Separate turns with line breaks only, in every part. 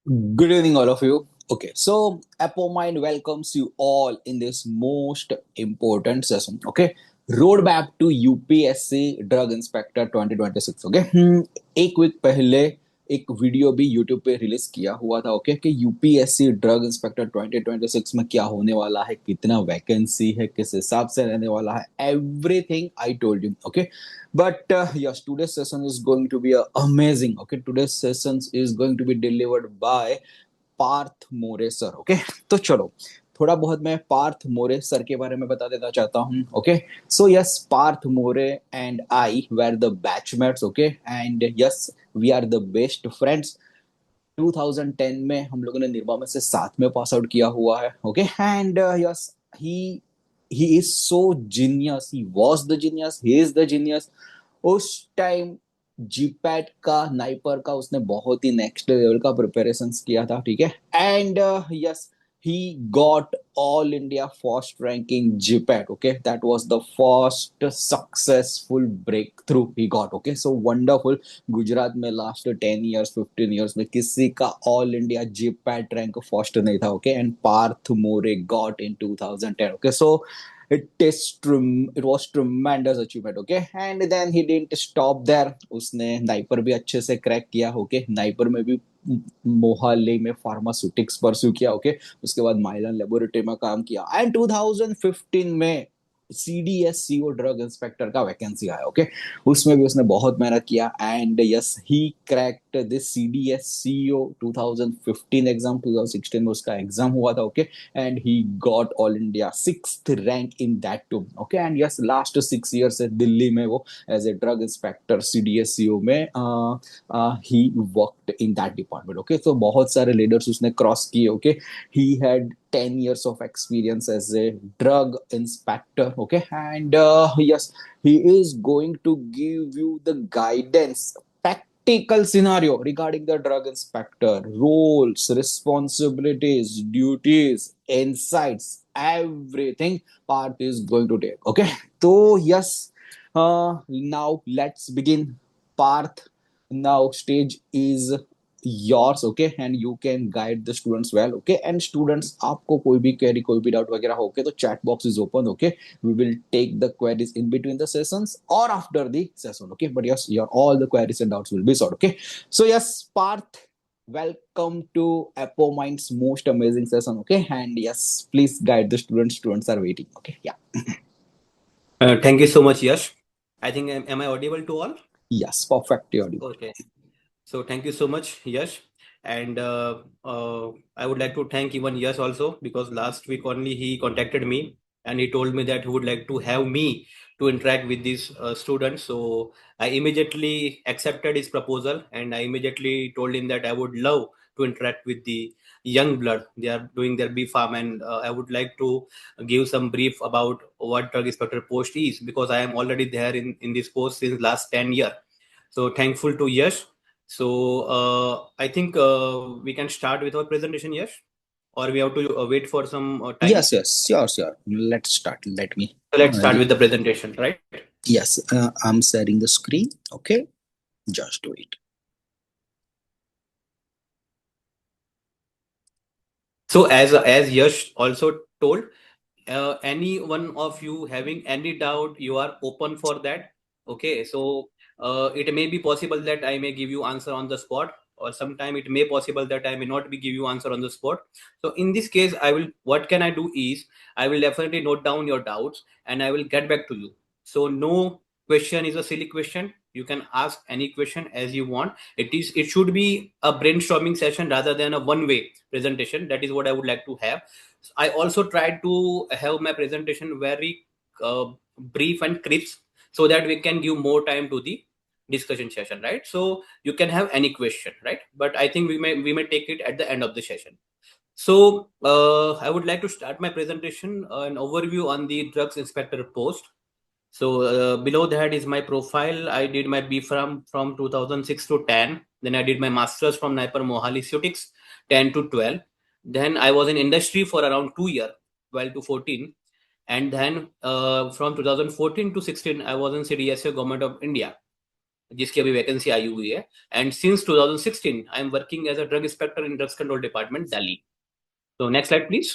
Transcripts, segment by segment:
Good evening, all of you. Okay, so ApoMind welcomes you all in this most important session. Okay, roadmap to UPSC Drug Inspector 2026. Okay, एक week पहले एक video भी YouTube पे release किया हुआ था. Okay कि UPSC drug inspector 2026 में क्या होने वाला है, कितना वैकेंसी है, किस हिसाब से रहने वाला है, everything I told you. Okay, but yes, today's session is going to be amazing. Okay, today's session is going to be delivered by Parth More sir. Okay, तो चलो थोड़ा बहुत मैं पार्थ मोरे सर के बारे में बता देना चाहता हूँ. Okay, so yes, Parth More and I were the batchmates. Okay, and yes, we are the best friends. 2010 में हम लोगों ने निर्मा में से साथ में पास आउट किया हुआ है. Okay, and yes, he he is so genius, he was the genius, he is the genius. उस टाइम जीपैट का, नाइपर का उसने बहुत ही नेक्स्ट लेवल का प्रिपरेशन किया था. ठीक है, and yes, he got all India first ranking GPAT. Okay, that was the first successful breakthrough he got. Okay, so wonderful. Gujarat में लास्ट 10 years 15 years में किसी का all India GPAT rank first नहीं था. Okay, and Parth More got in 2010. Okay, so it was tremendous achievement. Okay, and then he didn't stop there. उसने NIPER भी अच्छे से क्रैक किया. ओके, नाइपर में भी मोहाली में फार्मास्यूटिक्स परस्यू किया. ओके, उसके बाद माइलन लेबोरेटरी में काम किया, एंड 2015 में CDSCO ड्रग इंस्पेक्टर का वैकेंसी आया. ओके, उसमें भी उसने बहुत मेहनत किया, and yes, he cracked this CDSCO 2015 exam. 2016 में उसका एग्जाम हुआ था. Okay, and he got all India 6th rank in that too. Okay, and yes, last 6 years से दिल्ली में वो as a drug inspector CDSCO में ही worked in that department. Okay, तो बहुत सारे लीडर्स उसने क्रॉस किए. Okay, he had 10 years of experience as a drug inspector. Okay, and yes, he is going to give you the guidance, practical scenario regarding the drug inspector roles, responsibilities, duties, insights, everything part is going to take. Okay, so yes, now let's begin. Parth, now stage is yours. Okay, and you can guide the students well. Okay, and students, आपको कोई भी query, कोई भी doubt वगैरह हो, okay, तो chat box is open. Okay, we will take the queries in between the sessions or after the session. Okay, but yes, your all the queries and doubts will be solved. Okay, so yes, Parth, welcome to ApoMind's most amazing session. Okay, and yes, please guide the students. Students are waiting. Okay, yeah.
Thank you so much, Yash. I think am I audible to all?
Yes, perfect audio.
Okay. So thank you so much, Yash. And I would like to thank even Yash also, because last week only he contacted me and he told me that he would like to have me to interact with these students. So I immediately accepted his proposal and I immediately told him that I would love to interact with the young blood. They are doing their B Farm, and I would like to give some brief about what drug inspector post is, because I am already there in this post since last 10 years. So thankful to Yash. So I think we can start with our presentation, Yash, or we have to wait for some time.
Yes, yes, sure, sure. Let's start. Let me.
So let's start with the presentation, right?
Yes, I'm sharing the screen. Okay, just do it.
So as Yash also told, any one of you having any doubt, you are open for that. Okay, so it may be possible that I may give you answer on the spot, or sometime it may possible that I may not be give you answer on the spot. So in this case, I will, what can I do is I will definitely note down your doubts and I will get back to you. So no question is a silly question. You can ask any question as you want. It should be a brainstorming session rather than a one way presentation. That is what I would like to have. I also tried to have my presentation very brief and crisp, so that we can give more time to the discussion session, right? So you can have any question, right? But I think we may take it at the end of the session. So I would like to start my presentation, an overview on the drugs inspector post. So below that is my profile. I did my B from 2006 to 10. Then I did my masters from Naipur Mohali Sutics 10 to 12. Then I was in industry for around 2 years, 12 to 14. And then from 2014 to 16, I was in CDSA Government of India. जिसकी अभी vacancy आई हुई है, and since 2016 I am working as a drug inspector in drugs control department Delhi. So next slide, please.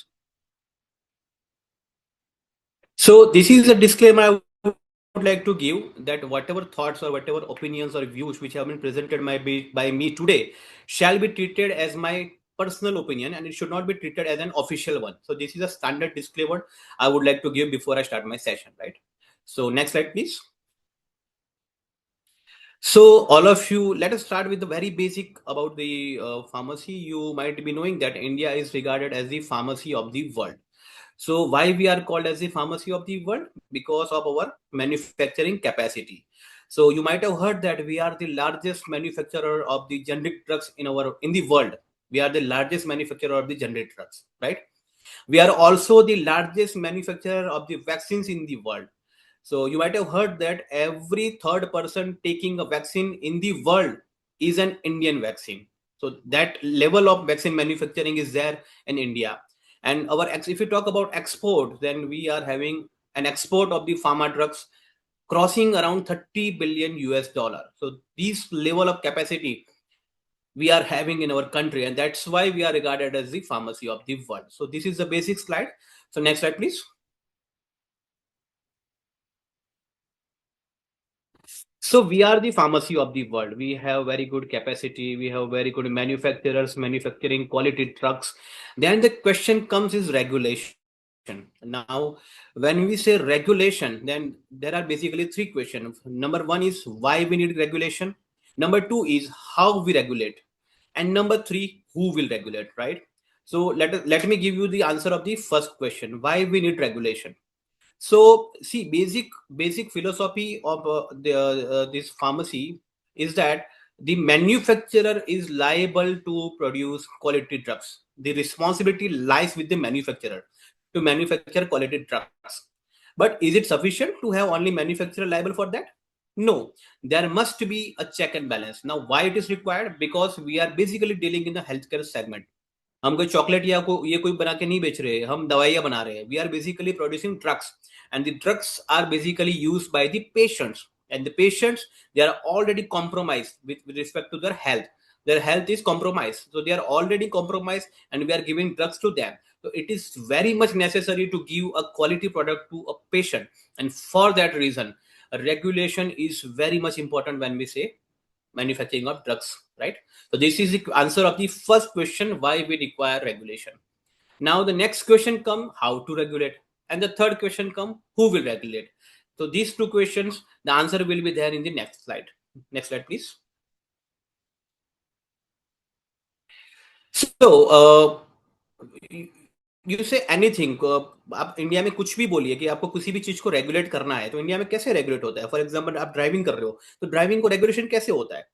So this is a disclaimer I would like to give, that whatever thoughts or whatever opinions or views which have been presented by me today shall be treated as my personal opinion, and it should not be treated as an official one. So this is a standard disclaimer I would like to give before I start my session, right? So next slide, please. So all of you, let us start with the very basic about the pharmacy. You might be knowing that India is regarded as the pharmacy of the world. So why we are called as the pharmacy of the world? Because of our manufacturing capacity. So you might have heard that we are the largest manufacturer of the generic drugs in the world. We are the largest manufacturer of the generic drugs, right? We are also the largest manufacturer of the vaccines in the world. So you might have heard that every third person taking a vaccine in the world is an Indian vaccine. So that level of vaccine manufacturing is there in India. And if you talk about export, then we are having an export of the pharma drugs crossing around 30 billion US dollar. So this level of capacity we are having in our country, and that's why we are regarded as the pharmacy of the world. So this is the basic slide. So next slide, please. So we are the pharmacy of the world. We have very good capacity. We have very good manufacturers manufacturing quality drugs. Then the question comes is regulation. Now, when we say regulation, then there are basically three questions. Number one is why we need regulation. Number two is how we regulate, and number three, who will regulate, right? So let me give you the answer of the first question: why we need regulation. So see, basic philosophy of this pharmacy is that the manufacturer is liable to produce quality drugs. The responsibility lies with the manufacturer to manufacture quality drugs. But is it sufficient to have only manufacturer liable for that? No, there must be a check and balance. Now, why it is required? Because we are basically dealing in the healthcare segment. हम कोई chocolate या ये कोई बना के नहीं बेच रहे, हम दवाइयां बना रहे हैं. We are basically producing drugs, and the drugs are basically used by the patients, and the patients, they are already compromised with respect to their health is compromised, so they are already compromised, and we are giving drugs to them. So it is very much necessary to give a quality product to a patient, and for that reason regulation is very much important when we say manufacturing of drugs, right? So this is the answer of the first question, why we require regulation. Now the next question come, how to regulate, and the third question come, who will regulate. So these two questions, the answer will be there in the next slide. Next slide, please. So you say anything, आप India में कुछ भी बोलिए कि आपको किसी भी चीज को रेगुलेट करना है, तो इंडिया में कैसे रेगुलेट होता है? फॉर एग्जांपल आप ड्राइविंग कर रहे हो, तो ड्राइविंग को रेगुलेशन कैसे होता है?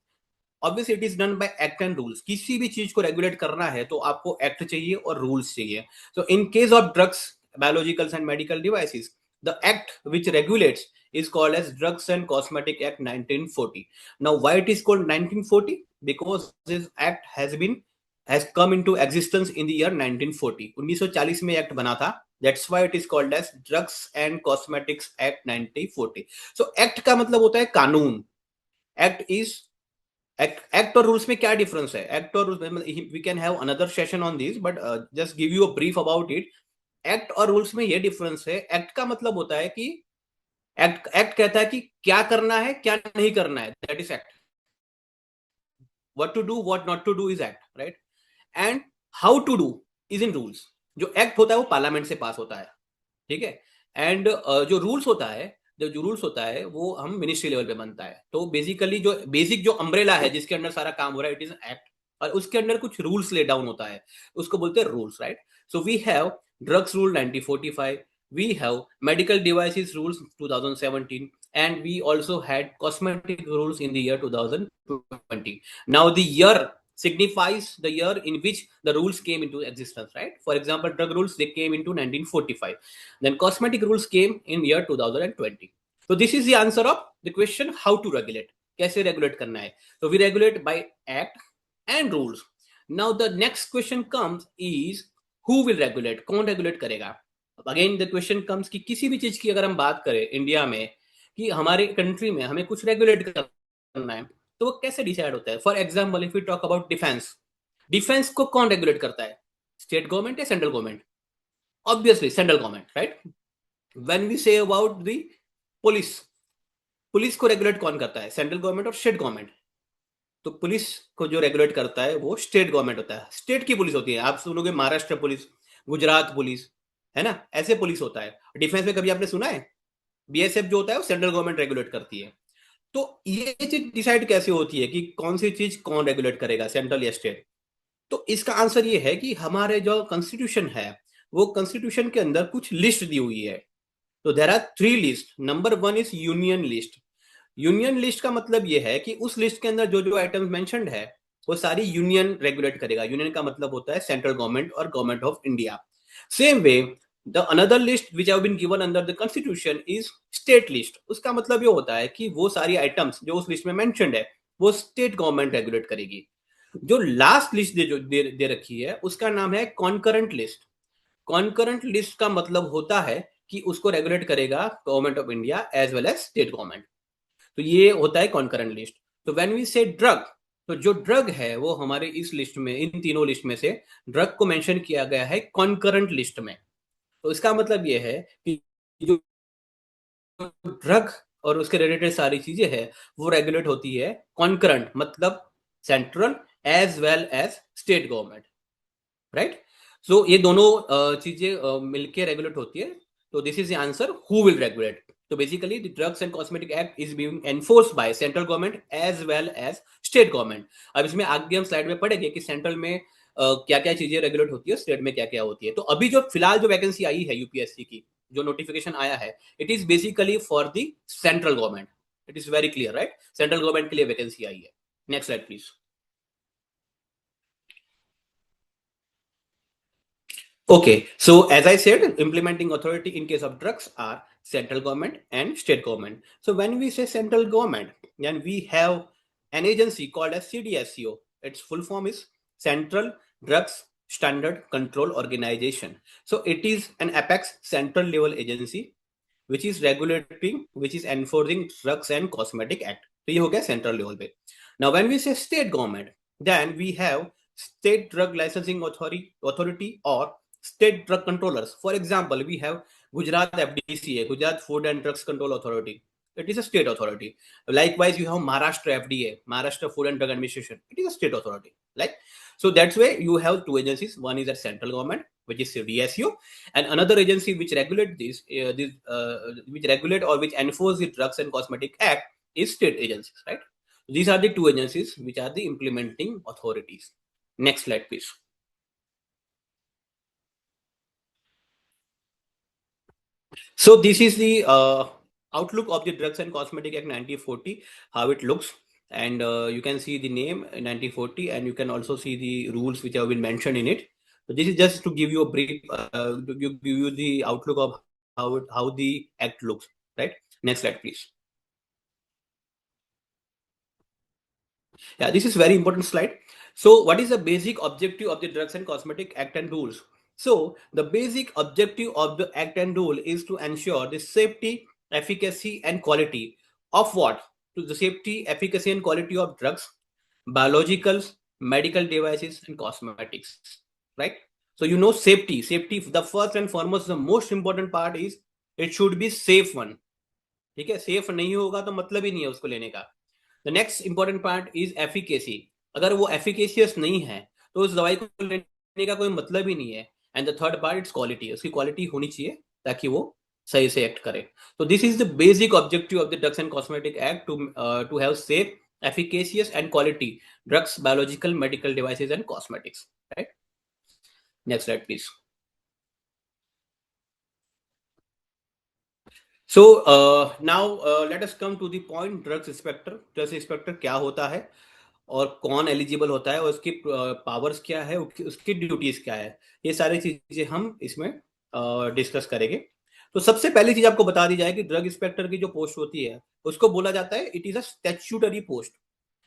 Obviously it is done by act and rules. किसी भी चीज को रेगुलेट करना है तो आपको एक्ट चाहिए और रूल्स चाहिए. So in case of drugs, biologicals and medical devices, the act which regulates is called as Drugs and Cosmetic Act 1940. Now why it is called 1940? Because this act has come into existence in the year 1940. 1940 में act बना था. That's why it is called as Drugs and Cosmetics Act 1940. So act का मतलब होता है कानून. Act is act और rules में क्या डिफरेंस है? एक्ट और rules, we can have another session on this, but just give you a brief about it. Act और रूल्स में ये डिफरेंस है. एक्ट का मतलब होता है कि एक्ट कहता है कि क्या करना है, क्या नहीं करना है. That is act. What to do, what not to do is act, right? And how to do is in rules. जो एक्ट होता है वो पार्लियामेंट से पास होता है, ठीक है? एंड जो रूल्स होता है, जो रूल्स होता है वो हम मिनिस्ट्री लेवल पे बनता है. तो बेसिकली जो बेसिक जो अम्ब्रेला है जिसके अंदर सारा काम हो रहा है, इट इज एक्ट. और उसके अंदर कुछ रूल्स ले डाउन होता है, उसको बोलते हैं rules, right? So we have drugs rule 1945, we have medical devices rules 2017, and we also had cosmetic rules in the year 2020. Now the year signifies the year in which the rules came into existence, right? For example, drug rules, they came into 1945. Then cosmetic rules came in year 2020. So this is the answer of the question, how to regulate. कैसे regulate करना है? So we regulate by act and rules. Now the next question comes is, who will regulate? कौन regulate करेगा? Again the question comes कि किसी भी चीज की अगर हम बात करें इंडिया में कि हमारे कंट्री में हमें कुछ रेगुलेट करना करना है, तो वो कैसे डिसाइड होता है? For example, if you talk about defence, defence को कौन रेगुलेट करता है? स्टेट गवर्नमेंट या central government? Obviously central government, right? When we say about the police, police को रेगुलेट कौन करता है? सेंट्रल गवर्नमेंट और स्टेट गवर्नमेंट? तो पुलिस को जो रेगुलेट करता है वो स्टेट गवर्नमेंट होता है, स्टेट की पुलिस होती है। आप सुनोगे महाराष्ट्र पुलिस, गुजरात पुलिस, है ना, ऐसे पुलिस होता है। डिफेंस में कभी आपने सुना है? बीएसएफ जो होता है वो सेंट्रल गवर्नमेंट रेगुलेट करती है। तो ये चीज डिसाइड कैसे होती है कि कौन सी चीज कौन रेगुलेट करेगा, सेंट्रल या स्टेट? तो इसका आंसर ये है कि हमारे जो कॉन्स्टिट्यूशन है, वो कॉन्स्टिट्यूशन के अंदर कुछ लिस्ट दी हुई है। तो there are 3 list. Number 1 is union list. Union list का मतलब ये है कि उस लिस्ट के अंदर जो जो आइटम्स मेंशन्ड है वो सारी यूनियन रेगुलेट करेगा। यूनियन का मतलब होता है सेंट्रल गवर्नमेंट और government of India. Same way, the another list which have been given under the constitution is state list. उसका मतलब ये होता है कि वो सारी आइटम्स जो उस लिस्ट में मेंशन्ड है वो स्टेट गवर्नमेंट रेगुलेट करेगी। जो लास्ट लिस्ट दे रखी है उसका नाम है कॉन्करेंट लिस्ट। कॉन्करेंट लिस्ट का मतलब होता है कि उसको रेगुलेट करेगा government of India as well as state government. तो ये होता है कॉन्करेंट लिस्ट। तो व्हेन वी से ड्रग, तो जो ड्रग है वो हमारे इस लिस्ट में, इन तीनों लिस्ट में से ड्रग को मेंशन किया गया है कॉन्करेंट लिस्ट में। तो इसका मतलब ये है कि जो ड्रग और उसके रिलेटेड सारी चीजें हैं वो रेगुलेट होती है कॉन्करेंट, मतलब central as well as state government, right? So ये दोनों चीजें मिलके रेगुलेट होती है। तो this is the answer, who will regulate? तो basically the drugs and cosmetic act is being enforced by central government as well as state government. अब इसमें आगे हम स्लाइड में पढ़ेंगे कि सेंट्रल में क्या क्या चीजें रेगुलेट होती है, स्टेट में क्या क्या होती है। तो अभी जो फिलहाल जो वैकेंसी आई है यूपीएससी की, जो नोटिफिकेशन आया है, it is basically for the central government. It is very clear, right? Central government के लिए वैकेंसी आई है। Next slide please. Okay, so as I said, implementing authority in case of drugs are central government and state government. So when we say central government, then we have an agency called as CDSCO. Its full form is Central Drugs Standard Control Organization. So it is an apex central level agency which is regulating, which is enforcing Drugs and Cosmetic Act. So ये हो गया central level पे. Now when we say state government, then we have state drug licensing authority or state drug controllers. For example, we have Gujarat FDCA, Gujarat Food and Drugs Control Authority. It is a state authority. Likewise, you have Maharashtra FDA, Maharashtra Food and Drug Administration. It is a state authority. Like, so that's why you have two agencies. One is the central government, which is DSU, and another agency which regulate which regulate or which enforce the Drugs and Cosmetic Act is state agencies, right? These are the two agencies which are the implementing authorities. Next slide, please. So this is the outlook of the Drugs and Cosmetic Act 1940, how it looks. And you can see the name 1940, and you can also see the rules which have been mentioned in it. So this is just to give you a brief, to give you the outlook of how the act looks, right? Next slide, please. Yeah, this is very important slide. So what is the basic objective of the Drugs and Cosmetic Act and rules? So the basic objective of the act and rule is to ensure the safety, efficacy and quality of what? To the safety, efficacy and quality of drugs, biologicals, medical devices and cosmetics, right? So you know safety, the first and foremost, the most important part is it should be safe one. ठीक है, safe नहीं होगा तो मतलब ही नहीं है उसको लेने का। The next important part is efficacy. अगर वो एफिकेशियस नहीं है तो उस दवाई को लेने का कोई मतलब ही नहीं है। And the third part its quality, उसकी क्वालिटी होनी चाहिए ताकि वो सही से एक्ट करे। तो this is the basic objective of the drugs and cosmetic act, to have safe, efficacious and quality drugs, biological, medical devices and cosmetics, right? Next slide please. So now let us come to the point, drugs inspector. Drugs inspector क्या होता है और कौन eligible होता है और उसकी powers क्या है, उसकी ड्यूटीज क्या है, ये सारी चीजें हम इसमें डिस्कस करेंगे। तो सबसे पहली चीज आपको बता दी जाए कि ड्रग इंस्पेक्टर की जो पोस्ट होती है उसको बोला जाता है it is a statutory post.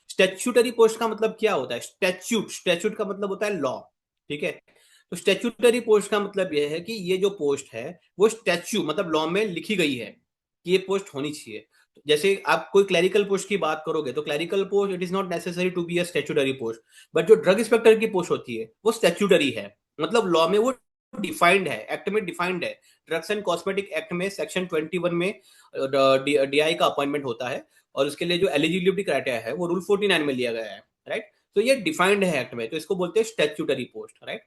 Statutory post का मतलब क्या होता है? स्टैट्यूट, स्टैट्यूट का मतलब होता है लॉ, ठीक है? तो स्टैट्यूटरी पोस्ट का मतलब यह है कि ये जो पोस्ट है वो स्टैच्यू मतलब लॉ में लिखी गई है कि ये पोस्ट होनी चाहिए। जैसे आप कोई क्लरिकल पोस्ट की बात करोगे तो clerical post it is not necessary to be a statutory post, but जो ड्रग इंस्पेक्टर की पोस्ट होती है वो स्टैट्यूटरी है, मतलब लॉ में वो डिफाइंड है, एक्ट में डिफाइंड है। ड्रग्स एंड कॉस्मेटिक एक्ट में सेक्शन 21 में डीआई का अपॉइंटमेंट होता है, और उसके लिए जो एलिजिबिलिटी क्राइटेरिया है वो रूल 49 में लिया गया है, राइट। तो ये डिफाइंड है एक्ट में, तो इसको बोलते हैं स्टैट्यूटरी पोस्ट, राइट।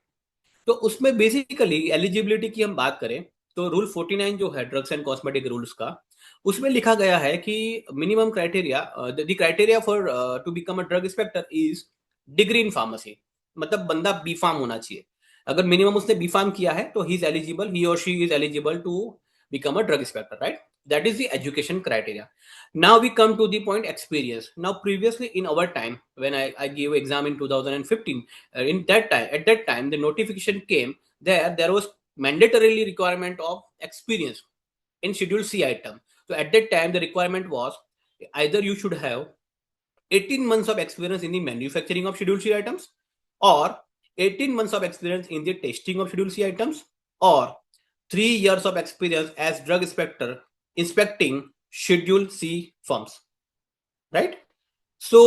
तो उसमें बेसिकली एलिजिबिलिटी की हम बात करें तो रूल 49 जो है ड्रग्स एंड कॉस्मेटिक रूल्स का, उसमें लिखा गया है कि minimum criteria, the criteria for to become a drug inspector is degree in pharmacy, मतलब बंदा बी फार्म होना चाहिए। अगर मिनिमम उसने बी फार्म किया है तो ही इज एलिजिबल, ही और she is eligible to become a drug inspector, right. That is the education criteria. Now we come to the point experience. Now previously in our time when I gave exam in 2015, in that time at that time the notification came there was mandatorily requirement of experience in schedule C item. So at that time the requirement was either you should have 18 months of experience in the manufacturing of schedule C items, or 18 months of experience in the testing of schedule C items, or 3 years of experience as drug inspector inspecting schedule C firms, right? So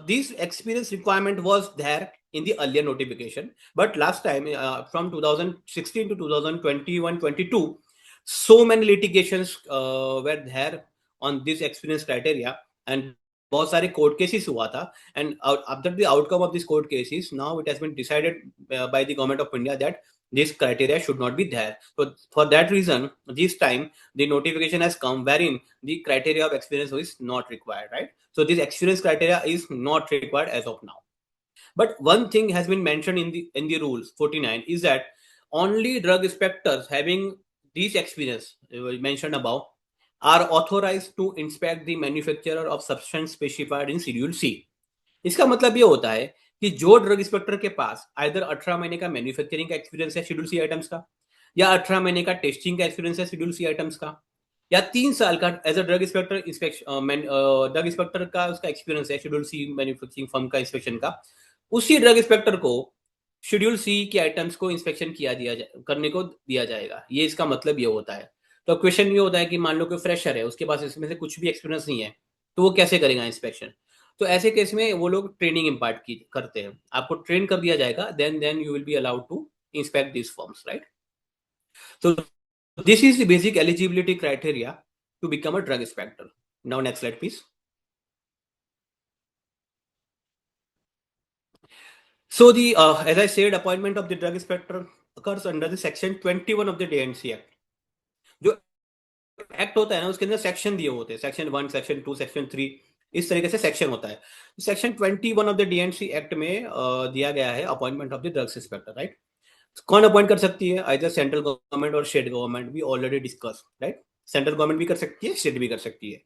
this experience requirement was there in the earlier notification, but last time from 2016 to 2021-22, so many litigations were there on this experience criteria, and बहुत सारे court cases हुआ था, and after the outcome of these court cases now it has been decided by the government of India that this criteria should not be there. So for that reason this time the notification has come wherein the criteria of experience is not required, right? So this experience criteria is not required as of now. But one thing has been mentioned in the rules 49 is that only drug inspectors having this experience mentioned above are authorized to inspect the manufacturer of substance specified in Schedule C. इसका मतलब ये होता है कि जो drug inspector के पास either 18 महीने का मैन्युफैक्चरिंग का एक्सपीरियंस है शेड्यूल सी आइटम्स का, या 18 महीने का टेस्टिंग का एक्सपीरियंस है शेड्यूल सी आइटम्स का, या 3 साल का as a drug inspector drug inspector का उसका एक्सपीरियंस है शेड्यूल सी मैन्युफैक्चरिंग फर्म का इंस्पेक्शन का, उसी ड्रग इंस्पेक्टर को शेड्यूल सी के आइटम्स को इंस्पेक्शन करने को दिया जाएगा। ये इसका मतलब ये होता है। तो क्वेश्चन ये होता है कि मान लो कोई फ्रेशर है, उसके पास इसमें से कुछ भी एक्सपीरियंस नहीं है, तो वो कैसे करेगा इंस्पेक्शन? तो ऐसे केस में वो लोग ट्रेनिंग इम्पार्ट की करते हैं, आपको ट्रेन कर दिया जाएगा, then you will be allowed to inspect this forms, right. So this is the basic eligibility criteria to become a drug inspector. Now next slide please. So the as I said, appointment of the drug inspector occurs under the section 21 of the DNC Act. जो act होता है ना उसके अंदर section दिए होते हैं, section 1, section 2, section 3, इस तरीके से सेक्शन होता है। Section 21 of the DNC act में दिया गया है appointment of the drugs inspector, right. कौन अपॉइंट कर सकती है? आइदर सेंट्रल गवर्नमेंट और स्टेट गवर्नमेंट, भी already discuss, right. Central government भी कर सकती है, स्टेट भी कर सकती है।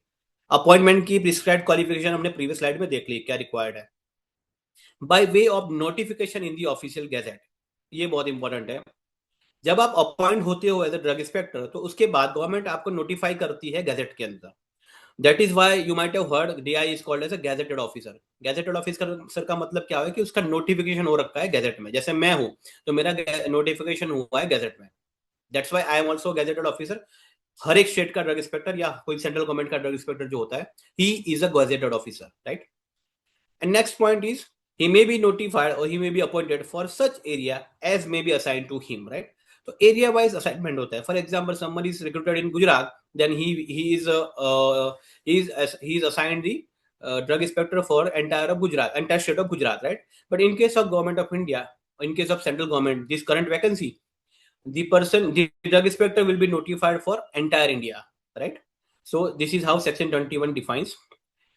अपॉइंटमेंट की प्रिस्क्राइब्ड क्वालिफिकेशन हमने प्रीवियस स्लाइड में देख ली क्या रिक्वायर्ड है। By way of notification in the official gazette, ये बहुत इंपॉर्टेंट है। जब आप अपॉइंट होते हो एज अ ड्रग इंस्पेक्टर तो उसके बाद गवर्नमेंट आपको नोटिफाई करती है गैजेट के अंदर। That is why you might have heard DI is called as a gazetted officer. Gazetted officer का मतलब क्या है कि उसका नोटिफिकेशन हो रखा है गैजेट में। जैसे मैं हूं तो मेरा नोटिफिकेशन हुआ है गैजेट में, that's why I am also gazetted officer. हर एक स्टेट का ड्रग इंस्पेक्टर या कोई सेंट्रल गवर्नमेंट का ड्रग इंस्पेक्टर जो होता है, he is a gazetted officer, right. And next point is he may be notified or he may be appointed for such area as may be assigned to him, right? तो area wise assignment होता है। For example someone is recruited in Gujarat, then he is assigned the drug inspector for entire state of Gujarat, right? But in case of government of India, in case of central government, this current vacancy, the drug inspector will be notified for entire India, right? So this is how section 21 defines.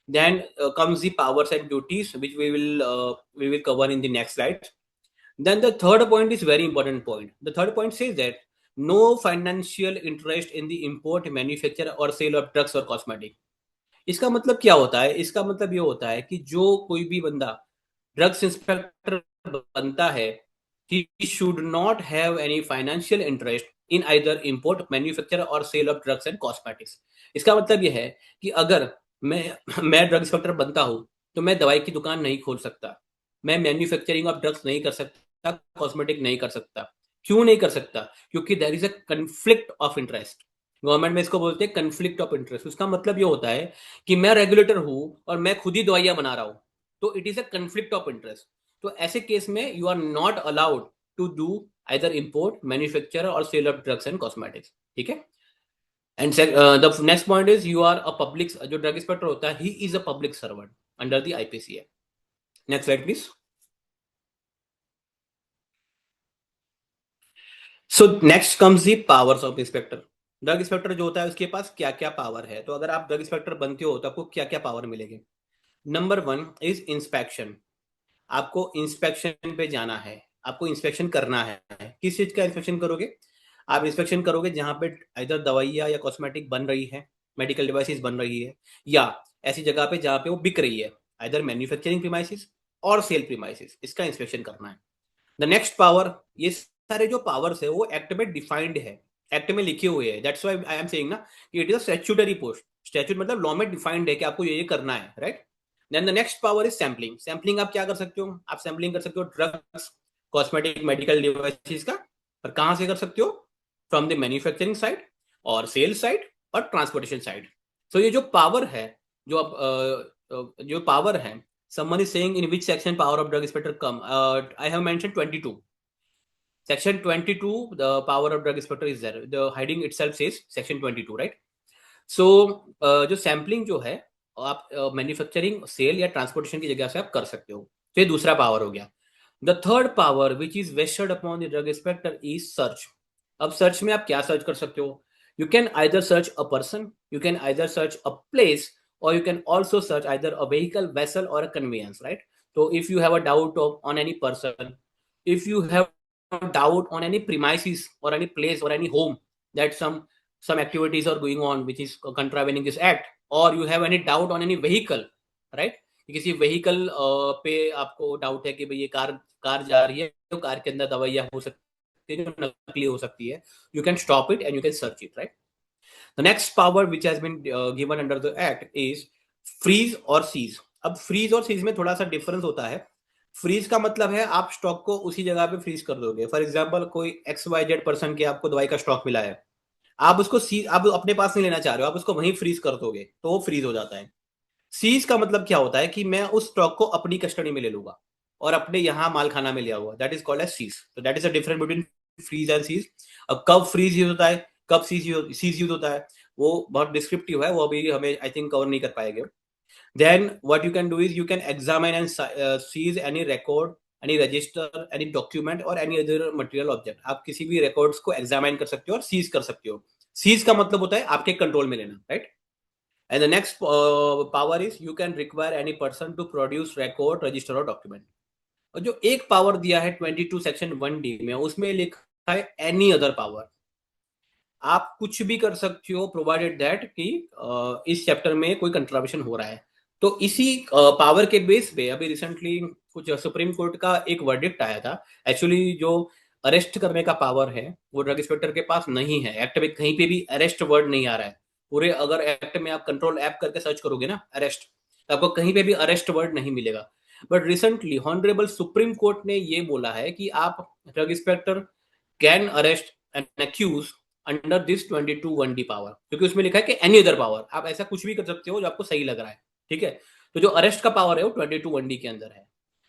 Then comes the powers and duties, which we will cover in the next slide. Then the third point is very important point. The third point says that no financial interest in the import, manufacture or sale of drugs or cosmetic. इसका मतलब क्या होता है? इसका मतलब ये होता है कि जो कोई भी बंदा ड्रग्स इंस्पेक्टर बनता है, he should not have any financial interest in either import, manufacture or sale of drugs and cosmetics. इसका मतलब ये है कि अगर मैं ड्रग इंस्पेक्टर बनता हूं तो मैं दवाई की दुकान नहीं खोल सकता, मैं मैन्युफैक्चरिंग ऑफ ड्रग्स नहीं कर सकता, कॉस्मेटिक नहीं कर सकता। क्यों नहीं कर सकता? क्योंकि there is a conflict of interest. Government में इसको बोलते हैं कन्फ्लिक्ट ऑफ इंटरेस्ट। उसका मतलब ये होता है कि मैं रेगुलेटर हूं और मैं खुद ही दवाइयां बना रहा हूं, तो it is a conflict of interest. तो ऐसे केस में you are not allowed to do either import, manufacture और sale of drugs and cosmetics, ठीक है। And the next point is you are a public, जो ड्रग इंस्पेक्टर होता है he is a public servant under the IPC act. Next slide please. So next comes the powers of inspector. Drug inspector जो होता है उसके पास क्या क्या power है, तो अगर आप ड्रग इंस्पेक्टर बनते हो तो आपको क्या क्या पावर मिलेगी। Number one is inspection. आपको इंस्पेक्शन पे जाना है, आपको इंस्पेक्शन करना है। किस चीज का इंस्पेक्शन करोगे? आप इंस्पेक्शन करोगे जहां पे इधर दवाइयाँ या कॉस्मेटिक बन रही है, मेडिकल डिवाइसेस बन रही है, या ऐसी जगह पे जहां पे वो बिक रही है, इधर मैन्युफैक्चरिंग प्रीमाइसिस और सेल प्रीमाइसिस, इसका इंस्पेक्शन करना है। द नेक्स्ट पावर, ये सारे जो पावर्स है वो एक्ट में डिफाइंड है, एक्ट में लिखे हुए हैं। That's why I am saying ना कि it is a statutory post. Statute मतलब लॉ में डिफाइंड है कि आपको ये करना है, राइट। Then the next power is sampling. Sampling आप क्या कर सकते हो? आप सैम्पलिंग कर सकते हो ड्रग्स, कॉस्मेटिक, मेडिकल डिवाइसेस का। पर कहां से कर सकते हो? फ्रॉम द मैन्युफैक्चरिंग साइड और सेल साइड और ट्रांसपोर्टेशन साइड। तो ये जो पावर है, जो जो पावर है, someone is saying in which section power of drug inspector come. I have mentioned 22. Section 22, the power of drug inspector is there. The heading itself says section 22, right? So जो sampling जो है आप manufacturing, cell या transportation की जगह से आप कर सकते हो। तो ये दूसरा पावर हो गया। The third power which is vested upon the drug inspector is search. अब सर्च में आप क्या सर्च कर सकते हो? You can either search a person, you can either search a place, or you can also search either a vehicle, vessel or a conveyance, right? So if you have a doubt on any person, if you have a doubt on any premises or any place or any home that some activities are going on which is contravening this act, or you have any doubt on any vehicle, right? किसी vehicle पे आपको doubt है कि भाई ये car car जा रही है, तो कार के अंदर दवाइयां हो सकती है जो नकली हो सकती है, you can stop it and you can search it, right. The next power which has been given under the act is freeze और seize। अब freeze और seize में थोड़ा सा डिफरेंस होता है। फ्रीज का मतलब है आप स्टॉक को उसी जगह पे फ्रीज कर दोगे। फॉर एग्जांपल कोई XYZ पर्सन के आपको दवाई का स्टॉक मिला है, आप उसको आप अपने पास नहीं लेना चाह रहे हो, आप उसको वहीं फ्रीज कर दोगे तो वो फ्रीज हो जाता है। सीज का मतलब क्या होता है कि मैं उस स्टॉक को अपनी कस्टडी में ले लूंगा और अपने यहाँ माल खाना में लिया हुआ, that is called as seize. तो that is a difference between freeze and seize. अब कब फ्रीज यूज होता है, कब सीज यूज होता है, वो बहुत डिस्क्रिप्टिव है, वो अभी हमें आई थिंक कवर नहीं कर पाएंगे। Then what you can do is you can examine and seize any record, any register, any document और एनी अदर मटेरियल ऑब्जेक्ट। आप किसी भी रिकॉर्ड्स को एग्जामिन कर सकते हो और सीज कर सकते हो। सीज का मतलब होता है आपके कंट्रोल में लेना, right. And the next power is you can require any person to produce record, register और document। और जो एक पावर दिया है 22 सेक्शन 1D में, उसमें लिखा है एनी अदर पावर। आप कुछ भी कर सकते हो प्रोवाइडेड दैट कि इस चैप्टर में कोई कंट्रावेशन हो रहा है। तो इसी पावर के बेस पे अभी रिसेंटली कुछ सुप्रीम कोर्ट का एक वर्डिक्ट आया था। एक्चुअली जो अरेस्ट करने का पावर है वो ड्रग इंस्पेक्टर के पास नहीं है। एक्ट में कहीं पे भी अरेस्ट वर्ड नहीं आ रहा है पूरे। अगर एक्ट में आप कंट्रोल ऐप करके सर्च करोगे ना अरेस्ट, तो आपको कहीं पे भी अरेस्ट वर्ड नहीं मिलेगा। But recently honourable supreme court ने ये बोला है कि आप drug inspector can arrest an accused under this 22(1)D power, क्योंकि उसमें लिखा है कि एनी अदर पावर, आप ऐसा कुछ भी कर सकते हो जो आपको सही लग रहा है, ठीक है। तो जो अरेस्ट का पावर है वो 22(1)D के अंदर है।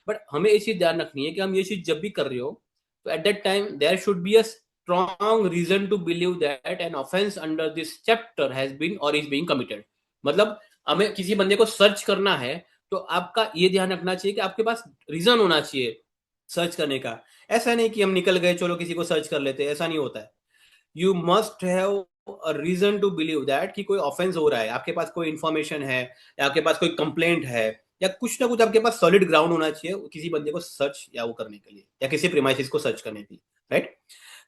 बट हमें ये चीज ध्यान रखनी है कि हम ये चीज जब भी कर रहे हो तो at that time there should be a strong reason to believe that an offence under this chapter has been और इज बीइंग कमिटेड। मतलब हमें किसी बंदे को सर्च करना है तो आपका ये ध्यान रखना चाहिए कि आपके पास रीजन होना चाहिए सर्च करने का। ऐसा नहीं कि हम निकल गए चलो किसी को सर्च कर लेते, ऐसा नहीं होता है। You must have a reason to believe that कि कोई ऑफेंस हो रहा है, आपके पास कोई इंफॉर्मेशन है या आपके पास कोई कंप्लेंट है या कुछ ना कुछ आपके पास सॉलिड ग्राउंड होना चाहिए किसी बंदे को सर्च या वो करने के लिए या किसी प्रीमाइसिस को सर्च करने के लिए, right.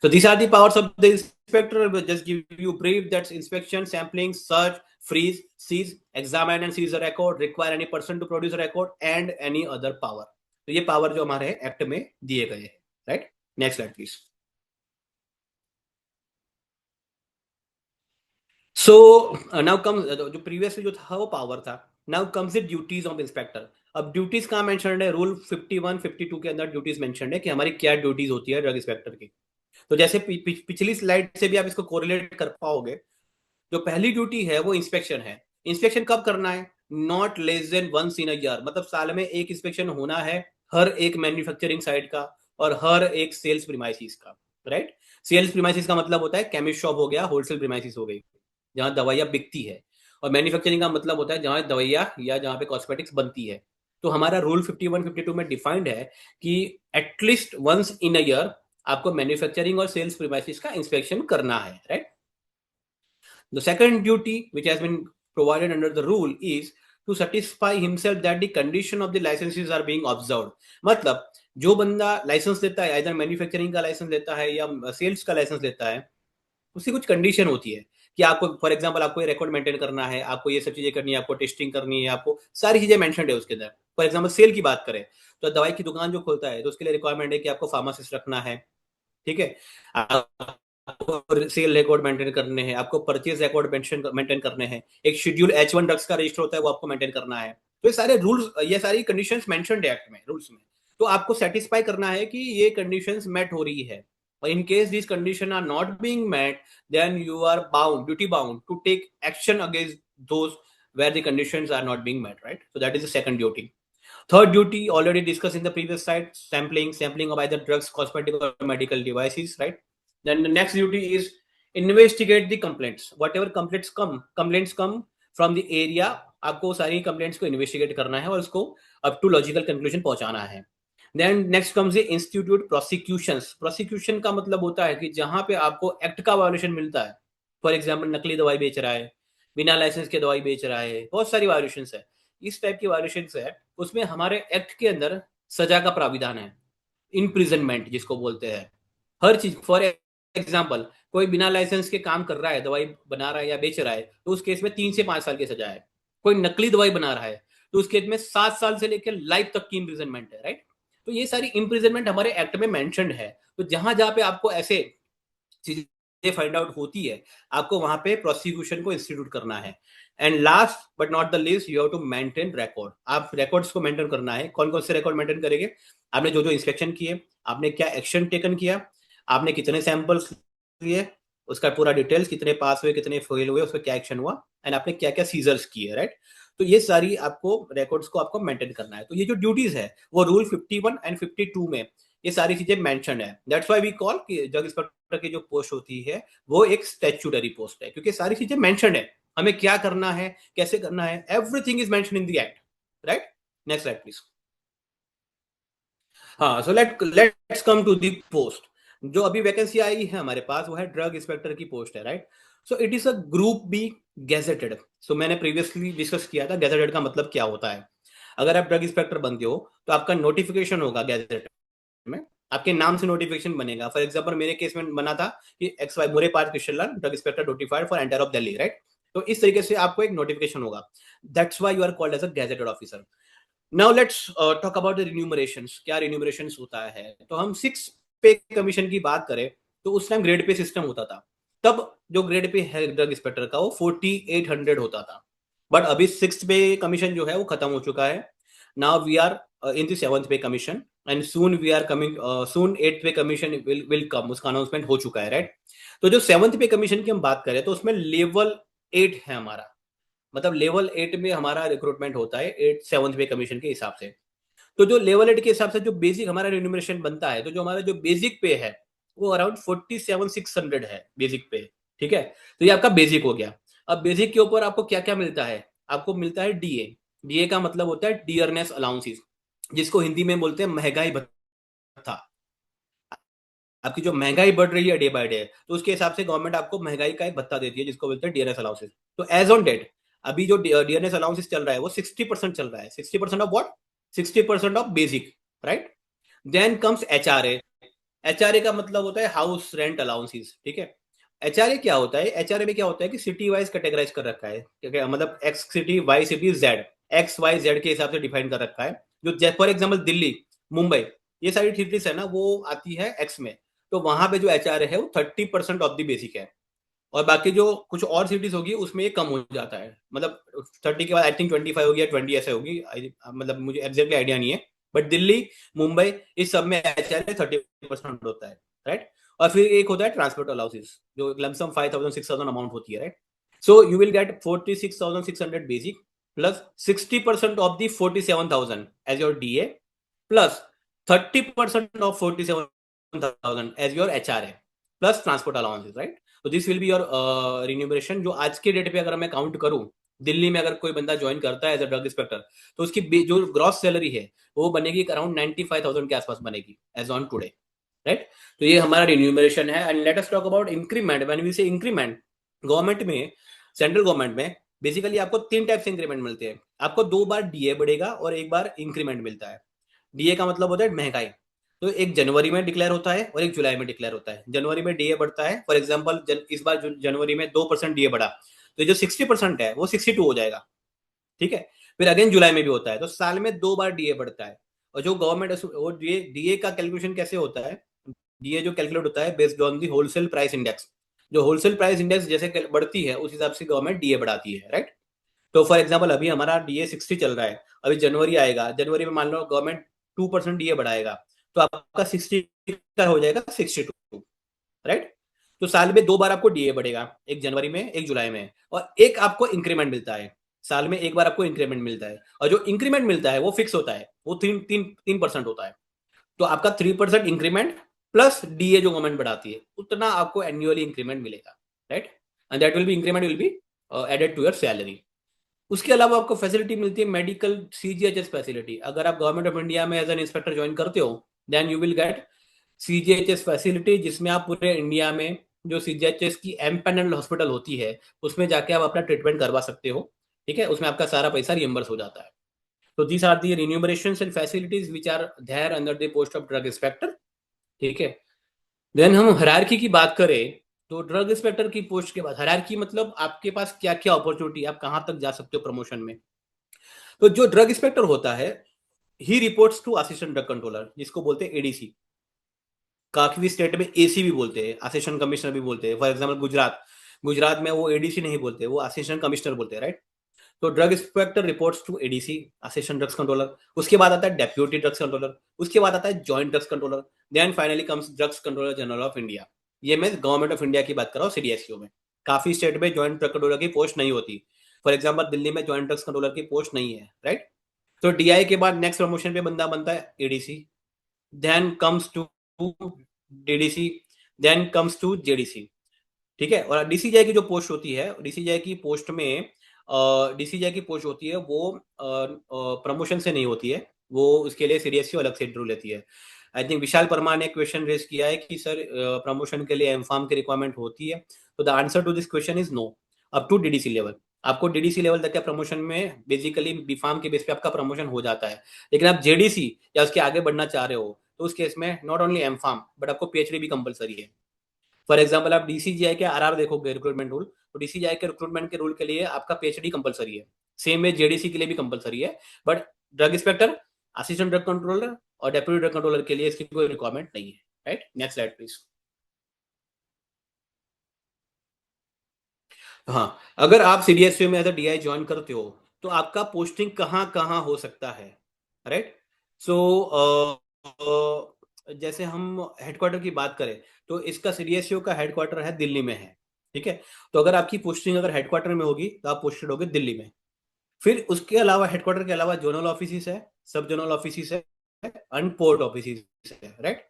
So these are the powers of the inspector. We'll just give you brief. That's inspection, sampling, search, freeze, seize, examine and seize a record, require any person to produce a record, and any other power. तो ये power जो हमारे act में दिए गए हैं, right. Next slide please. So now comes, जो previously जो था वो पावर था, now comes the duties of inspector. अब ड्यूटीज कहाँ मेंशन्ड है? रूल 51 52 के अंदर ड्यूटीज मेंशन्ड है कि हमारी क्या ड्यूटीज होती है ड्रग इंस्पेक्टर की। तो जैसे पिछली स्लाइड से भी आप इसको कोरिलेट कर पाओगे जो पहली ड्यूटी है वो इंस्पेक्शन है। इंस्पेक्शन कब करना है? Not less than once in a year, मतलब साल में एक इंस्पेक्शन होना है हर एक मैन्युफैक्चरिंग साइट का और हर एक सेल्स प्रीमाइसिस का, राइट। सेल्स प्रीमाइसिस का मतलब होता है केमिस्ट शॉप हो गया, होलसेल प्रीमाइसिस हो गई, जहां दवाइयां बिकती है। और मैन्युफैक्चरिंग का मतलब होता है जहां दवाइयां या जहां पे कॉस्मेटिक्स बनती है। तो हमारा रूल 51 52 में डिफाइंड है कि at least once in a year आपको मैन्युफैक्चरिंग और सेल्स प्रीमाइसिस का इंस्पेक्शन करना है, right. The second duty, which has been provided under the rule, is to satisfy himself that the condition of the licenses are being observed. मतलब जो बंदा licence लेता है, इधर मैन्युफैक्चरिंग का लाइसेंस लेता है या सेल्स का लाइसेंस लेता है, उसकी कुछ कंडीशन होती है कि आपको फॉर एग्जांपल आपको ये रिकॉर्ड मेंटेन करना है, आपको ये सब चीजें करनी है, आपको टेस्टिंग करनी है, आपको सारी चीजें मेंशनड है उसके अंदर। फॉर एग्जांपल सेल की बात करें तो दवाई की दुकान जो खोलता है तो उसके लिए रिक्वायरमेंट है कि आपको फार्मासिस्ट रखना है, ठीक है। आपको सेल रिकॉर्ड मेंटेन करने हैं, आपको परचेज रिकॉर्ड मेंटेन करने हैं, एक शेड्यूल H1 ड्रग्स का रजिस्टर होता है वो आपको मेंटेन करना है। तो ये सारे रूल्स, ये सारी कंडीशंस मेंशन्ड है एक्ट में, रूल्स में। तो आपको सेटिस्फाई करना है कि ये कंडीशंस मेट हो रही है। और in case this condition are not being met, then you are bound, duty bound to take action against those where the conditions are not being met, right? So that is the second duty. Third duty already discussed in the previous slide, sampling of either drugs, cosmetic or medical devices, right? Then the next duty is investigate the complaints. Whatever complaints come from the area, आपको सारी complaints को investigate करना है और उसको up to logical conclusion पहुंचाना है। Then next comes the institute prosecutions. Prosecution का मतलब होता है कि जहां पे आपको एक्ट का वायोलेशन मिलता है, फॉर एग्जाम्पल नकली दवाई बेच रहा है, बिना लाइसेंस के दवाई बेच रहा है, बहुत सारी वायोलेशन है, इस टाइप की वायोलेशन है, उसमें हमारे एक्ट के अंदर सजा का प्राविधान है, इम्प्रिजनमेंट जिसको बोलते हैं। हर चीज फॉर एग्जाम्पल कोई बिना लाइसेंस के काम कर रहा है, दवाई बना रहा है या बेच रहा है, तो उस केस में 3 से 5 साल की सजा है। कोई नकली दवाई बना रहा है तो उस केस में 7 साल से लेकर लाइफ तक की इम्प्रिजनमेंट है, राइट। तो ये सारी इम्प्रिजनमेंट हमारे एक्ट में मेंशन्ड है। तो जहां जहां पे आपको ऐसे चीजें फाइंड आउट होती है, आपको वहां पे प्रोसिक्यूशन को इंस्टीट्यूट करना है। And last but not the least, you have to maintain record. आप रिकॉर्ड्स को मेंटेन करना है। कौन कौन से रिकॉर्ड मेंटेन करेंगे? आपने जो जो इंस्पेक्शन किए, आपने क्या एक्शन टेकन किया, आपने कितने सैंपल्स लिए, उसका पूरा डिटेल्स, कितने पास हुए, कितने फेल हुए, उसका क्या एक्शन हुआ, एंड आपने क्या क्या सीजर्स किए, राइट। तो ये सारी आपको रिकॉर्ड्स को आपको मेंटेन करना है। तो ये जो ड्यूटीज है वो रूल 51 एंड 52 में ये सारी चीजें मेंशन है। दैट्स व्हाई वी कॉल कि ड्रग इंस्पेक्टर की जो पोस्ट होती है वो एक स्टैट्यूटरी पोस्ट है, क्योंकि सारी चीजें मेंशन है, हमें क्या करना है, कैसे करना है, everything is mention in the act, right. Next slide please. हाँ, so let's come to the post. जो अभी वैकेंसी आई है हमारे पास वो है ड्रग इंस्पेक्टर की पोस्ट है, right. So it is a group B gazetted. सो मैंने प्रीवियसली डिस्कस किया था गैजेटेड का मतलब क्या होता है। अगर आप ड्रग इंस्पेक्टर बनते हो तो आपका नोटिफिकेशन होगा गैजेट में, आपके नाम से नोटिफिकेशन बनेगा। फॉर एग्जाम्पल मेरे केस में बना था कि X Y More Parth Krishnalal drug inspector notified for entire of Delhi, right. तो इस तरीके से आपको एक नोटिफिकेशन होगा। That's why you are called as a gazetted officer. Now let's talk about the remunerations. क्या रिन्यूमरेशंस होता है? तो हम 6 पे कमीशन की बात करें तो उस टाइम ग्रेड पे सिस्टम होता था। तब जो ग्रेड पे है ड्रग इंस्पेक्टर का वो 4800 होता था। बट अभी 6 पे कमीशन जो है वो खत्म हो चुका है। Now we are in the 7th pay commission and soon we are coming, soon 8th pay commission will come, उसका अनाउंसमेंट हो चुका है, राइट। तो जो 7th पे कमीशन की हम बात करें तो उसमें लेवल 8 है हमारा, मतलब लेवल 8 में हमारा रिक्रूटमेंट होता है 7th पे कमीशन के हिसाब से। तो जो लेवल 8 के हिसाब से जो बेसिक हमारा रिन्यूमरेशन बनता है, तो जो हमारा जो बेसिक पे है वो अराउंड 47,600 है बेसिक पे, ठीक है। तो ये आपका बेसिक हो गया। अब बेसिक के ऊपर आपको क्या क्या मिलता है? आपको मिलता है डीए। डीए का मतलब होता है डियरनेस अलाउंसेस, जिसको हिंदी में बोलते हैं महंगाई भत्ता। आपकी जो महंगाई बढ़ रही है डे बाय डे, तो उसके हिसाब से गवर्नमेंट आपको महंगाई का एक भत्ता देती है जिसको बोलते हैं डीएनएस अलाउंसेस। तो एज ऑन डेट अभी जो डीएनएस अलाउंसेस चल रहा है वो 60% चल रहा है। 60% of what? 60% of basic, right. Then comes HRA. HRA का मतलब होता है हाउस रेंट अलाउंसेस, ठीक है। एचआरए क्या होता है? एचआरए में क्या होता है कि सिटी वाइज कैटेगराइज कर रखा है, ठीक है, मतलब X city, Y city, Z, X Y Z के हिसाब से डिफाइन कर रखा है। जो फॉर एग्जाम्पल दिल्ली, मुंबई, ये सारी सिटीज है ना वो आती है एक्स में। तो वहां पे जो एचआरए है वो 30% ऑफ द बेसिक है। और बाकी जो कुछ और सिटीज होगी उसमें ये कम हो जाता है, मतलब 30 के बाद आई थिंक 25 होगी या 20 ऐसे होगी, मतलब मुझे एग्जैक्टली आइडिया नहीं है। बट दिल्ली, मुंबई, इस सब में एचआरए 30% होता है, राइट। और फिर एक होता है ट्रांसपोर्ट अलाउंसेस, जो लमसम 5,000 6,000 अमाउंट होती है, right. So you will get 46,600 basic plus 60% of the 47,000 as your DA plus 30% of 47,000 as your HRA plus transport allowances, right? So this will be your remuneration. जो आज के date पे अगर मैं count करूं, दिल्ली में अगर कोई बंदा ज्वाइन करता है एज अ ड्रग इंस्पेक्टर, तो उसकी जो ग्रॉस सैलरी है वो बनेगी अराउंड 95,000 के आसपास बनेगी एज ऑन टुडे, राइट? तो ये हमारा रिन्यूमरेशन है. And let us talk about increment. When we say increment, government में, सेंट्रल गवर्नमेंट में बेसिकली आपको तीन टाइप से इंक्रीमेंट मिलते हैं. आपको दो बार डीए बढ़ेगा और एक बार इंक्रीमेंट मिलता है. डीए का मतलब होता है महंगाई. तो एक जनवरी में डिक्लेयर होता है और एक जुलाई में डिक्लेयर होता है. जनवरी में डीए बढ़ता है, फॉर एग्जाम्पल इस बार जनवरी में 2% डीए बढ़ा, तो जो 60% है वो 62 हो जाएगा, ठीक है? फिर अगेन जुलाई में भी होता है. तो साल में दो बार डीए बढ़ता है. और जो गवर्नमेंट, वो डीए का कैलकुलेशन कैसे होता है? डीए जो कैलकुलेट होता है based on the wholesale price index. जो होलसेल प्राइस इंडेक्स जैसे बढ़ती है उस हिसाब से गवर्नमेंट डीए बढ़ाती है, राइट? तो फॉर एग्जाम्पल अभी हमारा डीए 60 चल रहा है, अभी जनवरी आएगा, जनवरी में मान लो गवर्नमेंट 2% डीए बढ़ाएगा, तो आपका 60 का हो जाएगा 62, राइट? तो साल में दो बार आपको डीए बढ़ेगा, एक जनवरी में एक जुलाई में, और एक आपको इंक्रीमेंट मिलता है. साल में एक बार आपको इंक्रीमेंट मिलता है, और जो इंक्रीमेंट मिलता है वो फिक्स होता है, वो 3% होता है. तो आपका 3% इंक्रीमेंट प्लस डीए जो गवर्नमेंट बढ़ाती है उतना आपको एनुअली इंक्रीमेंट मिलेगा, right? And that will be increment will be added to your salary. उसके अलावा आपको फैसिलिटी मिलती है मेडिकल सीजीएचएस फैसिलिटी. अगर आप गवर्नमेंट ऑफ इंडिया में एज एन इंस्पेक्टर ज्वाइन करते हो, then you will get CGHS facility, जिसमें आप पूरे इंडिया में जो सीजीएचएस की एम्पैनल्ड हॉस्पिटल होती है उसमें जाके आप अपना ट्रीटमेंट करवा सकते हो, ठीक है? उसमें आपका सारा पैसा रियम्बर्स हो जाता है. तो these are the remunerations and facilities which are there under the post of drug inspector, ठीक है? देन हम हायरार्की की बात करें, तो ड्रग इंस्पेक्टर की पोस्ट के बाद हायरार्की मतलब आपके पास क्या क्या अपॉर्चुनिटी, आप कहां तक जा सकते हो प्रमोशन में. तो जो ड्रग इंस्पेक्टर होता है, he reports to assistant drug controller, जिसको बोलते हैं एडीसी. काफी स्टेट में एसी भी बोलते हैं, असिस्टेंट कमिश्नर भी बोलते हैं. फॉर एग्जाम्पल गुजरात, गुजरात में वो एडीसी नहीं बोलते, वो असिस्टेंट कमिश्नर बोलते हैं, राइट? तो drug inspector reports to ADC, assistant drugs controller. उसके बाद आता है डेप्यूटी ड्रग्स कंट्रोलर. उसके बाद आता है joint drugs controller. Then finally comes drugs controller general of India. ये मैं गवर्नमेंट ऑफ इंडिया की बात कर रहा हूँ, सीडीएसयू में. काफी स्टेट में जॉइंट ड्रग कंट्रोलर की पोस्ट नहीं होती. फॉर एग्जाम्पल दिल्ली में जॉइंट ड्रग्स कंट्रोलर की पोस्ट नहीं है, राइट? तो डीआई के बाद नेक्स्ट प्रमोशन पे बंदा बनता है ADC, then comes to DDC, then comes to JDC, ठीक है? और डीसीजीआई की जो पोस्ट होती है, डीसीजीआई की पोस्ट में, डीसीजीआई की पोस्ट होती है वो प्रमोशन से नहीं होती है, वो उसके लिए सीडीएसयू अलग से इंटरव्यू लेती है. आई थिंक विशाल परमार ने क्वेश्चन रेज किया है कि सर प्रमोशन के लिए एमफार्म की रिक्वायरमेंट होती है. तो the answer to this question is no, up to DDC level. आपको डीडीसी लेवल तक के प्रमोशन में बेसिकली बीफार्म के बेस पे आपका प्रमोशन हो जाता है. लेकिन आप जेडीसी या उसके आगे बढ़ना चाह रहे हो, तो उस केस में नॉट ओनली एमफार्म बट आपको पीएचडी भी कंपलसरी है. फॉर एग्जाम्पल आप डीसीजीआई के आरआर देखोगे, रिक्रूटमेंट रूल, तो डीसीजीआई के रिक्रूटमेंट के रूल के लिए आपका पीएचडी कंपलसरी है. सेम वे जेडीसी के लिए भी कंपलसरी है. But drug inspector, assistant drug controller और डेप्यूटी ड्रग कंट्रोलर के लिए इसकी कोई रिक्वायरमेंट नहीं है, राइट? Next slide please. हाँ, अगर आप सीडीएसयू में एज अ डीआई ज्वाइन करते हो, तो आपका पोस्टिंग कहाँ कहाँ हो सकता है, राइट? सो जैसे हम हेडक्वार्टर की बात करें, तो इसका सीडीएसयू का हेडक्वार्टर है दिल्ली में है, ठीक है? तो अगर आपकी पोस्टिंग अगर हेडक्वार्टर में होगी तो आप पोस्टेड होगे दिल्ली में. फिर उसके अलावा हेडक्वार्टर के अलावा जोनल ऑफिस है, सब जोनल ऑफिस है, एंड पोर्ट ऑफिस है, राइट?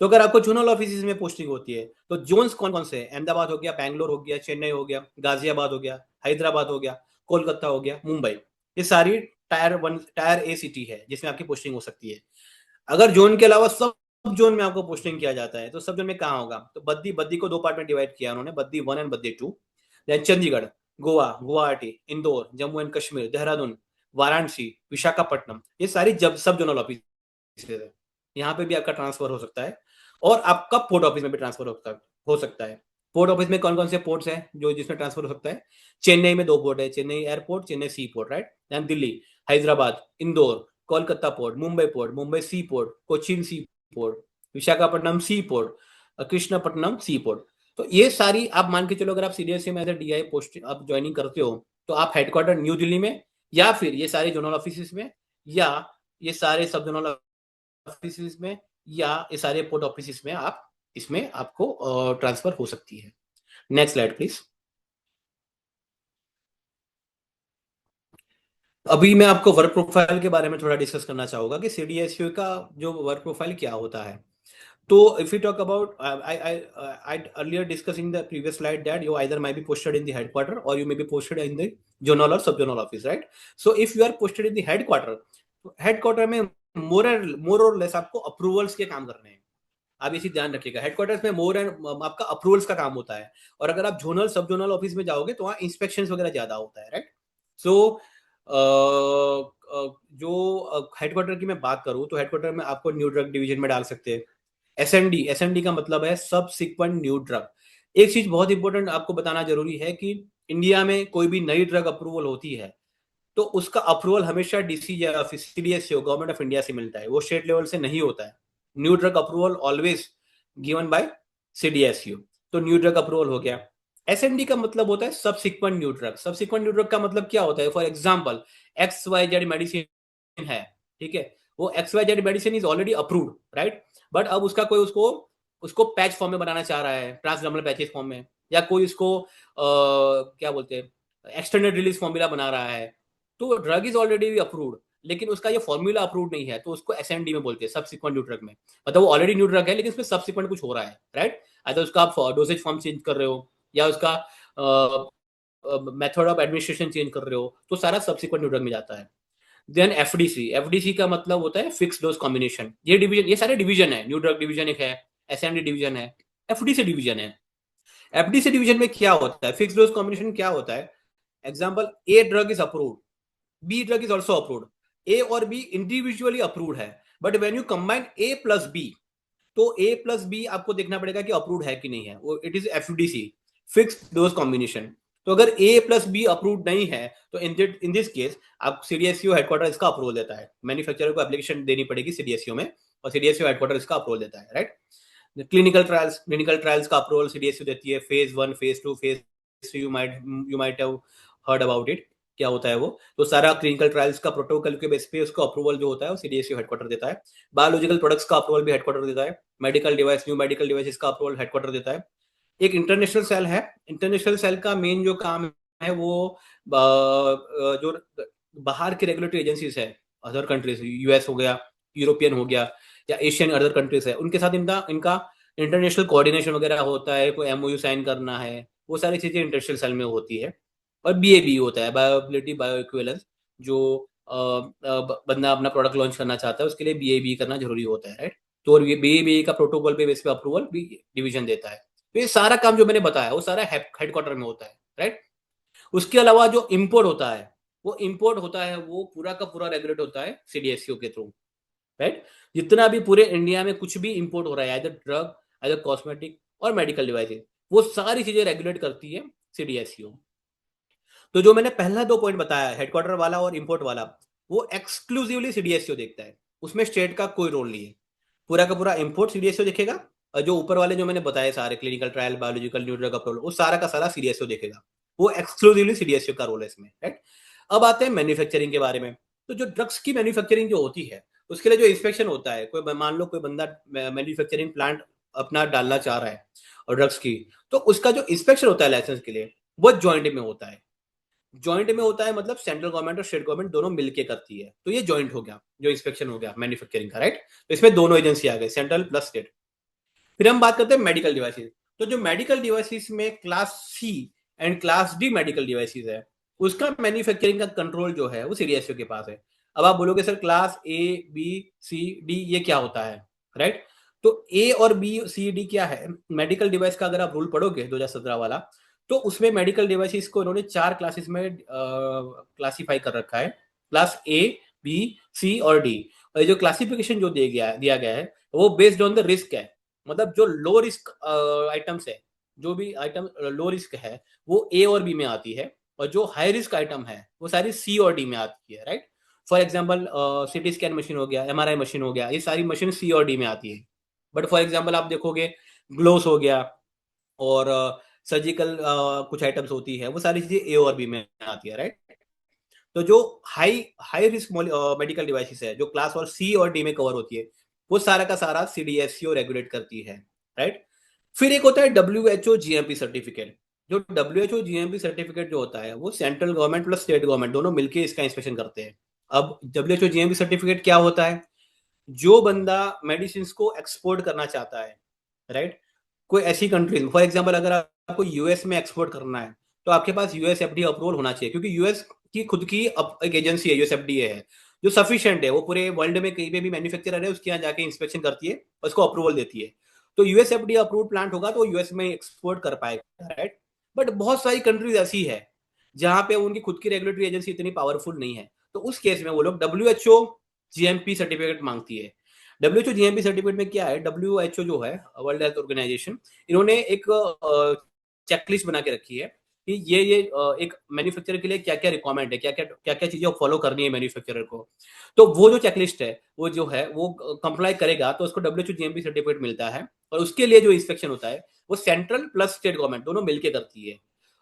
तो अगर आपको जोनल ऑफिस में पोस्टिंग होती है, तो जोन्स कौन कौन से हैं? अहमदाबाद हो गया, बैंगलोर हो गया, चेन्नई हो गया, गाजियाबाद हो गया, हैदराबाद हो गया, कोलकाता हो गया, मुंबई. ये सारी टायर 1 टायर ए सिटी है जिसमें आपकी पोस्टिंग हो सकती है. अगर जोन के अलावा सब जोन में आपको पोस्टिंग किया जाता है, तो सब जोन में कहाँ होगा? तो बद्दी, बद्दी को दो पार्ट में डिवाइड किया उन्होंने, Baddi 1 and Baddi 2. Then Chandigarh, Goa, Guwahati, Indore, Jammu and Kashmir, Dehradun, Varanasi, Visakhapatnam, ये सारी जब सब जोनल ऑफिस है. यहाँ पे भी आपका ट्रांसफर हो सकता है, और आपका पोर्ट ऑफिस में भी ट्रांसफर हो सकता है. पोर्ट ऑफिस में कौन कौन से पोर्ट्स हैं जो जिसमें ट्रांसफर हो सकता है? चेन्नई में दो पोर्ट है, Chennai airport, Chennai sea port, right? Then Delhi, Hyderabad, Indore, Kolkata port, Mumbai sea port, Cochin sea port, Visakhapatnam sea port, Krishnapatnam sea port. तो ये सारी आप मान के चलो, अगर आप सीडीएससी में एज डीआई पोस्ट आप ज्वाइनिंग करते हो, तो आप हेडक्वार्टर न्यू दिल्ली में, या फिर ये सारे जोनल ऑफिस में, या ये सारे सब जोनल ऑफिस में, या ये सारे पोर्ट ऑफिस में आप इसमें आपको ट्रांसफर हो सकती है. Next slide please. अभी मैं आपको वर्क प्रोफाइल के बारे में थोड़ा डिस्कस करना चाहूंगा कि सीडीएसयू का जो वर्क प्रोफाइल क्या होता है. तो if we talk about, I earlier discussed in the previous slide that you either might be posted in the headquarter or you may be posted in the zonal or sub-zonal office, right? So if you are posted in the headquarter में more or less आपको approvals के काम करने हैं. आप इसी ध्यान रखिएगा, हेडक्वार्टर्स में मोर एंड आपका अप्रूवल्स का काम होता है, और अगर आप जोनल सब जोनल ऑफिस में जाओगे तो वहाँ इंस्पेक्शन वगैरह ज्यादा होता है, राइट. सो जो हेडक्वार्टर की मैं बात करूँ तो हेडक्वार्टर में आपको न्यू ड्रग डिवीजन में डाल सकते हैं. एसएनडी का मतलब है सब सिक्वेंट न्यू ड्रग. एक चीज बहुत इंपॉर्टेंट आपको बताना जरूरी है कि इंडिया में कोई भी नई ड्रग अप्रूवल होती है तो उसका अप्रूवल हमेशा डीसी या सीडीएसओ गवर्नमेंट ऑफ इंडिया से मिलता है, वो स्टेट लेवल से नहीं होता है. New drug approval always given by CDSU. तो न्यू ड्रग अप्रूवल हो गया. एसएनडी का मतलब होता है subsequent new drug. Subsequent new drug का मतलब क्या होता है? For example X Y Z medicine है, ठीक है, वो X Y Z medicine is already approved, right. But अब उसका कोई उसको उसको पैच फॉर्म में बनाना चाह रहा है, ट्रांसडर्मल पैचेस फॉर्म में, या कोई उसको क्या बोलते हैं एक्सटेंडेड रिलीज फॉर्मूला बना रहा है. तो ड्रग इज ऑलरेडी अप्रूव्ड लेकिन उसका ये फॉर्मूला अप्रूव नहीं है, तो उसको एसएनडी में बोलते हैं, सबसिक्वेंट न्यू ड्रग में. मतलब वो ऑलरेडी न्यू ड्रग है लेकिन उसमें सबसिक्वेंट कुछ हो रहा है, राइट. अगर उसका आप डोजेज फॉर्म चेंज कर रहे हो या उसका मेथड ऑफ एडमिनिस्ट्रेशन चेंज कर रहे हो तो सारा सबसिक्वेंट न्यू ड्रग में जाता है. देन एफडीसी का मतलब होता है फिक्स डोज कॉम्बिनेशन. ये डिवीजन, ये सारे डिवीजन है. न्यू ड्रग डिवीजन एक है, एसएनडी डिवीजन है, एफडीसी डिवीजन है. एफडीसी डिवीजन में क्या होता है, फिक्स डोज कॉम्बिनेशन क्या होता है? Example, A drug is approved, B drug is also approved. A और बी इंडिविजुअली अप्रूव्ड है, but when you combine A plus B तो ए प्लस बी आपको देखना पड़ेगा कि अप्रूव्ड है कि नहीं है. वो it is FDC, fix dose combination. तो अगर ए प्लस बी अप्रूव्ड नहीं है तो इन दिस केस आप सीडीएसयू हेडक्वार्टर इसका अप्रूवल देता है. मैन्युफैक्चरर को एप्लीकेशन देनी पड़ेगी सीडीएसयू में और सीडीएसयू हेडक्वार्टर इसका अप्रूवल देता है, राइट. क्लिनिकल ट्रायल्स का अप्रूवल सीडीएसयू देती है. Phase 1, phase 2, phase 3, you might have heard about it. क्या होता है वो? तो सारा क्लिनिकल ट्रायल्स का प्रोटोकॉल के बेस पे उसको अप्रूवल जो होता है वो सीडीएसयू हेडक्वार्टर देता है. बायोलॉजिकल प्रोडक्ट्स का अप्रूवल भी हेडक्वार्टर देता है. न्यू मेडिकल डिवाइसेस का अप्रूवल हेडक्वार्टर देता है. एक इंटरनेशनल सेल है. इंटरनेशनल सेल का मेन जो काम है वो जो बाहर की रेगुलेटरी एजेंसीज है, अदर कंट्रीज, यूएस हो गया, यूरोपियन हो गया, या एशियन अदर कंट्रीज है, उनके साथ इनका इनका इंटरनेशनल कोऑर्डिनेशन वगैरह होता है. कोई एमओयू साइन करना है, वो सारी चीजें इंटरनेशनल सेल में होती है. और बीएबी होता है, बायोएबिलिटी बायो इक्विवेलेंस. जो बंदा अपना प्रोडक्ट लॉन्च करना चाहता है उसके लिए बीएबी करना जरूरी होता है, राइट. तो बीएबी का प्रोटोकॉल पे बेस पे अप्रूवल भी डिवीजन देता है. तो ये सारा काम जो मैंने बताया वो सारा हेडक्वार्टर में होता है, राइट. उसके अलावा जो इम्पोर्ट होता है वो पूरा का पूरा रेगुलेट होता है सीडीएसयू के थ्रू, राइट. जितना भी पूरे इंडिया में कुछ भी इंपोर्ट हो रहा है, आइदर ड्रग, आइदर कॉस्मेटिक और मेडिकल डिवाइसेस, वो सारी चीजें रेगुलेट करती है सीडीएसयू. तो जो मैंने पहला 2 पॉइंट बताया, हेडक्वार्टर वाला और इंपोर्ट वाला, वो एक्सक्लूसिवली सीडीएसयू देखता है. उसमें स्टेट का कोई रोल नहीं है. पूरा का पूरा इंपोर्ट सीडीएसयू देखेगा, और जो ऊपर वाले जो मैंने बताए सारे clinical trial, biological, new drug approval, वो सारा का सारा सीडीएसयू देखेगा. वो एक्सक्लूसिवली सीडीएसयू का रोल है इसमें, राइट. अब आते हैं मैन्युफैक्चरिंग के बारे में. तो जो ड्रग्स की मैन्युफैक्चरिंग जो होती है उसके लिए जो इंस्पेक्शन होता है, कोई मान लो कोई बंदा मैन्युफैक्चरिंग प्लांट अपना डालना चाह रहा है और ड्रग्स की, तो उसका जो इंस्पेक्शन होता है लाइसेंस के लिए वो ज्वाइंट में होता है. जॉइंट में होता है मतलब सेंट्रल गवर्नमेंट और स्टेट गवर्नमेंट दोनों मिलके करती है. तो ये जॉइंट हो गया जो इंस्पेक्शन हो गया मैन्युफैक्चरिंग का, राइट. तो इसमें दोनों एजेंसी आ गए, सेंट्रल प्लस स्टेट. फिर हम बात करते हैं मेडिकल डिवाइसेस. तो जो मेडिकल डिवाइसेस में class C and class D medical devices है, उसका मैन्युफैक्चरिंग का कंट्रोल जो है वो सीडीएसयू के पास है. अब आप बोलोगे sir class A B C D ये क्या होता है, राइट. तो ए और बी सी डी क्या है? मेडिकल डिवाइस का अगर आप रूल पढ़ोगे 2017 वाला, तो उसमें मेडिकल डिवाइसेस को इन्होंने 4 क्लासेस में क्लासिफाई कर रखा है. क्लास ए, बी, सी और डी. और ये जो क्लासिफिकेशन जो दिया गया है वो बेस्ड ऑन द रिस्क है. मतलब जो लो रिस्क आइटम्स है, जो भी आइटम लो रिस्क है वो ए और बी में आती है, और जो हाई रिस्क आइटम है वो सारी सी और डी में आती है, right. For example CT scan machine हो गया, एमआरआई मशीन हो गया, ये सारी मशीन सी और डी में आती है. बट फॉर एग्जाम्पल आप देखोगे ग्लोव्स हो गया और सर्जिकल कुछ आइटम्स होती है, वो सारी चीजें ए और बी में आती है, राइट. तो जो high high risk medical devices है जो क्लास और सी और डी में कवर होती है, वो सारा का सारा सीडीएससीओ रेगुलेट करती है, राइट. फिर एक होता है W H O GMP certificate. जो WHO GMP सर्टिफिकेट जो होता है वो central government plus state government दोनों मिलके इसका इंस्पेक्शन करते हैं। अब WHO GMP सर्टिफिकेट क्या होता है? जो बंदा मेडिसिन को एक्सपोर्ट करना चाहता है, राइट, कोई ऐसी कंट्री, फॉर एग्जांपल अगर आपको यूएस में एक्सपोर्ट करना है तो आपके पास यूएस एफडीए अप्रूवल होना चाहिए, क्योंकि यूएस की खुद की एक एजेंसी है, यूएस एफडीए है, जो सफिशिएंट है, वो पूरे वर्ल्ड में कहीं पे भी मैन्युफैक्चरर है उसके यहाँ जाके इंस्पेक्शन करती है और उसको अप्रूवल देती है। तो यूएस एफडीए अप्रूव्ड प्लांट होगा तो यूएस में एक्सपोर्ट कर पाएगा, राइट। बट बहुत सारी कंट्रीज ऐसी है जहां पे उनकी खुद की रेगुलेटरी एजेंसी इतनी पावरफुल नहीं है, तो उस केस में वो लोग डब्ल्यूएचओ जीएमपी सर्टिफिकेट मांगती है। डब्ल्यूएचओ जीएमपी सर्टिफिकेट में क्या है, डब्ल्यूएचओ जो है वर्ल्ड हेल्थ ऑर्गेनाइजेशन, इन्होंने एक चेकलिस्ट बना के रखी है कि ये एक मैन्युफैक्चरर के लिए क्या क्या रिक्वायरमेंट है, क्या क्या चीजें फॉलो करनी है मैन्युफैक्चरर को। तो वो जो चेकलिस्ट है वो जो है वो कंप्लाई करेगा तो उसको डब्ल्यूएचओ जीएमपी सर्टिफिकेट मिलता है, और उसके लिए जो इंस्पेक्शन होता है वो सेंट्रल प्लस स्टेट गवर्नमेंट दोनों मिलकर करती है,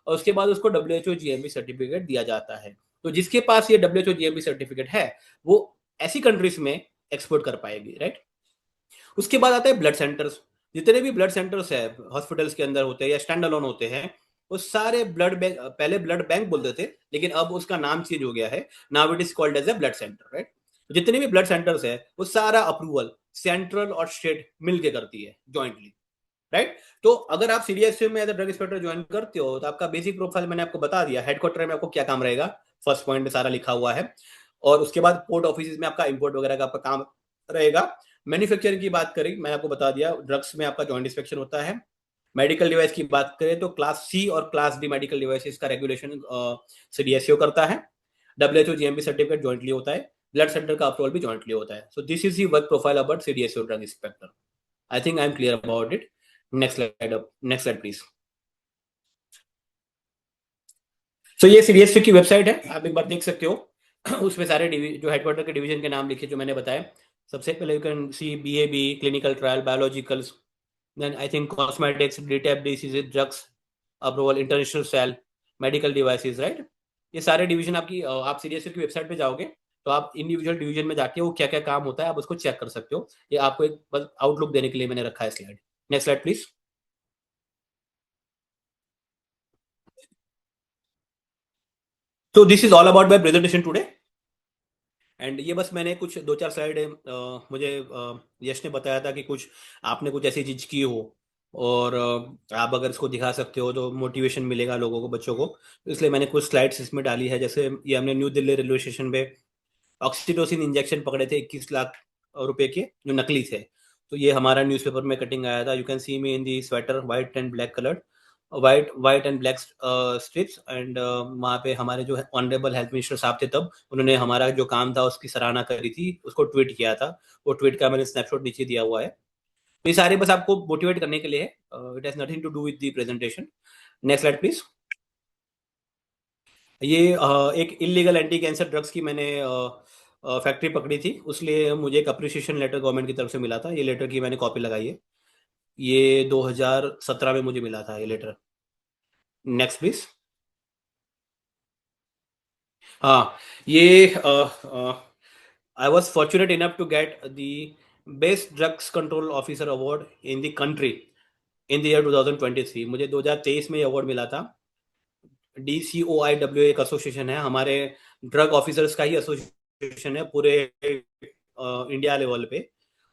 और उसके बाद उसको डब्ल्यूएचओ जीएमपी सर्टिफिकेट दिया जाता है। तो जिसके पास ये डब्ल्यूएचओ जीएमपी सर्टिफिकेट है वो ऐसी कंट्रीज में एक्सपोर्ट कर पाएगी, राइट। उसके बाद आता है ब्लड सेंटर्स। जितने भी ब्लड सेंटर्स है हॉस्पिटल्स के अंदर होते हैं या स्टैंड अलोन होते हैं, वो सारे ब्लड बैंक, पहले ब्लड बैंक बोलते थे लेकिन अब उसका नाम चेंज हो गया है, now it is called as a blood centre, right. जितने भी ब्लड सेंटर्स है वो सारा अप्रूवल सेंट्रल और स्टेट मिलके करती है जॉइंटली, राइट। तो अगर आप सीडीएसयू में एज ड्रग इंस्पेक्टर ज्वाइन करते हो तो आपका बेसिक प्रोफाइल मैंने आपको बता दिया, हेडक्वार्टर में आपको क्या काम रहेगा, फर्स्ट पॉइंट में सारा लिखा हुआ है, और उसके बाद पोर्ट ऑफिस में आपका इंपोर्ट वगैरह का आपका काम रहेगा। मैन्युफैक्चरिंग की बात करें, मैंने आपको बता दिया, ड्रग्स में आपका जॉइंट इंस्पेक्शन होता है। मेडिकल डिवाइस की बात करें तो क्लास सी और क्लास डी मेडिकल डिवाइसेस का रेगुलेशन सीडीएसयू करता है। डब्ल्यूएचओ जीएमपी सर्टिफिकेट जॉइंटली होता है, ब्लड सेंटर का अप्रूवल भी जॉइंटली होता है। So this is the work profile about CDSU drug inspector. I think I am clear about it. Next slide up, next slide please. So ये CDSU की website है, आप एक बार देख सकते हो। उसमें सारे जो हेडक्वार्टर के डिवीजन के नाम लिखे जो मैंने बताया। सबसे पहले you can see BAB, clinical trial, biologicals, then I think cosmetics, डिटेप disease, drugs approval, international sale, medical devices, right. ये सारे डिवीजन आपकी आप सीडीएसयू की वेबसाइट पे जाओगे तो आप इंडिविजुअल डिवीजन में जाके वो क्या क्या काम होता है आप उसको चेक कर सकते हो। ये आपको एक बस आउटलुक देने के लिए मैंने रखा है स्लाइड। Next slide please. तो this is all about my presentation today, and ये बस मैंने कुछ दो चार स्लाइड मुझे यश ने बताया था कि कुछ आपने कुछ ऐसी चीज की हो और आप अगर इसको दिखा सकते हो तो मोटिवेशन मिलेगा लोगों को, बच्चों को, तो इसलिए मैंने कुछ स्लाइड्स इसमें डाली है। जैसे ये हमने न्यू दिल्ली रेलवे स्टेशन पे ऑक्सीटोसिन इंजेक्शन पकड़े थे 21 लाख रुपए के, जो नकली थे। तो ये हमारा न्यूज़पेपर में कटिंग आया था। You can C me in the sweater white and black coloured, white white and black strips, and वहाँ पे हमारे जो ऑनरेबल हेल्थ मिनिस्टर साहब थे तब, उन्होंने हमारा जो काम था उसकी सराहना करी थी, उसको ट्वीट किया था। वो ट्वीट का मैंने स्नैपशॉट नीचे दिया हुआ है। तो ये सारे बस आपको मोटिवेट करने के लिए है, it has nothing to do with the presentation. Next slide please. ये एक इलीगल एंटी कैंसर ड्रग्स की मैंने फैक्ट्री पकड़ी थी, उसलिए मुझे एक अप्रिसिएशन लेटर गवर्नमेंट की तरफ से मिला था। ये लेटर की मैंने कॉपी लगाई है, ये 2017 में मुझे मिला था ये लेटर। Next please. हाँ, ये I was fortunate enough to get the best drugs control officer award in the country in the year 2023। मुझे 2023 में ये अवार्ड मिला था। DCOIW एक एसोसिएशन है, हमारे ड्रग ऑफिसर्स का ही एसोसिएशन है पूरे इंडिया लेवल पे,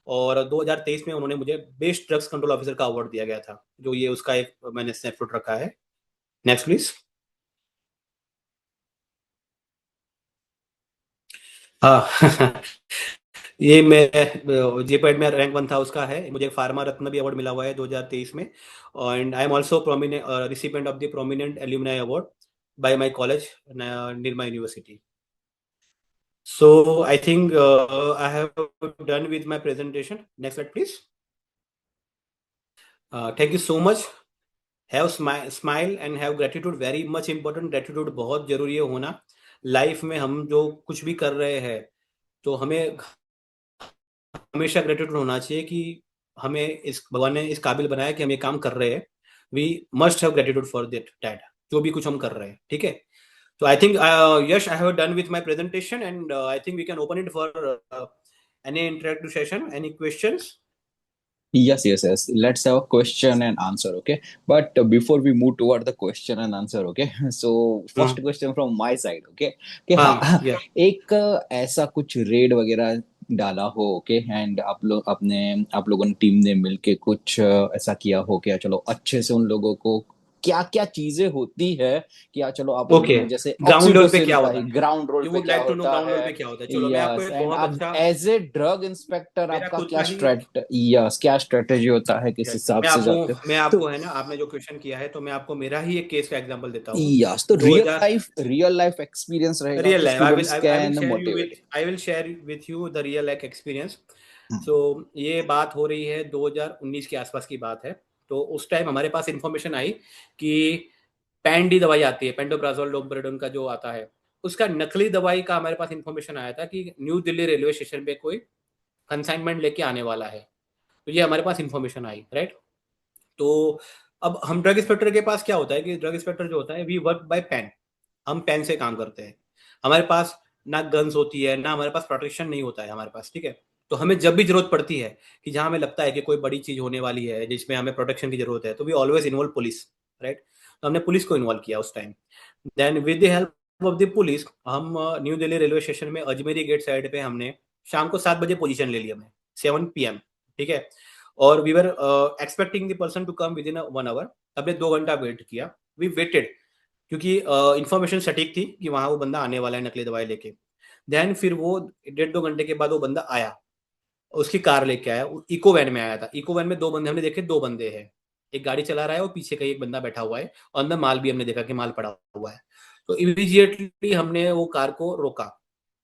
और 2023 में उन्होंने मुझे बेस्ट ड्रग्स कंट्रोल ऑफिसर का अवार्ड दिया गया था, जो ये उसका एक मैंने स्नैपशॉट रखा है। Next please. हाँ। ये मैं जेपैड में रैंक वन था उसका है, मुझे फार्मा रत्न भी अवार्ड मिला हुआ है 2023 में, and I am also prominent recipient of the prominent alumni award bye my college Nirma university. So I think I have done with my presentation. Next slide, please. Thank you so much. Have smile and have gratitude. Very much important. Gratitude बहुत जरूरी है होना life में। हम जो कुछ भी कर रहे हैं तो हमें हमेशा ग्रेटिट्यूड होना चाहिए कि हमें इस भगवान ने इस काबिल बनाया कि हम ये काम कर रहे हैं। We must have gratitude for that, जो भी कुछ हम कर रहे हैं, ठीक है। So I think Yash, I have done with my presentation, and I think we can open it for any interactive session. Any questions?
Yes, yes, yes. Let's have a question and answer, okay? But before we move toward the question and answer, okay? So first
हाँ
question from my side, okay? कि
हाँ
हाँ
या
एक ऐसा कुछ red वगैरह डाला हो, ओके? एंड आप लोगों ने टीम ने मिलके कुछ ऐसा किया हो क्या, चलो अच्छे से उन लोगों को क्या क्या चीजें होती है कि यार चलो आप लोगों
ओके।
ने जैसे
ग्राउंड लेवल पे
ऑक्सीटोसिन
क्या
का
होता
ही
है?
ग्राउंड रोल
यू
पे
वुड
क्या
लाइक टू नो
होता
ग्राउंड
है।
लेवल पे क्या होता है? चलो मैं आपको
यस,
एक
एंड
बहुत
आप
अच्छा,
एज ए ड्रग इंस्पेक्टर
मेरा
आपका
खुद
क्या
का ही,
यस क्या स्ट्रेटेजी होता है, किस
यस
हिसाब से जाते हो?
मैं
तो
आपको है ना, आपने जो क्वेश्चन किया है तो मैं आपको मेरा ही एक केस का एग्जांपल देता हूँ।
यस, तो
2000
रियल लाइफ एक्सपीरियंस रहेगा
रियल
तो
life,
students
I will
can
share you
motivate.
With I will share with you the real life experience. So ये बात हो रही है 2019 के आसपास की बात है। तो उस टाइम हमारे पास इंफॉर्मेशन आई कि पैंडी दवाई आती है, पेंटोप्राजोल डोम्पेरेडोन का जो आता है, उसका नकली दवाई का हमारे पास इंफॉर्मेशन आया था कि न्यू दिल्ली रेलवे स्टेशन पे कोई कंसाइनमेंट लेके आने वाला है। तो ये हमारे पास इंफॉर्मेशन आई, राइट। तो अब हम ड्रग इंस्पेक्टर के पास क्या होता है कि ड्रग इंस्पेक्टर जो होता है, वी वर्क बाय पेन। हम पेन से काम करते हैं। हमारे पास ना गन्स होती है, ना हमारे पास प्रोटेक्शन नहीं होता है हमारे पास, ठीक है। तो हमें जब भी जरूरत पड़ती है कि जहां हमें लगता है कि कोई बड़ी चीज होने वाली है जिसमें हमें प्रोटेक्शन की जरूरत है, तो we always involve police, right. तो हमने पुलिस को इन्वॉल्व किया उस time. Then with the help of the police हम न्यू दिल्ली रेलवे स्टेशन में अजमेरी गेट साइड पे हमने शाम को 7 बजे पोजीशन ले ली हमने, 7 PM, ठीक है। और we were expecting the person to come within 1 hour. हमने 2 घंटा वेट किया, वी वेटेड, क्योंकि इंफॉर्मेशन सटीक थी कि वहां वो बंदा आने वाला है नकली दवाई लेके। देन फिर वो 1.5 2 घंटे के बाद वो बंदा आया, उसकी कार लेके आया, इको वैन में आया था। इको वैन में 2 बंदे हमने देखे, 2 बंदे हैं, एक गाड़ी चला रहा है और पीछे का एक बंदा बैठा हुआ है, और अंदर माल भी हमने देखा कि माल पड़ा हुआ है। तो इमीडिएटली हमने वो कार को रोका,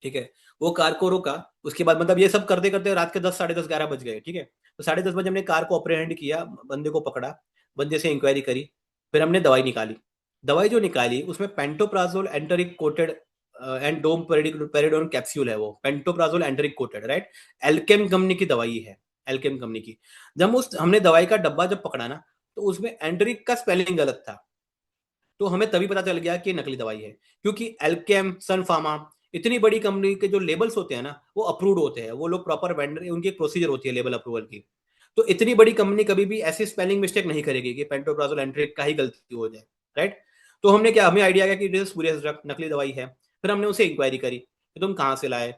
ठीक है। वो कार को रोका, उसके बाद मतलब ये सब करते करते रात के 10 10:30 11 बज गए, ठीक है। तो 10:30 बजे हमने कार को अप्रहेंड किया, बंदे को पकड़ा, बंदे से इंक्वायरी करी, फिर हमने दवाई निकाली। दवाई जो निकाली उसमें pantoprazole enteric coated and domperidone capsule है, वो pantoprazole enteric coated, right. Alkem company की दवाई है, एल्केम कंपनी की। जब उस हमने दवाई का डब्बा जब पकड़ा ना, तो उसमें एंटरिक का स्पेलिंग गलत था। तो हमें तभी पता चल गया कि नकली दवाई है, क्योंकि एल्केम, सन फार्मा, इतनी बड़ी कंपनी के जो लेबल्स होते हैं ना, वो अप्रूव्ड होते हैं, वो लोग प्रॉपर वेंडर, उनकी एक प्रोसीजर होती है लेबल अप्रूवल की। तो इतनी बड़ी कंपनी कभी भी ऐसी स्पेलिंग मिस्टेक नहीं करेगी कि पेंटोप्राजोल एंट्रिक का ही गलती हो जाए, राइट। तो हमने क्या, हमें आइडिया गया कि दिस स्पूरियस ड्रग, नकली दवाई है। फिर हमने उसे इंक्वायरी करी कि तुम कहाँ से लाए,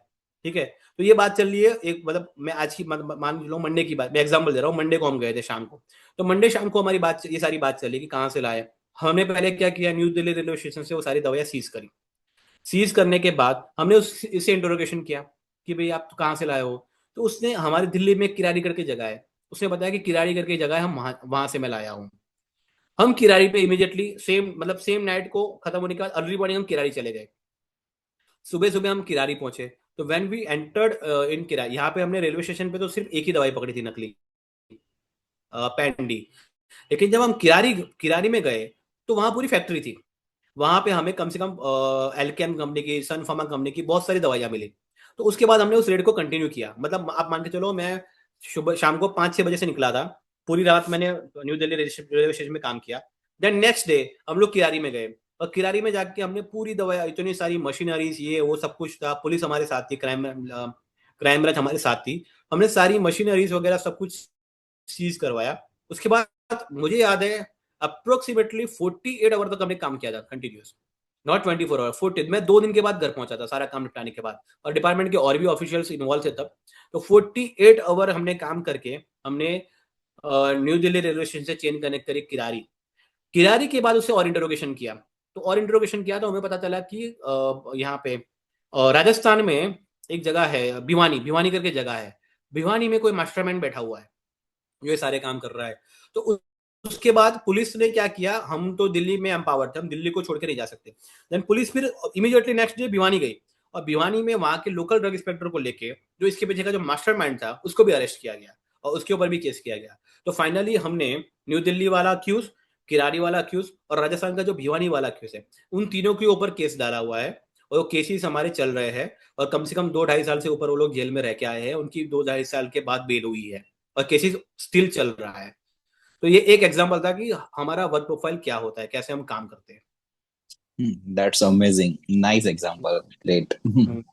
ठीक है। तो ये बात चल रही है एक, मतलब मैं आज की मान लो मंडे की बात, मैं एग्जांपल दे रहा हूँ, मंडे को हम गए थे शाम को। तो मंडे शाम को हमारी बात, ये सारी बात चली कि कहाँ से लाए। हमने पहले क्या किया, न्यू दिल्ली रेलवे स्टेशन से वो सारी दवाइयां सीज करी। सीज करने के बाद हमने इससे इंटरोगेशन किया कि भाई आप कहाँ से लाए हो। तो उसने, हमारे दिल्ली में किराड़ी करके जगह है, उसने बताया कि किराड़ी करके जगह है, हम वहां वहां से मैं लाया हूँ। हम किराड़ी पे इमीडिएटली सेम, मतलब सेम नाइट को खत्म होने के बाद अर्ली मॉर्निंग हम किराड़ी चले गए। सुबह सुबह हम किराड़ी पहुंचे। तो when we entered in Kirari, यहाँ पे हमने रेलवे स्टेशन पे तो सिर्फ एक ही दवाई पकड़ी थी, नकली पैंडी। लेकिन जब हम किरारी किरारी में गए, तो वहां पूरी फैक्ट्री थी। वहां पे हमें कम से कम एल्केम कंपनी की, सन फार्मा कंपनी की बहुत सारी दवाइयां मिली। तो उसके बाद हमने उस रेट को कंटिन्यू किया, मतलब आप मान के चलो, मैं सुबह शाम को 5 6 बजे से निकला था, पूरी रात मैंने न्यू दिल्ली रेलवे स्टेशन में काम किया। देन नेक्स्ट डे हम लोग किरारी में गए, और किरारी में जाके हमने पूरी दवाई, इतनी सारी मशीनरीज, ये वो सब कुछ था, पुलिस हमारे साथ थी, क्राइम ब्रांच हमारे साथ थी। हमने सारी मशीनरीज वगैरह सब कुछ सीज करवाया। उसके बाद मुझे याद है अप्रोक्सीमेटली 48 आवर तक हमने काम किया था कंटिन्यूस, नॉट 24 आवर, 40। मैं 2 दिन के बाद घर पहुंचा था सारा काम निपटाने के बाद, और डिपार्टमेंट के और भी ऑफिशियल्स इन्वॉल्व थे तब। तो 48 आवर हमने काम करके हमने न्यू दिल्ली रेलवे स्टेशन से चेन कनेक्ट करी किरारी। किरारी के बाद उससे और इंटरोगेशन किया। तो और इंटरोगेशन किया तो हमें पता चला कि यहाँ पे राजस्थान में एक जगह है, भिवानी, भिवानी करके जगह है। भिवानी में कोई मास्टरमाइंड बैठा हुआ है जो ये सारे काम कर रहा है। तो उसके बाद पुलिस ने क्या किया, हम तो दिल्ली में एम्पावर थे, हम दिल्ली को छोड़ के नहीं जा सकते। देन पुलिस फिर इमीडिएटली नेक्स्ट डे भिवानी गई, और भिवानी में वहां के लोकल ड्रग इंस्पेक्टर को लेके, जो इसके पीछे का जो मास्टरमाइंड था, उसको भी अरेस्ट किया गया, और उसके ऊपर भी केस किया गया। तो फाइनली हमने न्यू दिल्ली वाला अक्यूज, किरारी वाला अक्यूज, और राजस्थान का जो भिवानी वाला अक्यूज है, उन तीनों के ऊपर केस डाला हुआ है। और वो केसेस हमारे चल रहे हैं, और कम से कम 2 2.5 साल से ऊपर वो लोग जेल में रह के आए हैं, उनकी 2 2.5 साल के बाद बेल हुई है, और केसेस स्टिल चल रहा है। तो ये एक एग्जांपल था कि हमारा वर्क प्रोफाइल क्या होता है, कैसे हम काम करते
that's amazing, nice example, great.
हैं।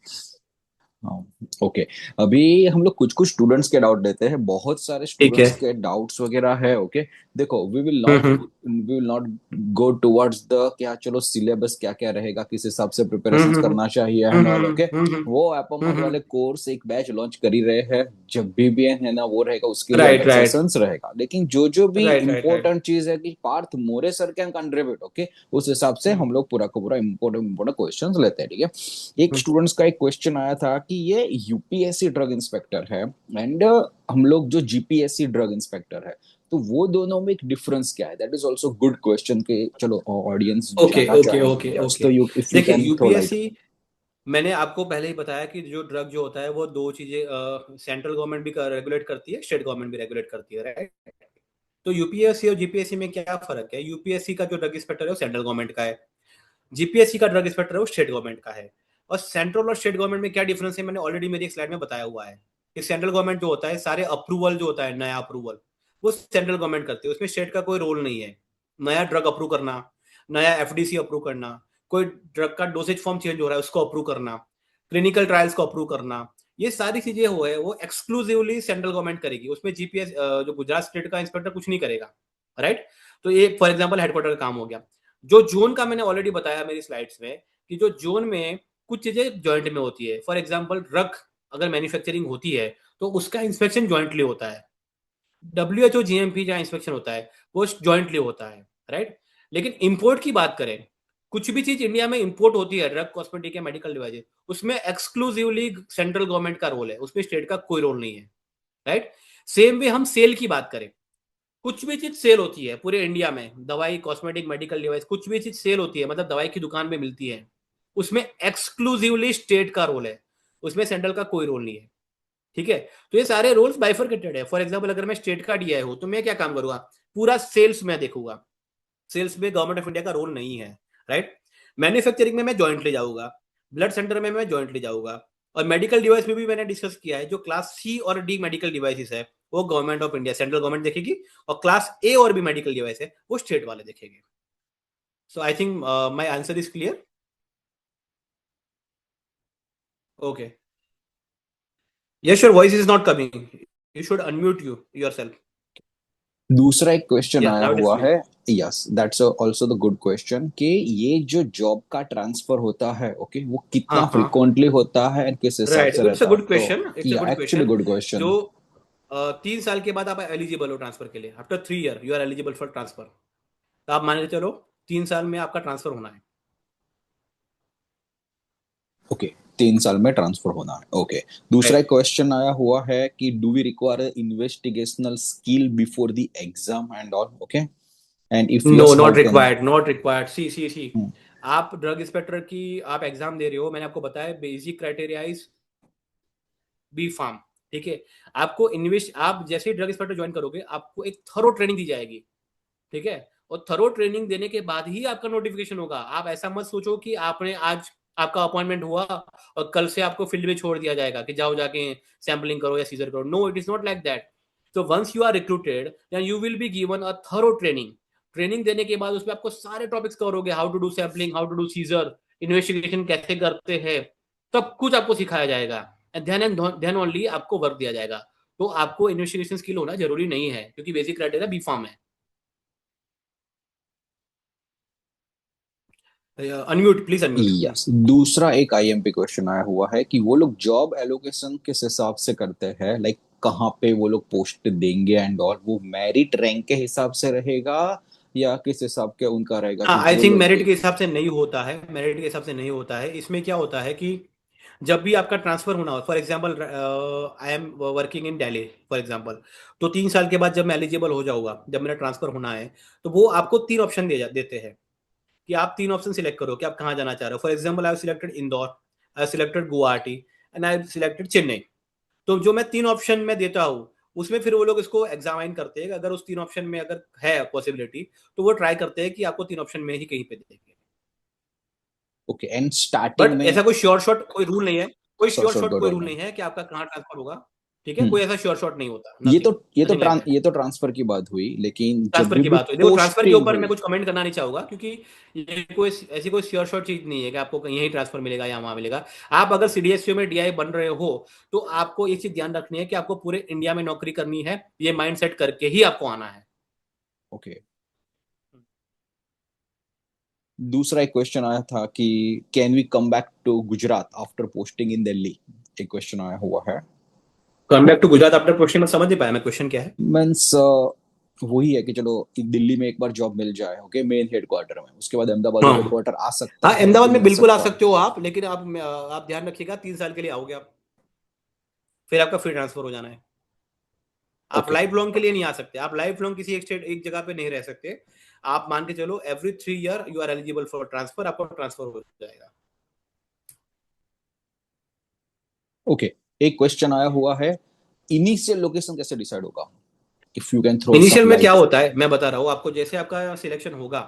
हाँ, ओके। अभी हम लोग कुछ कुछ स्टूडेंट्स के डाउट लेते हैं, बहुत सारे
ठीक है।
स्टूडेंट्स के डाउट्स वगैरह है। ओके, देखो, we will not go towards the क्या, चलो सिलेबस क्या क्या रहेगा, किस हिसाब से प्रिपरेशन
हम्म
करना चाहिए
हम्म
एंड ऑल। ओके, वो एपोमाइड
हम्म
वाले कोर्स एक बैच लॉन्च कर ही रहे हैं। जब भी है ना, वो रहेगा, उसके लिए
राइट
अलग
राइट
सेशंस रहेगा। लेकिन जो जो भी
राइट राइट राइट
इंपॉर्टेंट चीज है कि Partha More sir can contribute, okay, उस हिसाब से हम लोग पूरा का पूरा इंपॉर्टेंट क्वेश्चंस लेते हैं। ठीक है, एक स्टूडेंट्स का एक क्वेश्चन आया था कि ये यूपीएससी ड्रग इंस्पेक्टर है एंड हम लोग जो जीपीएससी ड्रग इंस्पेक्टर है, तो वो दोनों में एक डिफरेंस क्या है? That is also good question के चलो ऑडियंस
ओके
जानना
ओके
चाहेंगे।
ओके
यस, तो
ओके।
यू इफ यू
देखिए
कैन थ्रो लाइट।
यूपीएससी, मैंने आपको पहले ही बताया कि जो ड्रग जो होता है वो दो चीजें सेंट्रल गवर्नमेंट भी रेगुलेट करती है, स्टेट गवर्नमेंट भी रेगुलेट करती है, राइट। तो यूपीएससी और जीपीएससी में क्या फर्क है? यूपीएससी का जो ड्रग इंस्पेक्टर है वो सेंट्रल गवर्नमेंट का है, जीपीएससी का ड्रग इंस्पेक्टर है वो स्टेट गवर्नमेंट का है। और सेंट्रल और स्टेट गवर्नमेंट में क्या डिफरेंस है मैंने ऑलरेडी मेरी एक स्लाइड में बताया हुआ है कि सेंट्रल गवर्नमेंट जो होता है सारे अप्रूवल जो होता है, नया अप्रूवल वो सेंट्रल गवर्नमेंट करती है, उसमें स्टेट का कोई रोल नहीं है। नया ड्रग अप्रूव करना, नया एफडीसी अप्रूव करना, कोई ड्रग का डोसेज फॉर्म चेंज हो रहा है उसको अप्रूव करना, क्लिनिकल ट्रायल्स को अप्रूव करना, ये सारी चीजें हो है वो एक्सक्लूसिवली सेंट्रल गवर्नमेंट करेगी। उसमें जीपीएस जो गुजरात स्टेट का इंस्पेक्टर कुछ नहीं करेगा, राइट। तो ये फॉर एग्जाम्पल हेडक्वार्टर का काम हो गया। जो जोन का मैंने ऑलरेडी बताया मेरी स्लाइड्स में कि जो जोन में कुछ चीजें जॉइंट में होती है, फॉर एग्जांपल ड्रग अगर मैन्युफैक्चरिंग होती है तो उसका इंस्पेक्शन जॉइंटली होता है। डब्ल्यूएचओ जीएमपी जहाँ इंस्पेक्शन होता है वो जॉइंटली होता है, राइट। लेकिन इंपोर्ट की बात करें, कुछ भी चीज इंडिया में इंपोर्ट होती है, ड्रग, कॉस्मेटिक या मेडिकल डिवाइसेस, उसमें एक्सक्लूसिवली सेंट्रल गवर्नमेंट का रोल है, उसमें स्टेट का कोई रोल नहीं है, राइट। सेम वे हम सेल की बात करें, कुछ भी चीज सेल होती है पूरे इंडिया में, दवाई, कॉस्मेटिक, मेडिकल डिवाइस, कुछ भी चीज सेल होती है मतलब दवाई की दुकान पे मिलती है, उसमें एक्सक्लूसिवली स्टेट का रोल है, उसमें सेंट्रल का कोई रोल नहीं है। ठीक है, तो ये सारे रोल्स बाइफरकेटेड है। फॉर एग्जाम्पल अगर मैं स्टेट का डीआई हूं तो मैं क्या काम करूंगा, पूरा सेल्स में देखूंगा, सेल्स में गवर्नमेंट ऑफ इंडिया का रोल नहीं है, राइट। मैन्युफैक्चरिंग में मैं जॉइंटली जाऊंगा, ब्लड सेंटर में मैं जॉइंटली जाऊंगा, और मेडिकल डिवाइस में भी मैंने डिस्कस किया है, जो क्लास सी और डी मेडिकल डिवाइसेस है वो government of India, central government देखेगी, और क्लास ए और बी मेडिकल डिवाइस है वो स्टेट वाले देखेंगे। So I think my answer is clear. Okay, yes, your voice is not coming, you should unmute yourself.
दूसरा एक क्वेश्चन
या
आया
नाउ इट इज
हुआ है।
Clear.
Yes, that's also the good question कि ये जो जॉब का ट्रांसफर होता है, ओके, वो
हाँ
कितना
हाँ,
फ्रिक्वेंटली होता है and किस हिसाब
राइट,
से
इट्स अ
रहता है?
गुड
तो
क्वेश्चन, इट्स अ
या
गुड
एक्चुअली
क्वेश्चन।
गुड
जो
क्वेश्चन।
3 साल के बाद आप एलिजिबल हो ट्रांसफर के लिए, after 3 year you are eligible for transfer. तो आप मान के चलो 3 साल में आपका ट्रांसफर होना है।
ओके, 3 साल में ट्रांसफर होना है। ओके, दूसरा
राइट।
क्वेश्चन आया हुआ है कि do we require investigational skill before the exam and all? Okay, and if
no,
yes, how
not
can?
Required, not required. See see see, आप ड्रग इंस्पेक्टर की आप एग्जाम दे रहे हो, मैंने आपको बताया basic criteria is B pharm. ठीक है, आपको इन्वेस्ट, आप जैसे ही ड्रग इंस्पेक्टर ज्वाइन करोगे आपको एक थरो ट्रेनिंग दी जाएगी। ठीक है, और थरो ट्रेनिंग देने के बाद ही आपका नोटिफिकेशन होगा। आप ऐसा मत सोचो कि आपने आज आपका अपॉइंटमेंट हुआ और कल से आपको फील्ड में छोड़ दिया जाएगा कि जाओ जाके सैम्पलिंग करो या सीजर करो। No, it is not like that. तो once you are recruited then you will be given a thorough training. Training देने के बाद उसमें आपको सारे टॉपिक्स कवर हो गए, how to do sampling, how to do seizure, investigation कैसे करते हैं, सब कुछ आपको सिखाया जाएगा। एंड देन ओनली आपको वर्क दिया जाएगा। तो आपको इन्वेस्टिगेशन स्किल होना जरूरी नहीं है क्योंकि बेसिक क्राइटेरिया बी फार्म है। Unmute, please unmute.
यस, दूसरा एक आईएमपी क्वेश्चन आया हुआ है कि वो लोग जॉब एलोकेशन किस हिसाब से करते हैं, लाइक कहाँ पे वो लोग पोस्ट देंगे एंड ऑल, वो मेरिट रैंक के हिसाब से रहेगा या किस हिसाब के उनका रहेगा
हाँ,
कि
आई
जो
थिंक
लोग
मेरिट
भी?
के हिसाब से नहीं होता है, मेरिट के हिसाब से नहीं होता है। इसमें क्या होता है कि जब भी आपका ट्रांसफर होना हो, for example I am working in Delhi for example, तो 3 साल के बाद जब मैं एलिजिबल हो जाऊंगा, जब मेरा ट्रांसफर होना है, तो वो आपको 3 ऑप्शन देते हैं कि आप 3 ऑप्शन सिलेक्ट करो कि आप कहाँ जाना चाह रहे हो। For example I have selected Indore, I have selected Guwahati, and I have selected Chennai. तो जो मैं 3 ऑप्शन में देता हूँ उसमें फिर वो लोग इसको एग्जामाइन करते हैं, अगर उस 3 ऑप्शन में अगर है पॉसिबिलिटी तो वो ट्राई करते हैं कि आपको 3 ऑप्शन में ही कहीं पे देंगे।
ओके, एंड स्टार्टिंग
बट
में
ऐसा कोई श्योर शॉट कोई रूल नहीं है, कोई
शॉर्ट
श्योर
शॉर्ट
शॉट
कोई
कोई
रोल
रूल
नहीं?
नहीं है कि आपका कहाँ ट्रांसफर होगा। ठीक है, कोई ऐसा श्योर शॉट नहीं होता,
ये तो
नथिंग, नथिंग लाइक दैट।
ये तो ट्रांसफर की बात हुई, लेकिन जब
ट्रांसफर की
भी
बात हुई, देखो ट्रांसफर के
पोस्टिंग
ऊपर मैं
हुई।
कुछ कमेंट करना नहीं चाहूंगा, क्योंकि ये कोई ऐसी कोई श्योर शॉट चीज नहीं है कि आपको कहीं यही ट्रांसफर मिलेगा या वहां मिलेगा। आप अगर सीडीएसयू में डीआई बन रहे हो तो आपको ये चीज ध्यान रखनी है कि आपको पूरे इंडिया में नौकरी करनी है, ये माइंड सेट करके ही आपको आना है।
ओके, दूसरा एक क्वेश्चन आया था कि can we come back to Gujarat after posting in Delhi, एक क्वेश्चन आया हुआ है।
Come back to Gujarat after question, में समझ नहीं पाया मैं क्वेश्चन क्या है।
मीन्स वही है कि चलो कि दिल्ली में एक बार जॉब मिल जाए, ओके, मेन हेडक्वार्टर में, उसके बाद अहमदाबाद
हाँ
हेडक्वार्टर आ सकता
हाँ,
है कि
अहमदाबाद में
नहीं आ
बिल्कुल आ
सकता।
सकते हो आप, लेकिन आप ध्यान रखिएगा 3 साल के लिए आओगे आप, फिर आपका फ्री ट्रांसफर हो जाना है। आप
ओके,
लाइफ लॉन्ग के लिए नहीं आ सकते, आप लाइफ लॉन्ग किसी एक स्टेट एक जगह पे नहीं रह सकते। आप मान के चलो every 3 year you are eligible for transfer, आपका ट्रांसफर हो जाएगा।
ओके। एक क्वेश्चन आया हुआ है, इनिशियल लोकेशन कैसे डिसाइड होगा, if you can throw
initial
some
में क्या
लाइट।
होता है मैं बता रहा हूँ आपको, जैसे आपका सिलेक्शन होगा,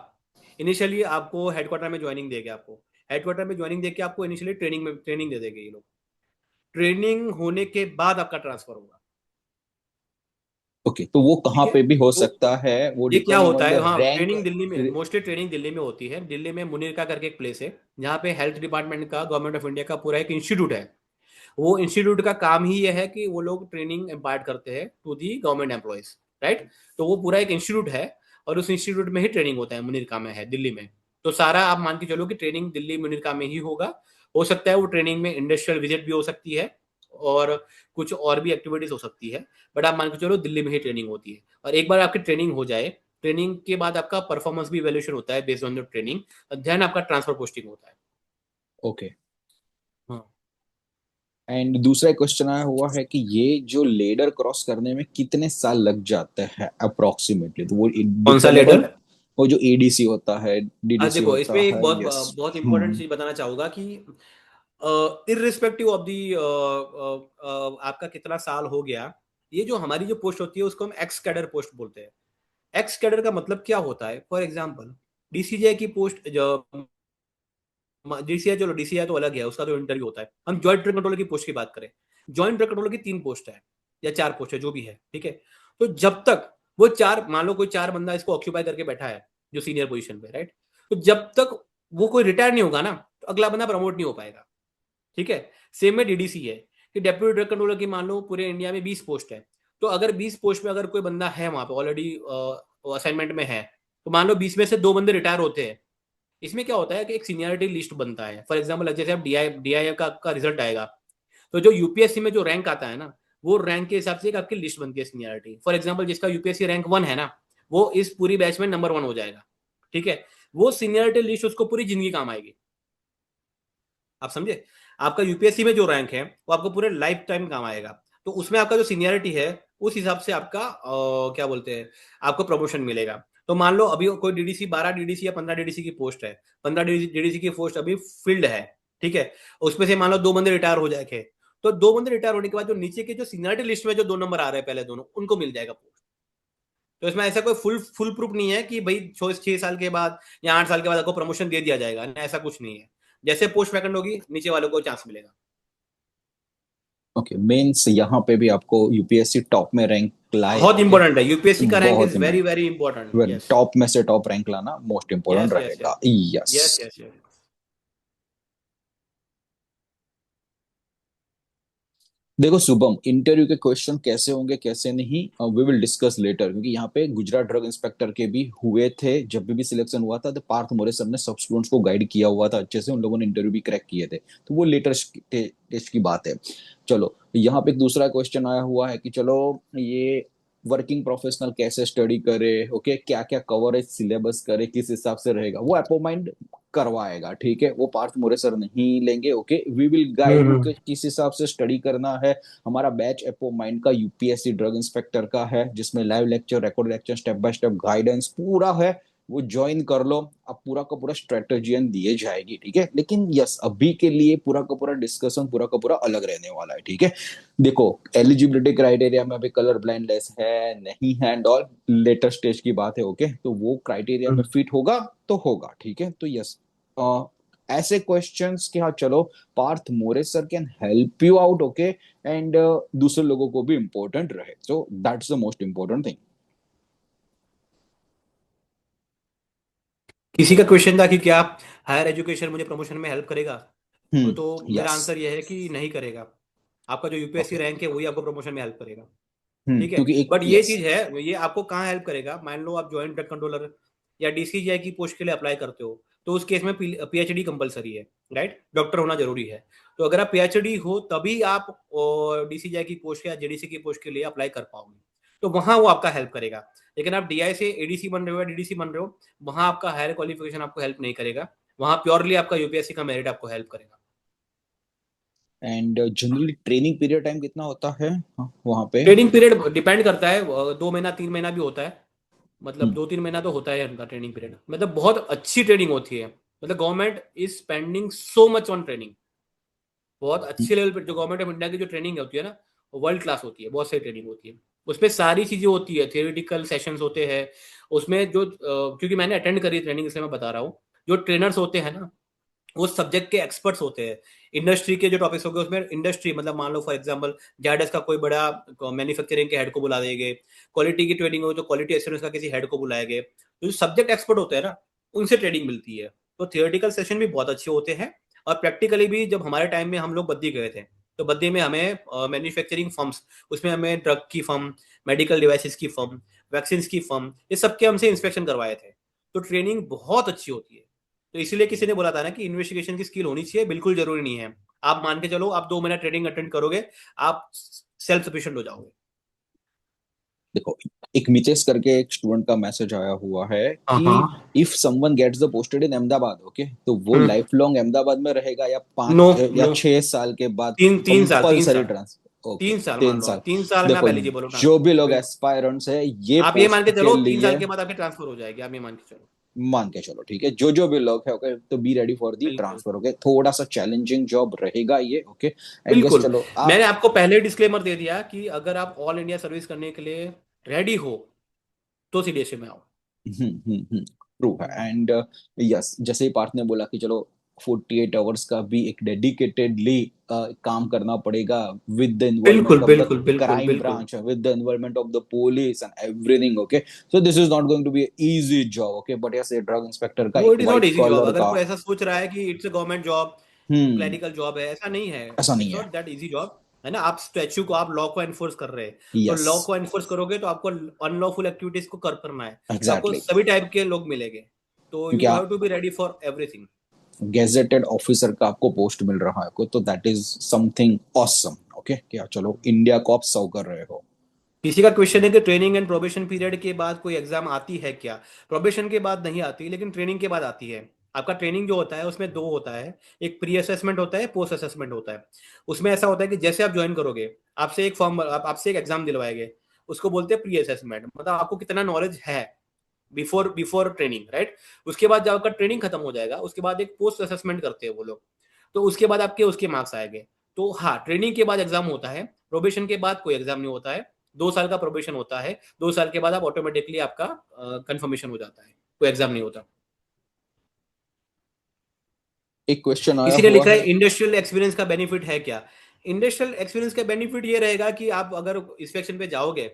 इनिशियली आपको हेडक्वार्टर में ज्वाइनिंग देंगे, आपको हेडक्वार्टर में ज्वाइनिंग देके आपको इनिशियली ट्रेनिंग दे देंगे ये लोग। ट्रेनिंग होने के बाद आपका ट्रांसफर होगा।
ओके, तो वो कहाँ
ठीक है,
पे भी हो
तो
सकता है, वो
ये क्या
डिपेंडिंग
होता
ऑन
है,
द
हाँ
रैंक।
ट्रेनिंग दिल्ली में, मोस्टली ट्रेनिंग दिल्ली में होती है। दिल्ली में मुनीरका करके एक प्लेस है, जहाँ पे हेल्थ डिपार्टमेंट का, गवर्नमेंट ऑफ इंडिया का पूरा एक इंस्टीट्यूट है। वो इंस्टीट्यूट का काम ही ये है कि वो लोग ट्रेनिंग इम्पार्ट करते हैं to the government employees, right. तो वो पूरा एक इंस्टीट्यूट है, और उस इंस्टीट्यूट में ही ट्रेनिंग होता है, मुनीरका में है दिल्ली में। तो सारा आप मान के चलो कि ट्रेनिंग दिल्ली मुनीरका में ही होगा। हो सकता है वो ट्रेनिंग में इंडस्ट्रियल विजिट भी हो सकती है, और कुछ और भी एक्टिविटीज हो सकती है, बट आप मान के चलो दिल्ली में ही ट्रेनिंग होती है। और एक बार आपकी ट्रेनिंग हो जाए, ट्रेनिंग के बाद आपका परफॉर्मेंस भी इवेल्यूशन होता है based on the training, then आपका ट्रांसफर पोस्टिंग होता है।
ओके।
हाँ।
एंड दूसरा क्वेश्चन आया हुआ है कि ये जो लेडर क्रॉस करने में कितने साल लग जाते हैं अप्रोक्सिमेटली, तो वो
कौन सा
डिपेंडेड
लेटर?
ऑन, वो जो एडीसी होता है,
आज
डीडीसी
देखो इसमें
होता
एक
है,
बहुत
यस।
बहुत इंपॉर्टेंट
हम्म।
चीज बताना चाहूंगा कि इररिस्पेक्टिव ऑफ दी आपका कितना साल हो गया, ये जो हमारी जो पोस्ट होती है उसको हम एक्स कैडर पोस्ट बोलते हैं। एक्स कैडर का मतलब क्या होता है, फॉर एग्जांपल डीसीजीआई की पोस्ट जो, डीसीआई चलो डीसीआई तो अलग है, उसका तो इंटरव्यू होता है। हम जॉइंट ड्रग कंट्रोलर की पोस्ट की बात करें, जॉइंट ड्रग कंट्रोलर की 3 पोस्ट है या 4 पोस्ट है जो भी है, ठीक है। तो जब तक वो चार, मान लो कोई 4 बंदा इसको ऑक्यूपाई करके बैठा है जो सीनियर पोजीशन पे, राइट, तो जब तक वो कोई रिटायर नहीं होगा ना, तो अगला बंदा प्रमोट नहीं हो पाएगा, ठीक है। सेम में डीडीसी है कि डेप्यूटी ड्रग कंट्रोलर की मान लो पूरे इंडिया में 20 पोस्ट है। तो अगर 20 पोस्ट में अगर कोई बंदा है वहां पे ऑलरेडी असाइनमेंट में है, तो मान लो 20 में से 2 बंदे रिटायर होते हैं। इसमें क्या होता है कि एक सीनियरिटी लिस्ट बनता है। फॉर एग्जाम्पल जैसे आप डीआई का रिजल्ट आएगा, तो जो यूपीएससी में जो रैंक आता है ना, वो रैंक के हिसाब से एक आपकी लिस्ट बनती है सीनियरिटी। फॉर एग्जाम्पल जिसका यूपीएससी रैंक 1 है ना, वो इस पूरी बैच में नंबर 1 हो जाएगा, ठीक है। वो सीनियरिटी लिस्ट उसको पूरी जिंदगी काम आएगी, आप समझे। आपका यूपीएससी में जो रैंक है वो आपको पूरे लाइफ टाइम काम आएगा। तो उसमें आपका जो सीनियरिटी है उस हिसाब से आपका क्या बोलते हैं, आपको प्रमोशन मिलेगा। तो मान लो अभी कोई डीडीसी 12 डीडीसी या 15 डीडीसी की पोस्ट है, 15 डीडीसी की पोस्ट अभी फील्ड है, ठीक है। उसमें से मान लो 2 बंदे रिटायर हो जाएंगे, तो 2 बंदे रिटायर होने के बाद जो नीचे के जो सीनियरिटी लिस्ट में जो 2 नंबर आ रहे हैं पहले दोनों, उनको मिल जाएगा पोस्ट। तो इसमें ऐसा कोई फुल प्रूफ नहीं है कि भाई 6 साल के बाद या 8 साल के बाद आपको प्रमोशन दे दिया जाएगा, ऐसा कुछ नहीं है। जैसे पोस्ट वैकेंट होगी नीचे वालों को चांस मिलेगा।
ओके, मेंस यहाँ पे भी आपको यूपीएससी टॉप में रैंक लाए,
बहुत
ओके,
इंपॉर्टेंट है, यूपीएससी का रैंक
बहुत
is very very important. Yes
top में से टॉप रैंक लाना most important
yes yes yes
रहेगा, यस।
Yes yes yes.
देखो शुभम, इंटरव्यू के क्वेश्चन कैसे होंगे कैसे नहीं, वी विल डिस्कस लेटर, क्योंकि यहाँ पे गुजरात ड्रग इंस्पेक्टर के भी हुए थे, जब भी सिलेक्शन हुआ था तो पार्थ मोरे सर ने सब स्टूडेंट्स को गाइड किया हुआ था अच्छे से, उन लोगों ने इंटरव्यू भी क्रैक किए थे, तो वो लेटर टेस्ट की बात है। चलो, यहाँ पे एक दूसरा क्वेश्चन आया हुआ है कि चलो, ये वर्किंग प्रोफेशनल कैसे स्टडी करे, ओके, क्या क्या कवरेज सिलेबस करे, किस हिसाब से रहेगा, वो अपोमाइंड करवाएगा, ठीक है, वो पार्थ मोरे सर नहीं लेंगे, okay, we will guide you कि किस हिसाब से स्टडी करना है। हमारा बैच एपो माइंड का यूपीएससी ड्रग इंस्पेक्टर का है, जिसमें live lecture, record lecture, step by step guidance पूरा है, वो ज्वाइन कर लो। अब पूरा का पूरा स्ट्रेटेजियन दिए जाएगी, ठीक है, लेकिन यस, अभी के लिए पूरा का पूरा डिस्कशन पूरा का पूरा अलग रहने वाला है, ठीक है। देखो, एलिजिबिलिटी क्राइटेरिया में अभी कलर ब्लाइंडनेस है नहीं है एंड ऑल, लेटेस्ट स्टेज की बात है, ओके, तो वो क्राइटेरिया में फिट होगा तो होगा, ठीक है, तो यस, ऐसे क्वेश्चंस कि हाँ चलो Parth More sir can help you out, okay, and दूसरे लोगों को भी इम्पोर्टेंट रहे, so that's the most important thing.
किसी का क्वेश्चन था कि क्या हायर एजुकेशन मुझे प्रमोशन में हेल्प करेगा? तो मेरा
यस।
आंसर यह है कि नहीं करेगा। आपका जो यूपीएससी
ओके।
रैंक है वही आपको प्रमोशन में हेल्प करेगा। ठीक है।
क्योंकि एक,
बट ये
यस।
चीज है, ये आपको कहाँ हेल्प करेगा? मान लो आप ज्वाइंट ड्रग कंट्रोलर या डीसीजीआई की पोस्ट के लिए अप्लाई करते हो, तो उस केस में पीएचडी कंपलसरी है, राइट? डॉक्टर होना जरूरी है। तो अगर आप पीएचडी हो तभी आप डीसीजीआई की पोस्ट या जेडीसी की पोस्ट के लिए अप्लाई कर पाओगे, तो वहां वो आपका हेल्प करेगा। लेकिन आप डीआई से एडीसी बन रहे हो या डीडीसी बन रहे हो, वहां आपका हायर क्वालिफिकेशन आपको हेल्प नहीं करेगा। वहां प्योरली आपका यूपीएससी का मेरिट आपको हेल्प करेगा।
And generally training period time कितना होता है वहां पे?
ट्रेनिंग पीरियड डिपेंड करता है, 2 महीना 3 महीना भी होता है। मतलब
हम्म।
2-3 महीना तो होता है उनका ट्रेनिंग पीरियड। मतलब बहुत अच्छी ट्रेनिंग होती है। मतलब government is spending so much on training. बहुत अच्छे लेवल पे जो गवर्नमेंट ऑफ इंडिया की जो ट्रेनिंग होती है ना, वो वर्ल्ड क्लास होती है। बहुत सारी ट्रेनिंग होती है। उसमें सारी चीजें होती है, थियोरिटिकल सेशंस होते हैं। उसमें जो क्योंकि मैंने अटेंड करी ट्रेनिंग, इसलिए मैं बता रहा हूँ। जो ट्रेनर्स होते हैं ना, वो सब्जेक्ट के एक्सपर्ट्स होते हैं। इंडस्ट्री के जो टॉपिक्स हो गए उसमें इंडस्ट्री, मतलब मान लो फॉर एग्जांपल जायडस का कोई बड़ा मैन्युफैक्चरिंग के हेड को बुला देंगे। क्वालिटी की ट्रेनिंग हो तो क्वालिटी एश्योरेंस का किसी हेड को बुलाएंगे। तो जो सब्जेक्ट एक्सपर्ट होते हैं ना, उनसे ट्रेनिंग मिलती है। तो थियोरेटिकल सेशन भी बहुत अच्छे होते हैं। और प्रैक्टिकली भी, जब हमारे टाइम में हम लोग बद्दी गए थे, तो बद्दी में हमें मैन्युफैक्चरिंग फर्म्स, उसमें हमें ड्रग की फर्म, मेडिकल डिवाइसेस की फर्म, वैक्सीन की फर्म, ये सबके हमसे इंस्पेक्शन करवाए थे। तो ट्रेनिंग बहुत अच्छी होती है। तो इसीलिए किसी ने बोला था ना कि इन्वेस्टिगेशन की स्किल होनी चाहिए, बिल्कुल जरूरी नहीं है। आप मान के चलो, आप 2 महीना ट्रेनिंग अटेंड करोगे, आप सेल्फ सफिशिएंट हो जाओगे।
देखो, एक मितेश करके एक स्टूडेंट का मैसेज आया हुआ है
हाँ
कि
हाँ।
If someone gets the posted in Ahmedabad, okay, तो वो
हम्म।
लाइफ लॉन्ग अहमदाबाद में रहेगा या
नो
5 या
नो।
6 साल के बाद
तीन तीन साल तीन
कंपलसरी
साल
ट्रांसफर? ओके,
3 साल मान
तीन
लो
साल
आप, 3 साल में आप
देखो,
एलिजिबल हो
जो
ट्रांसफर
भी
के लिए,
लोग
बिल्कुल।
एस्पायरेंट्स है ये
आप ये मान
पोस्ट
के
के
चलो, 3 साल
लिए,
के बाद आपकी ट्रांसफर हो जाएगी, आप ये मान के चलो।
मान के चलो ठीक है, जो जो भी लोग है, ओके, तो बी रेडी फॉर दी
बिल्कुल
ट्रांसफर, ओके, थोड़ा सा चैलेंजिंग जॉब रहेगा ये, ओके, एंड यस,
बिल्कुल।
चलो
मैंने
आप।
आपको पहले डिस्क्लेमर दे दिया कि अगर आप ऑल इंडिया सर्विस करने के लिए रेडी हो, तो सीडीएसए में आओ।
ट्रू है। एंड यस, जैसे ही पार्थ ने बोला कि चलो 48 आवर्स का भी एक डेडिकेटेडली काम करना पड़ेगा विद द इन्वॉल्वमेंट
बिल्कुल
ऑफ द
बिल्कुल बिल्कुल
क्राइम
बिल्कुल।
Branch, with the involvement of the police and everything, okay, so this is not going to be an easy job, okay, but yes, ये ड्रग इंस्पेक्टर का
no,
एक
it is not
white
easy job.
Collar
अगर
का।
कोई ऐसा सोच रहा है कि it's a government job,
hmm.
Clerical job है, ऐसा नहीं है।
ऐसा नहीं
इट्स
है।
Not that easy job. है ना? आप स्टैच्यू को, आप लॉ को एनफोर्स कर रहे हैं। तो
यस।
लॉ को एनफोर्स करोगे तो आपको अनलॉफुल एक्टिविटीज को कर करना है। तो आपको
एग्जैक्टली।
सभी टाइप के लोग मिलेंगे। तो
क्योंकि
you have to be ready for everything.
Gazetted officer का आपको पोस्ट मिल रहा है, तो that is something awesome, okay, क्या चलो इंडिया को आप सर्व कर रहे हो।
किसी का क्वेश्चन है कि ट्रेनिंग एंड प्रोबेशन पीरियड के बाद कोई एग्जाम आती है क्या? प्रोबेशन के बाद नहीं आती, लेकिन ट्रेनिंग के बाद आती है। आपका ट्रेनिंग जो होता है उसमें दो होता है। एक प्री असेसमेंट होता है, पोस्ट असेसमेंट होता है। उसमें ऐसा होता है कि जैसे आप ज्वाइन करोगे, आपसे एक फॉर्म, आपसे एक एग्जाम दिलवाएंगे। उसको बोलते हैं प्री असेसमेंट। मतलब आपको कितना नॉलेज है बिफोर बिफोर ट्रेनिंग, राइट? उसके बाद जब आपका ट्रेनिंग खत्म हो जाएगा, उसके बाद एक पोस्ट असेसमेंट करते हैं वो लोग। तो उसके बाद आपके उसके मार्क्स आएंगे। तो हाँ, ट्रेनिंग के बाद एग्जाम होता है। प्रोबेशन के बाद कोई एग्जाम नहीं होता है। 2 साल का प्रोबेशन होता है। 2 साल के बाद आप ऑटोमेटिकली आपका कंफर्मेशन हो जाता है। कोई एग्जाम नहीं होता।
एक क्वेश्चन आया
किसी ने
हुआ
लिखा है
है।
इंडस्ट्रियल एक्सपीरियंस का बेनिफिट है क्या? इंडस्ट्रियल एक्सपीरियंस का बेनिफिट ये रहेगा कि आप अगर इंस्पेक्शन पे जाओगे,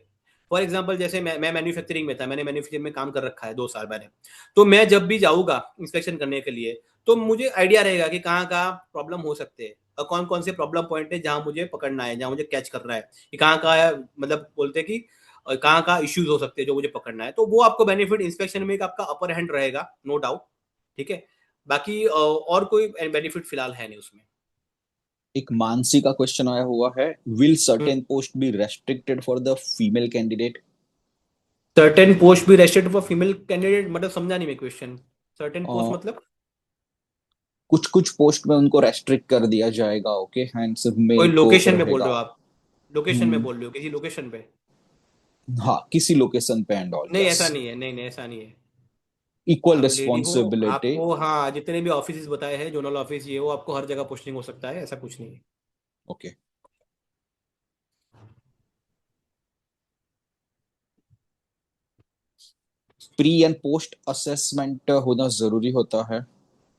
फॉर एग्जांपल जैसे मैं मैन्युफैक्चरिंग में था, मैंने मैन्युफैक्चरिंग में काम कर रखा है 2 साल मैंने। तो मैं जब भी जाऊंगा इंस्पेक्शन करने के लिए, तो मुझे आइडिया रहेगा कि कहाँ कहाँ प्रॉब्लम हो सकते हैं, और कौन कौन से प्रॉब्लम पॉइंट है जहाँ मुझे पकड़ना है, जहाँ मुझे कैच करना है, कि कहाँ कहाँ, मतलब बोलते हैं कि कहाँ कहाँ इश्यूज हो सकते हैं जो मुझे पकड़ना है। तो वो आपको बेनिफिट इंस्पेक्शन में एक आपका अपर हैंड रहेगा, नो डाउट। ठीक है। बाकी और कोई बेनिफिट फिलहाल है नहीं उसमें।
एक मानसी का क्वेश्चन आया हुआ है, will
hmm.
Certain post B restricted for the female candidate?
Certain post भी रेस्ट्रिक्टेड फॉर फीमेल कैंडिडेट, मतलब समझा नहीं मैं क्वेश्चन। सर्टेन पोस्ट मतलब?
कुछ कुछ पोस्ट में उनको रेस्ट्रिक्ट कर दिया जाएगा, ओके, एंड सिर्फ
कोई
मेल को
लोकेशन में बोल
रहेगा।
रहे हो आप? लोकेशन में
हम्म,
बोल रहे हो, किसी लोकेशन पे?
हाँ, किसी लोकेशन पे एंड ऑल,
नहीं,
यस।
ऐसा नहीं है, नहीं नहीं, ऐसा नहीं है।
इक्वल
आप लेडी हो,
रिस्पॉन्सिबिलिटी।
आपको, हाँ, जितने भी ऑफिस बताए हैं, जोनल ऑफिस ये वो, आपको हर जगह पोस्टिंग हो सकता है, ऐसा कुछ नहीं है।
Okay. Pre and post assessment होना जरूरी होता है?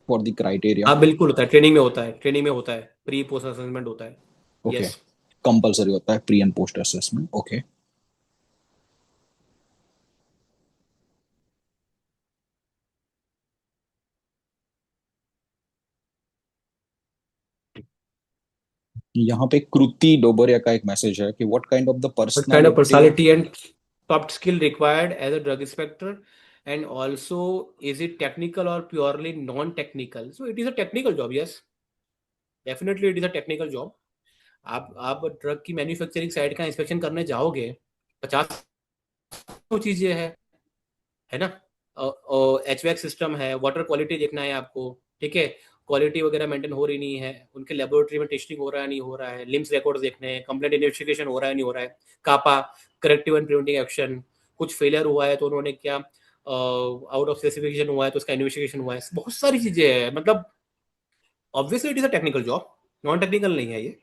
For the criteria?
हाँ बिल्कुल होता है, ट्रेनिंग में होता है, ट्रेनिंग में होता है, प्री पोस्ट असेसमेंट होता है।
Okay,
yes.
कंपलसरी होता है pre and post assessment, okay. यहाँ पे कृति डोबरिया का एक मैसेज है कि what kind of the
What kind of
personality.
personality and soft skill required as a drug inspector, and also is it technical or purely non-technical? So it is a technical job. Yes, definitely it is a technical job. आप drug की manufacturing side का inspection करने जाओगे, 50 तो चीजें है ना। एचवैक system है, वाटर क्वालिटी देखना है आपको, ठीक है, क्वालिटी वगैरह मेंटेन हो रही नहीं है, उनके लेबोरेटरी में टेस्टिंग हो रहा है नहीं हो रहा है, लिम्स रिकॉर्ड्स देखने हैं, कंप्लेंट इन्वेस्टिगेशन हो रहा है नहीं हो रहा है, कापा, करेक्टिव एंड प्रिवेंटिव एक्शन, कुछ फेलियर हुआ है तो उन्होंने क्या, आउट ऑफ स्पेसिफिकेशन हुआ है तो उसका इन्वेस्टिगेशन हुआ है, बहुत सारी चीजें हैं, मतलब obviously it is a technical job, non technical नहीं है ये।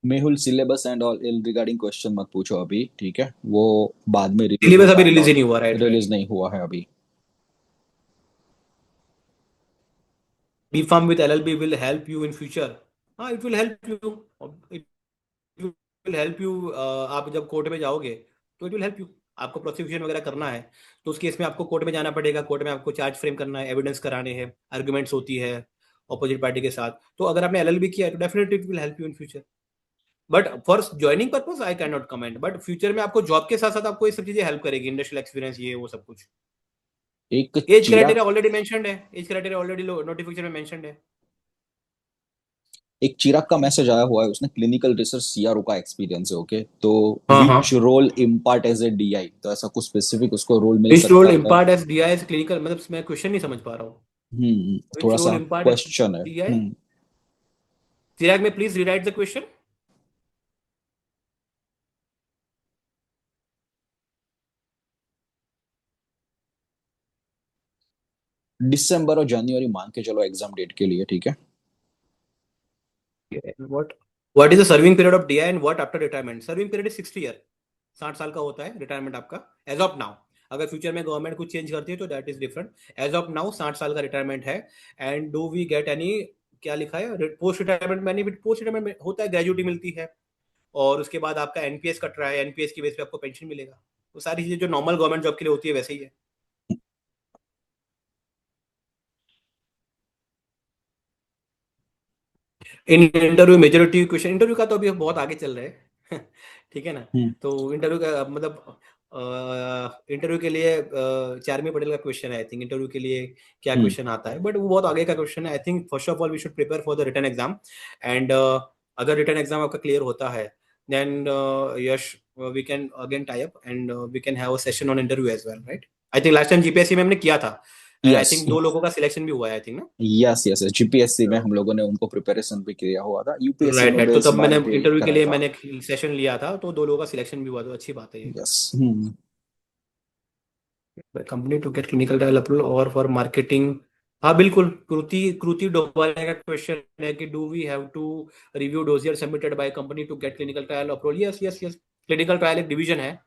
Mehul syllabus and all regarding question मत पूछो अभी, ठीक है, वो बाद में रिलीज
सिलेबस
होगा
अभी
एंड
रिलीज ही
ऑल।
नहीं हुआ, राइट राइट।
रिलीज नहीं हुआ है अभी।
B pharm with LLB will help you in future. हाँ it will help you, it will help you. आप जब कोर्ट में जाओगे तो इट विल हेल्प यू, आपको प्रोसिक्यूशन वगैरह करना है तो उस केस में आपको कोर्ट में जाना पड़ेगा, कोर्ट में आपको चार्ज फ्रेम करना है, एविडेंस कराने हैं, आर्गुमेंट्स होती है ऑपोजिट पार्टी के साथ, तो अगर आपने एलएलबी किया है तो definitely it will help you in future. But for joining purpose I can not comment, but future में आपको जॉब के साथ साथ आपको ये सब चीजें हेल्प करेगी, इंडस्ट्रियल एक्सपीरियंस ये वो सब कुछ।
एक
age
Chirag
criteria already mentioned है, एज क्राइटेरिया ऑलरेडी नोटिफिकेशन में मेंशन्ड है।
एक चिराग का मैसेज आया हुआ है, उसने क्लिनिकल रिसर्च सीआरओ का एक्सपीरियंस है, ओके, तो
हाँ हाँ।
Which role impart as a DI, तो ऐसा कुछ स्पेसिफिक उसको रोल मिल
विच
सकता
रोल
है क्या?
Impart as DI as clinical, मतलब मैं क्वेश्चन नहीं समझ पा रहा हूँ। विच
थोड़ा
रोल
सा
इम्पार्ट एज
क्वेश्चन है।
डीआई, चिराग में प्लीज रीराइट द क्वेश्चन।
दिसंबर और जनवरी मान के चलो एग्जाम डेट के लिए, ठीक है।
What what is the serving period of DI and what after retirement? Serving period is 60 year, 60 साल का होता है रिटायरमेंट आपका एज ऑफ नाउ। अगर फ्यूचर में गवर्नमेंट कुछ चेंज करती है तो that is different. As of now 60 साल का रिटायरमेंट है। And do we get any, क्या लिखा है, post retirement benefit? Post retirement होता है, ग्रेजुटी मिलती है, और उसके बाद आपका एनपीएस कट रहा है, एनपीएस की बेस पे आपको पेंशन मिलेगा। वो सारी चीजें जो नॉर्मल गवर्नमेंट जॉब के लिए होती है वैसे ही है। In interview majority question, interview का तो अभी हम बहुत आगे चल रहे हैं ठीक है ना।
हम्म।
तो इंटरव्यू का मतलब इंटरव्यू के लिए 4वीं पटेल का क्वेश्चन है आई थिंक, इंटरव्यू के लिए क्या
हम्म।
क्वेश्चन आता है, बट वो बहुत आगे का क्वेश्चन है। I think first of all we should prepare for the written exam, and अगर रिटन एग्जाम आपका क्लियर होता है then yes we can again tie up and we can have a session on interview as well, right. I think last time GPSC में हमने किया था, and I
yes,
think 2 लोगों का सिलेक्शन भी हुआ है आई थिंक ना।
यस, यस, जीपीएससी में हम लोगों ने उनको प्रिपरेशन भी किया हुआ था, यूपीएससी
राइट
में
राइट,
भी
तो
इस
तब
बार
मैंने
भी
इंटरव्यू के लिए
करेगा।
मैंने सेशन लिया था तो 2 लोगों का सिलेक्शन भी हुआ, तो अच्छी बात है ये।
Yes.
Company to get clinical trial approval और फॉर मार्केटिंग। हाँ बिल्कुल, कृति कृति डोबाले का क्वेश्चन है कि do we have to review dossier submitted by company to get clinical trial approval? Yes yes yes. Clinical trial एक डिवीजन है,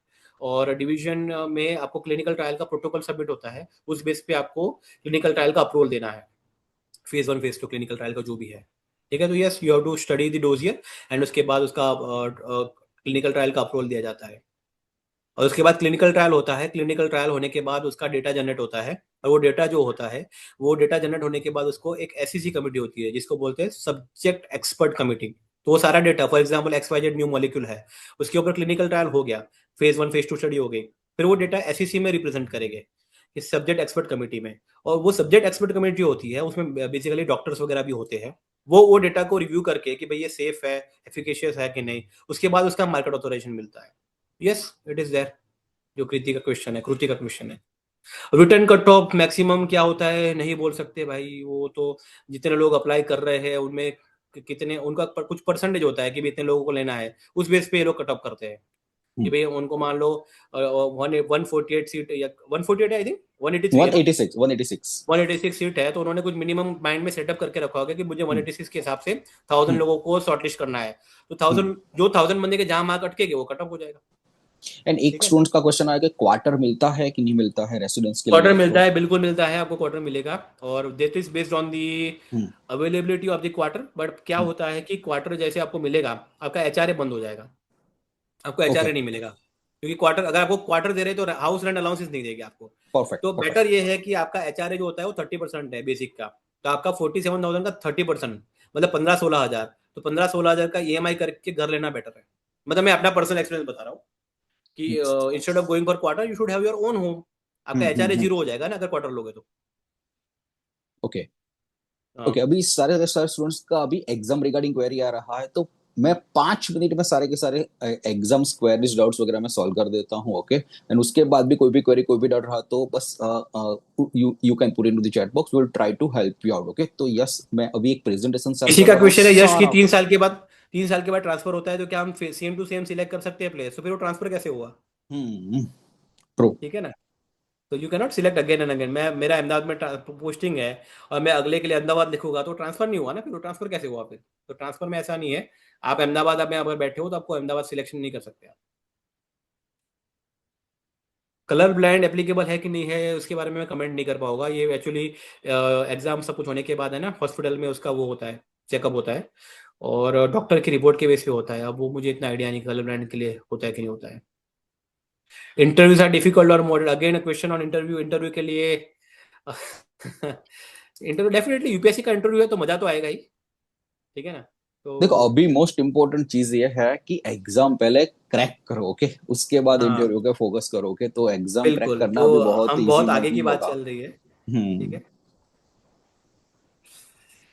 और डिवीजन में आपको क्लिनिकल ट्रायल का प्रोटोकॉल सबमिट होता है, उस बेस पे आपको क्लिनिकल ट्रायल का अप्रूवल देना है, फेज 1 फेज 2 क्लिनिकल ट्रायल का जो भी है, ठीक है। तो yes you have to study the dossier, and उसके बाद उसका क्लिनिकल ट्रायल का अप्रूवल दिया जाता है, और उसके बाद क्लिनिकल ट्रायल होता है। क्लिनिकल ट्रायल होने के बाद उसका डेटा जनरेट होता है, और वो डेटा जो होता है, वो डेटा जनरेट होने के बाद उसको एक एसईसी कमेटी होती है जिसको बोलते हैं सब्जेक्ट एक्सपर्ट कमेटी। तो वो सारा data, for example XYZ new molecule है, उसके ऊपर क्लिनिकल ट्रायल हो गया, फेज 1 फेज 2 स्टडी हो गई, फिर वो डेटा एसईसी में रिप्रेजेंट करेंगे इस सब्जेक्ट एक्सपर्ट कमेटी में। और वो सब्जेक्ट एक्सपर्ट कमेटी होती है, उसमें बेसिकली डॉक्टर्स वगैरह भी होते हैं। वो डेटा को रिव्यू करके कि भाई ये सेफ है, एफिकेशियस है कि नहीं, उसके बाद उसका मार्केट ऑथोराइजेशन मिलता है। Yes it is there. जो कृति का क्वेश्चन है, कृति का क्वेश्चन है, रिटर्न कट ऑफ मैक्सिमम क्या होता है नहीं बोल सकते भाई, वो तो जितने लोग अप्लाई कर रहे हैं उनमें कितने, उनका कुछ परसेंटेज होता है कि भी इतने लोगों को लेना है, उस बेस पे ये लोग कट ऑफ करते हैं कि भाई उनको मान लो 148 सीट या 148 आई थिंक 183 है ना,
186, 186।
186 सीट है, तो उन्होंने कुछ मिनिमम माइंड में सेटअप करके रखा होगा कि मुझे 186 के हिसाब से 1000 लोगों को शॉर्टलिस्ट करना है, तो 1000 जो 1000 बंदे के जहां मार्क अटकेगा वो कट ऑफ हो जाएगा।
एंड एक
ठीक है।
स्टूडेंट्स का क्वेश्चन आया कि क्वार्टर मिलता है कि नहीं मिलता है रेसिडेंस के
क्वार्टर
लिए,
मिलता
तो
है, बिल्कुल मिलता है, आपको क्वार्टर मिलेगा। और this is based on the
hmm,
availability of the quarter. But क्या
हम्म,
होता है कि क्वार्टर जैसे आपको मिलेगा, आपका एचआरए बंद हो जाएगा, आपको
ओके,
एचआरए नहीं मिलेगा। क्योंकि क्वार्टर, अगर आपको क्वार्टर दे रहे हैं तो हाउस रेंट अलाउंसेस नहीं देगी आपको।
परफेक्ट
तो
परफेक्ट।
बेटर ये है कि आपका एचआरए जो होता है वो 30% है बेसिक का। तो आपका 47,000 का 30%, मतलब 15-16 हज़ार। तो 15-16 हज़ार का ईएमआई करके घर लेना बेटर है। मतलब मैं अपना पर्सनल एक्सपीरियंस बता रहा हूँ कि instead of going for quarter you should have your own home. आपका एचआरए जीरो हो जाएगा ना अगर क्वार्टर लोगे तो।
ओके ओके,
हाँ।
अभी सारे सारे स्टूडेंट्स का अभी एग्जाम रिगार्डिंग क्वेरी आ रहा है, तो मैं 5 मिनट में सारे के सारे एग्जाम्स क्वेरीज डाउट्स वगैरह मैं सॉल्व कर देता हूँ, ओके। एंड उसके बाद भी कोई भी क्वेरी कोई भी डाउट रहा तो बस you you can put into the chat box, will try to help you out, okay. तो यस, मैं अभी एक प्रेजेंटेशन सर्व
किसी
कर
का
रहा हूँ
क्वेश्चन है यश कि
सारा।
3 साल के बाद, 3 साल के बाद ट्रांसफर होता है, तो क्या हम सेम टू सेम सिलेक्ट कर सकते हैं प्लेस? तो फिर वो ट्रांसफर कैसे हुआ?
हम्म, ट्रू।
ठीक है ना। तो you can not select again and again. मैं, मेरा अहमदाबाद में पोस्टिंग है और मैं अगले के लिए अहमदाबाद लिखूंगा तो ट्रांसफर नहीं हुआ ना, फिर वो ट्रांसफर कैसे हुआ फिर? तो ट्रांसफर में ऐसा नहीं है। आप अहमदाबाद में अगर बैठे हो तो आपको अहमदाबाद सिलेक्शन नहीं कर सकते आप। कलर ब्लाइंड एप्लीकेबल है कि नहीं है उसके बारे में मैं कमेंट नहीं कर पाऊंगा। ये एक्चुअली एग्जाम सब कुछ होने के बाद है ना, हॉस्पिटल में उसका वो होता है, चेकअप होता है, और डॉक्टर की रिपोर्ट के बेस पे होता है। अब वो मुझे इतना आइडिया नहीं कलर ब्लाइंड के लिए होता है कि नहीं होता है। इंटरव्यूज आर डिफिकल्ट और modern, again question on interview. Interview के लिए इंटरव्यू डेफिनेटली यूपीएससी का इंटरव्यू है तो मजा तो आएगा ही। ठीक है ना।
देखो,
तो
अभी मोस्ट इम्पोर्टेंट चीज ये है कि एग्जाम पहले क्रैक करो, ओके, उसके बाद
हाँ,
इंटरव्यू पे फोकस करो, ओके। तो एग्जाम क्रैक
बिल्कुल।
करना
तो
अभी बहुत
हम
इजी
बहुत आगे की
नहीं
बात
होगा।
चल रही है। ठीक
हम्म।
है।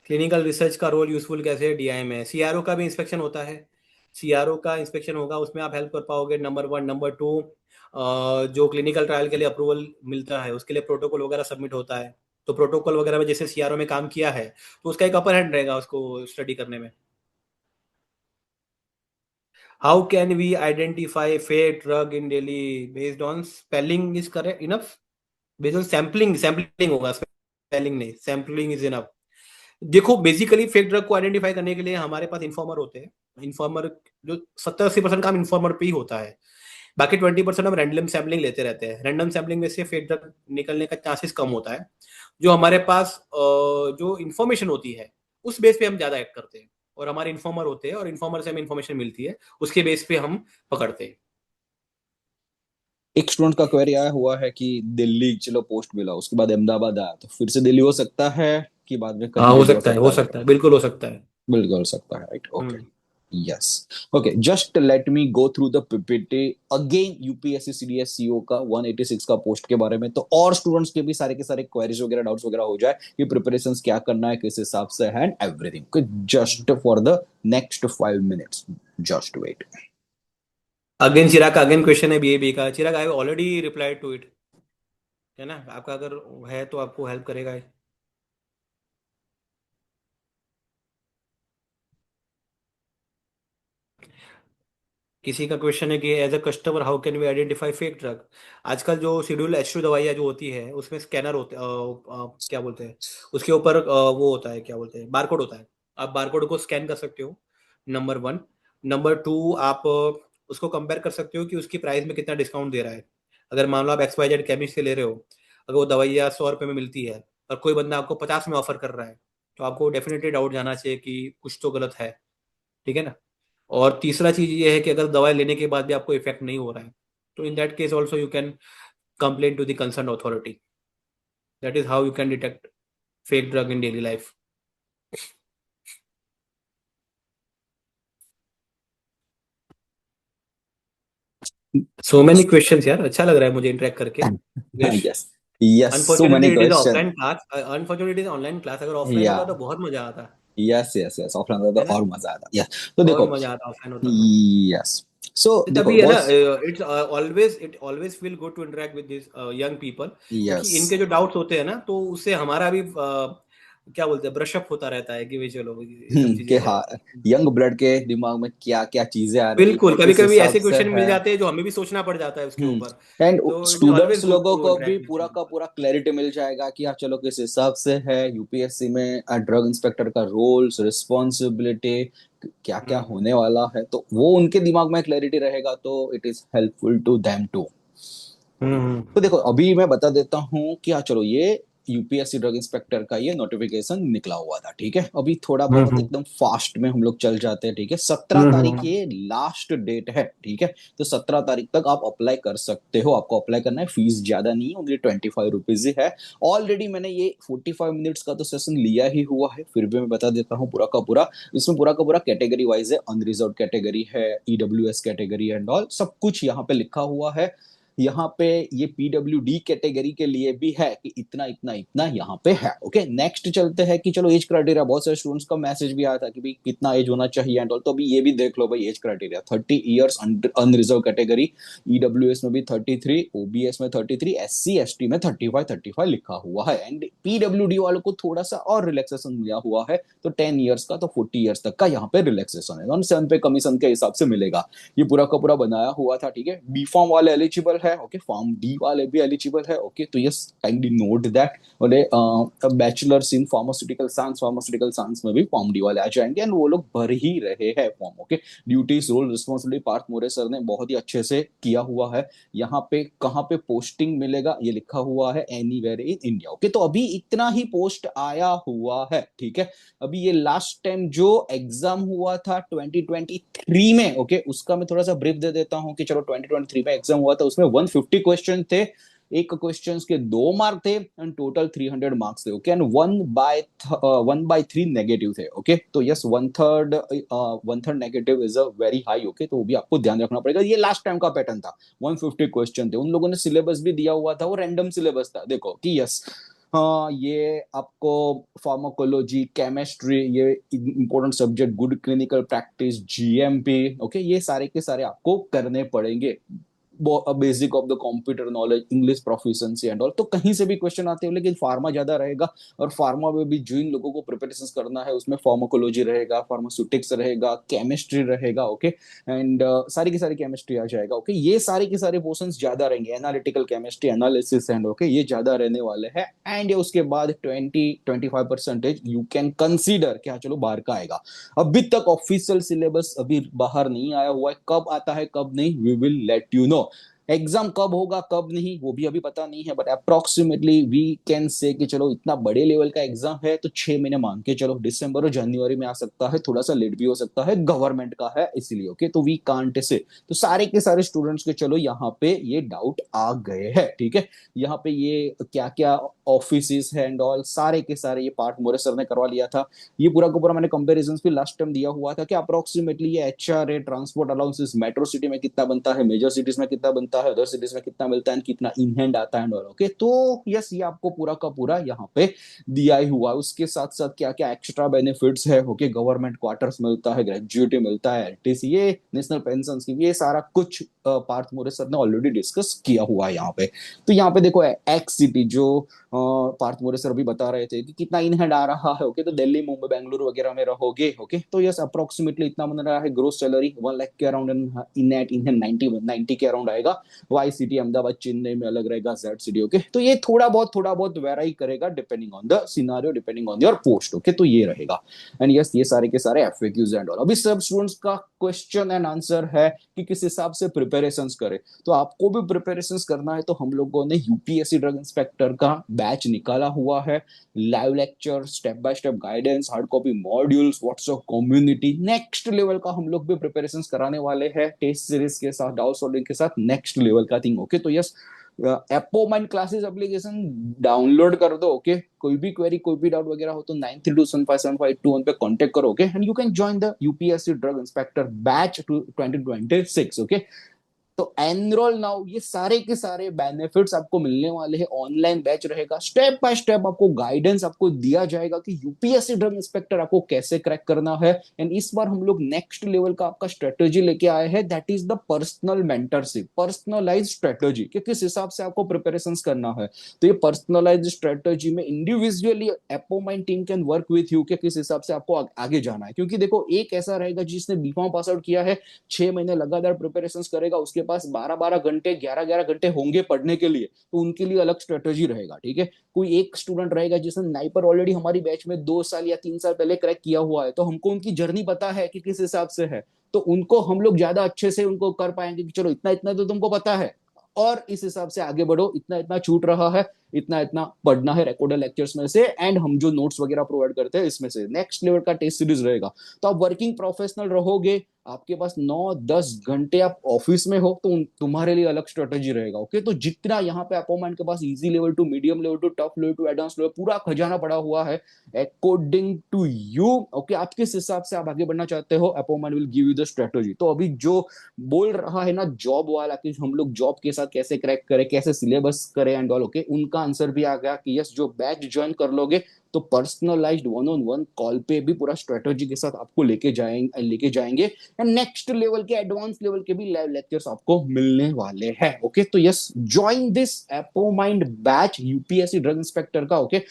क्लिनिकल रिसर्च का रोल यूजफुल कैसे है डीआई में? सीआरओ का भी इंस्पेक्शन होता है। सीआरओ का इंस्पेक्शन होगा, उसमें आप हेल्प कर पाओगे, नंबर वन। नंबर टू, जो क्लिनिकल ट्रायल के लिए अप्रूवल मिलता है उसके लिए प्रोटोकॉल वगैरह सबमिट होता है। तो प्रोटोकॉल वगैरह में जैसे सीआरओ में काम किया है तो उसका एक अपर हैंड रहेगा उसको स्टडी करने में। How can we identify fake drug in daily? Based on spelling is correct enough? Based on sampling, sampling होगा, स्पेलिंग नहीं, सैम्पलिंग इज इनफ। देखो, बेसिकली फेक ड्रग को आइडेंटिफाई करने के लिए हमारे पास इन्फॉर्मर होते हैं। इन्फॉर्मर जो 70-80% काम इन्फॉर्मर पे ही होता है। बाकी 20% हम रैंडम सैम्पलिंग लेते रहते हैं। रैंडम सैम्पलिंग में से फेक ड्रग निकलने का चांसेस कम होता है। जो हमारे पास जो इन्फॉर्मेशन होती है उस बेस पे हम ज्यादा एक्ट करते हैं। और हमारे इन्फॉर्मर होते हैं और इन्फॉर्मर से हमें इन्फॉर्मेशन मिलती है, उसके बेस पे हम पकड़ते हैं।
एक स्टूडेंट का क्वेरी आया हुआ है कि दिल्ली चलो पोस्ट मिला, उसके बाद अहमदाबाद आया, तो फिर से दिल्ली हो सकता है कि बाद में
हाँ,
कहीं पे
हो
भी हो
सकता है,
सकता
हो
है
सकता
बेटा?
है, बिल्कुल हो सकता है।
बिल्कुल हो सकता है, right, okay.
Hmm.
Yes, okay, just let me go through the PPT again. UPSC CDS CO का 186 का पोस्ट के बारे में, तो और स्टूडेंट्स के भी सारे के सारे क्वेरीज वगैरह डाउट्स वगैरह हो जाए कि प्रिपरेशंस क्या करना है, किस हिसाब से है, and everything, just for the next 5 minutes, just wait.
Again Chirag का अगेन क्वेश्चन है बीएबी का। Chirag, I already replied to it. है ना, आपका अगर है तो आपको हेल्प करेगा। किसी का क्वेश्चन है कि as a customer how can we identify fake drug? आजकल जो शेड्यूल H2 दवाइयाँ जो होती है उसमें स्कैनर होते क्या बोलते हैं, उसके ऊपर वो होता है, क्या बोलते हैं, बारकोड होता है। आप बारकोड को स्कैन कर सकते हो, नंबर वन। नंबर टू, आप उसको कंपेयर कर सकते हो कि उसकी प्राइस में कितना डिस्काउंट दे रहा है। अगर मान लो आप XYZ केमिस्ट से ले रहे हो, अगर वो दवाइयाँ 100 रुपये में मिलती है और कोई बंदा आपको 50 में ऑफर कर रहा है, तो आपको डेफिनेटली डाउट जाना चाहिए कि कुछ तो गलत है। ठीक है ना। और तीसरा चीज ये है कि अगर दवाई लेने के बाद भी आपको इफेक्ट नहीं हो रहा है, तो in that case also you can complain to the concern authority. That is how you can detect fake drug in daily life. So many questions यार, अच्छा लग रहा है मुझे इंटरेक्ट करके। Yes,
yes, yes, so many
unfortunately it is
question.
Offline class, unfortunately it is online class. अगर offline
या,
होता तो बहुत मजा आता।
यस यस यस, ऑफलाइन होता
है
तो
ना,
और मजा आता, यस। तो
और
देखो,
मजा आता ऑफलाइन होता तो।
यस, सो देखो
तभी है ना,
boss.
It always feel good to interact with this young people, क्योंकि
यस,
इनके जो डाउट्स होते हैं ना तो उससे हमारा भी क्या बोलते हैं, ब्रशअप होता रहता है कि भाई चलो ये सब
कि
चीजें
हाँ,
हैं।
यंग ब्लड के दिमाग में क्या क्या चीजें आ रही
बिल्कुल,
है,
कभी
किस
कभी
हिसाब
ऐसे
से
क्वेश्चन मिल
है।
जाते हैं जो हमें भी सोचना पड़ जाता है उसके ऊपर।
एंड
तो it is always
students
good
लोगों
टू
को भी
इंटरेक्ट विद
पूरा
यू।
का पूरा क्लैरिटी मिल जाएगा कि हाँ चलो किस हिसाब से है यूपीएससी में ड्रग इंस्पेक्टर का रोल्स रिस्पॉन्सिबिलिटी क्या क्या
हम्म।
होने वाला है, तो वो उनके दिमाग में क्लैरिटी रहेगा, तो it is helpful to them too. तो देखो
हम्म।
अभी मैं बता देता हूँ कि हाँ चलो ये यूपीएससी ड्रग इंस्पेक्टर का ये नोटिफिकेशन निकला हुआ था, ठीक है। अभी थोड़ा बहुत
हम्म।
एकदम फास्ट में हम लोग चल जाते हैं, ठीक है। 17 तारीख
हम्म।
ये लास्ट डेट है, ठीक है। तो 17 तारीख तक आप अप्लाई कर सकते हो, आपको अप्लाई करना है, फीस ज्यादा नहीं है, ओनली 25 रुपीज ही है। ऑलरेडी मैंने ये 45 मिनट्स का तो सेशन लिया ही हुआ है, फिर भी मैं बता देता हूँ पूरा का पूरा। इसमें पूरा का पूरा कैटेगरी वाइज है, अनरिजर्व कैटेगरी है, ईडब्ल्यूएस कैटेगरी एंड ऑल सब कुछ यहाँ पे लिखा हुआ है। यहाँ पे ये पीडब्ल्यूडी कैटेगरी के लिए भी है कि इतना इतना इतना यहाँ पे है। ओके, नेक्स्ट चलते हैं कि चलो एज क्राइटेरिया, बहुत सारे स्टूडेंट्स का मैसेज भी आया था कि भाई कितना एज होना चाहिए एंड ऑल, तो अभी ये भी देख लो भाई, age criteria 30 years, unreserved category, EWS में भी 33, ओबीएस में 33, एससी एसटी में 35 लिखा हुआ है। एंड पीडब्ल्यूडी वालों को थोड़ा सा और रिलैक्सेशन मिला हुआ है, तो 10 ईयर्स का तो 40 ईयर्स तक का यहाँ पे रिलैक्सेशन है, नॉन सेम पे कमीशन के हिसाब से मिलेगा। ये पूरा का पूरा बनाया हुआ था, ठीक है। बी फॉर्म वाले एलिजिबल है, ओके, फॉर्म डी वाले भी एलिजिबल है, ओके। तो यस, काइंडली नोट दैट। और बैचलर्स इन फार्मास्यूटिकल साइंस में भी फॉर्म डी वाले आ जाएंगे, एंड वो लोग भर ही रहे हैं form, okay. Duties role responsibility Parth More sir ने बहुत ही अच्छे से किया हुआ है। यहाँ पे कहाँ पे पोस्टिंग मिलेगा ये लिखा हुआ है, एनीवेयर इन इंडिया, ओके। तो अभी इतना ही पोस्ट आया हुआ है, ठीक है। अभी ये लास्ट टाइम जो एग्जाम हुआ था 2023 में, ओके, उसका मैं थोड़ा सा ब्रीफ दे देता हूँ कि चलो 2023 में एग्जाम हुआ था, उसमें 150 क्वेश्चन थे, एक क्वेश्चन के 2 मार्क थे, एंड टोटल 300 मार्क्स थे, ओके। एंड 1/3 नेगेटिव थे, ओके। तो yes, one third negative is a very high, okay. तो वो भी आपको ध्यान रखना पड़ेगा, ये लास्ट टाइम का पैटर्न था। 150 क्वेश्चन थे, उन लोगों ने सिलेबस भी दिया हुआ था, वो रैंडम सिलेबस था, देखो कि यस, हाँ ये आपको फार्माकोलॉजी, केमिस्ट्री, ये important subject, good clinical practice, GMP, okay, ये सारे के सारे आपको करने पड़ेंगे। Basic of the computer knowledge, English proficiency and all, तो कहीं से भी क्वेश्चन आते हैं, लेकिन फार्मा ज्यादा रहेगा। और फार्मा में भी जो इन लोगों को प्रिपरेशन करना है, उसमें फार्माकोलॉजी रहेगा, फार्मास्यूटिक्स रहेगा, केमिस्ट्री रहेगा, ओके। एंड सारी की सारी केमिस्ट्री आ जाएगा, ओके। ये सारे के सारे पोर्शन ज्यादा रहेंगे, analytical chemistry, analysis and okay, ये ज्यादा रहने वाले हैं। एंड उसके बाद 20-25% यू कैन कंसीडर क्या, चलो बाहर का आएगा। अभी तक ऑफिशियल सिलेबस अभी बाहर नहीं आया हुआ है, कब आता है कब नहीं, we will let you know. Exam कब होगा कब नहीं वो भी अभी पता नहीं है, but approximately we can say कि चलो इतना बड़े लेवल का एग्जाम है तो 6 महीने मान के चलो, दिसंबर और जनवरी में आ सकता है, थोड़ा सा लेट भी हो सकता है, गवर्नमेंट का है इसलिए, ओके। तो वी कांट से, तो सारे के सारे स्टूडेंट्स के चलो यहाँ पे ये डाउट आ गए हैं, ठीक है। यहाँ पे ये क्या क्या ऑफिस है एंड ऑल, सारे के सारे ये पार्ट मोरे सर ने करवा लिया था। ये पूरा का पूरा मैंने कंपेरिजन भी लास्ट टाइम दिया हुआ था कि अप्रोक्सीमेटली ये HRA, transport allowances metro city में कितना बनता है, मेजर सिटीज में कितना बनता है, अदर सिटीज में कितना मिलता है, कितना इन हैंड आता है, ओके। तो यस, ये आपको पूरा का पूरा यहाँ पे दिया ही हुआ है। उसके साथ साथ क्या क्या एक्स्ट्रा बेनिफिट्स है, ओके, गवर्नमेंट क्वार्टर्स मिलता है, ग्रेजुएटी मिलता है, एलटीसी, ये नेशनल पेंशन स्कीम, ये सारा कुछ पार्थ मोरे सर ने ऑलरेडी डिस्कस किया हुआ है यहाँ पे। तो यहाँ पे देखो, एक्स सिटी जो पार्थ मोरे सर अभी बता रहे थे कि कितना इन हैंड आ रहा है, ओके। तो दिल्ली, मुंबई, बेंगलुरु वगैरह में रहोगे, ओके, तो यस अप्रोक्सीमेटली इतना बन रहा है। ग्रोस सैलरी 1 लाख के around, in net in hand 90 के अराउंड आएगा। वाई सिटी, अहमदाबाद, चेन्नई में अलग रहेगा, जेड सिटी, ओके। तो ये थोड़ा बहुत वेराई करेगा depending on the scenario, depending on your post, okay. तो ये रहेगा। एंड यस, ये सारे के सारे एफएक्यूज एंड ऑल। अभी सब स्टूडेंट्स का क्वेश्चन एंड आंसर है कि किस हिसाब से प्रिपरेशन करें। तो आपको भी प्रिपरेशन करना है, तो हम लोगों ने यूपीएससी ड्रग इंस्पेक्टर का बैच निकाला हुआ है। Live lecture, step by step guidance, hard copy modules, WhatsApp community, next level का हम लोग भी प्रिपरेशन कराने वाले हैं, टेस्ट सीरीज के साथ, डाउट सॉल्विंग के साथ, नेक्स्ट लेवल का थिंग, ओके। तो यस, एप्पो क्लासेस एप्लीकेशन डाउनलोड कर दो, ओके। कोई भी क्वेरी, कोई भी डाउट वगैरह हो तो 93275752 पे कांटेक्ट करो, okay. And you can join the UPSC drug inspector batch 2026, okay. तो एनरोल नाउ, ये सारे के सारे बेनिफिट्स आपको मिलने वाले हैं। ऑनलाइन बैच रहेगा, स्टेप बाय स्टेप आपको गाइडेंस आपको दिया जाएगा कि यूपीएससी ड्रग इंस्पेक्टर आपको कैसे क्रैक करना है। एंड इस बार हम लोग नेक्स्ट लेवल का आपका स्ट्रेटेजी लेके आए हैं, that is the personal mentorship, personalize strategy कि किस हिसाब से आपको प्रिपरेशन करना है। तो ये पर्सनलाइज स्ट्रेटेजी में individually Apomind team can work with you कि किस हिसाब से आपको आगे जाना है। क्योंकि देखो, एक ऐसा रहेगा जिसने बीकॉम पास आउट किया है, 6 महीने लगातार प्रिपरेशन करेगा, उसके पास 12-12 घंटे, 11-11 घंटे होंगे पढ़ने के लिए, तो उनके लिए अलग स्ट्रेटेजी रहेगा, ठीक है। कोई एक स्टूडेंट रहेगा जिसने नाइपर ऑलरेडी हमारी बैच में 2 साल या 3 साल पहले क्रैक किया हुआ है, तो हमको उनकी जर्नी पता है कि किस हिसाब से है, तो उनको हम लोग ज्यादा अच्छे से उनको कर पाएंगे कि चलो इतना इतना तो तुमको पता है, और इस हिसाब से आगे बढ़ो, इतना इतना छूट रहा है, इतना इतना पढ़ना है रिकॉर्डेड लेक्चर्स में से, एंड हम जो नोट्स वगैरह प्रोवाइड करते हैं इसमें से। नेक्स्ट लेवल का टेस्ट सीरीज रहेगा। तो आप वर्किंग प्रोफेशनल रहोगे, आपके पास 9-10 घंटे आप ऑफिस में हो, तो तुम्हारे लिए अलग स्ट्रेटेजी रहेगा। ओके, तो जितना यहाँ पे अपोमाइन के पास easy level to medium level to tough level to advance level पूरा खजाना पड़ा हुआ है अकॉर्डिंग टू यू। ओके, आप किस हिसाब से आप आगे बढ़ना चाहते हो, Apomind will give you the strategy. तो अभी जो बोल रहा है ना जॉब वाला कि हम लोग जॉब के साथ कैसे क्रैक करें, कैसे सिलेबस करें एंड ऑल, ओके, उनका आंसर भी आ गया कि यस, जो बैच ज्वाइन कर लोगे तो personalised one on one call पे भी पूरा स्ट्रेटेजी के साथ आपको लेके जाएंगे एंड नेक्स्ट लेवल के एडवांस लेवल के भी लाइव लेक्चर्स आपको मिलने वाले हैं। ओके, तो yes, join this Apomind batch UPSC drug inspector का। ओके,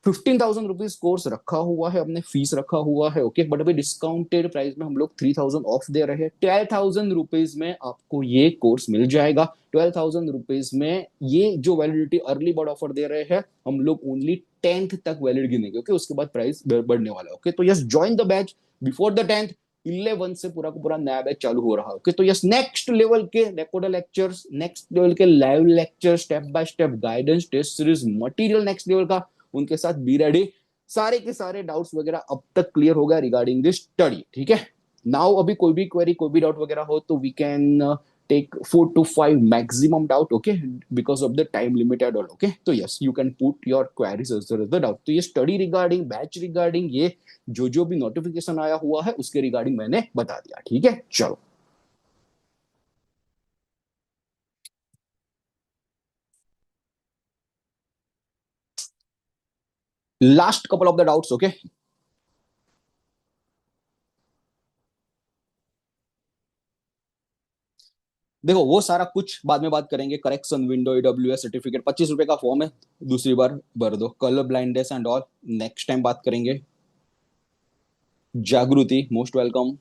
15,000 रुपीज कोर्स रखा हुआ है, हमने फीस रखा हुआ है। ओके, बट अभी डिस्काउंटेड प्राइस में हम लोग 3,000 ऑफ दे रहे हैं। 12,000 रुपीज में आपको ये कोर्स मिल जाएगा। 12,000 रुपीज में ये जो वैलिडिटी अर्ली बर्ड ऑफर दे रहे हैं, हम लोग ओनली 10th तक वैलिड गिनेंगे। ओके, उसके बाद प्राइस बढ़ने वाला है। ओके, तो yes, join the batch before the 10th। 11 से पूरा का पूरा नया बैच चालू हो रहा है। ओके, तो यस, नेक्स्ट लेवल के रिकॉर्डेड लेक्चर्स, नेक्स्ट लेवल के live lecture, step by step guidance, test series material next level का, उनके साथ बी रेडी। सारे के सारे डाउट्स वगैरह अब तक क्लियर हो गया रिगार्डिंग दिस स्टडी, ठीक है। नाउ अभी कोई भी क्वेरी, कोई भी डाउट वगैरह हो तो we can take 4 to 5 maximum doubt, okay, because of the time limit at all। okay, तो yes, you can put your queries as well as the doubt। तो ये स्टडी रिगार्डिंग, बैच रिगार्डिंग, ये जो जो भी नोटिफिकेशन आया हुआ है उसके रिगार्डिंग मैंने बता दिया, ठीक है। चलो, last couple of the doubts. Okay, देखो वो सारा कुछ बाद में बात करेंगे। करेक्शन विंडो, ईडब्ल्यूएस सर्टिफिकेट, 25 रुपए का फॉर्म है, दूसरी बार भर दो। Colour blindness and all next time बात करेंगे। जागृति, मोस्ट वेलकम।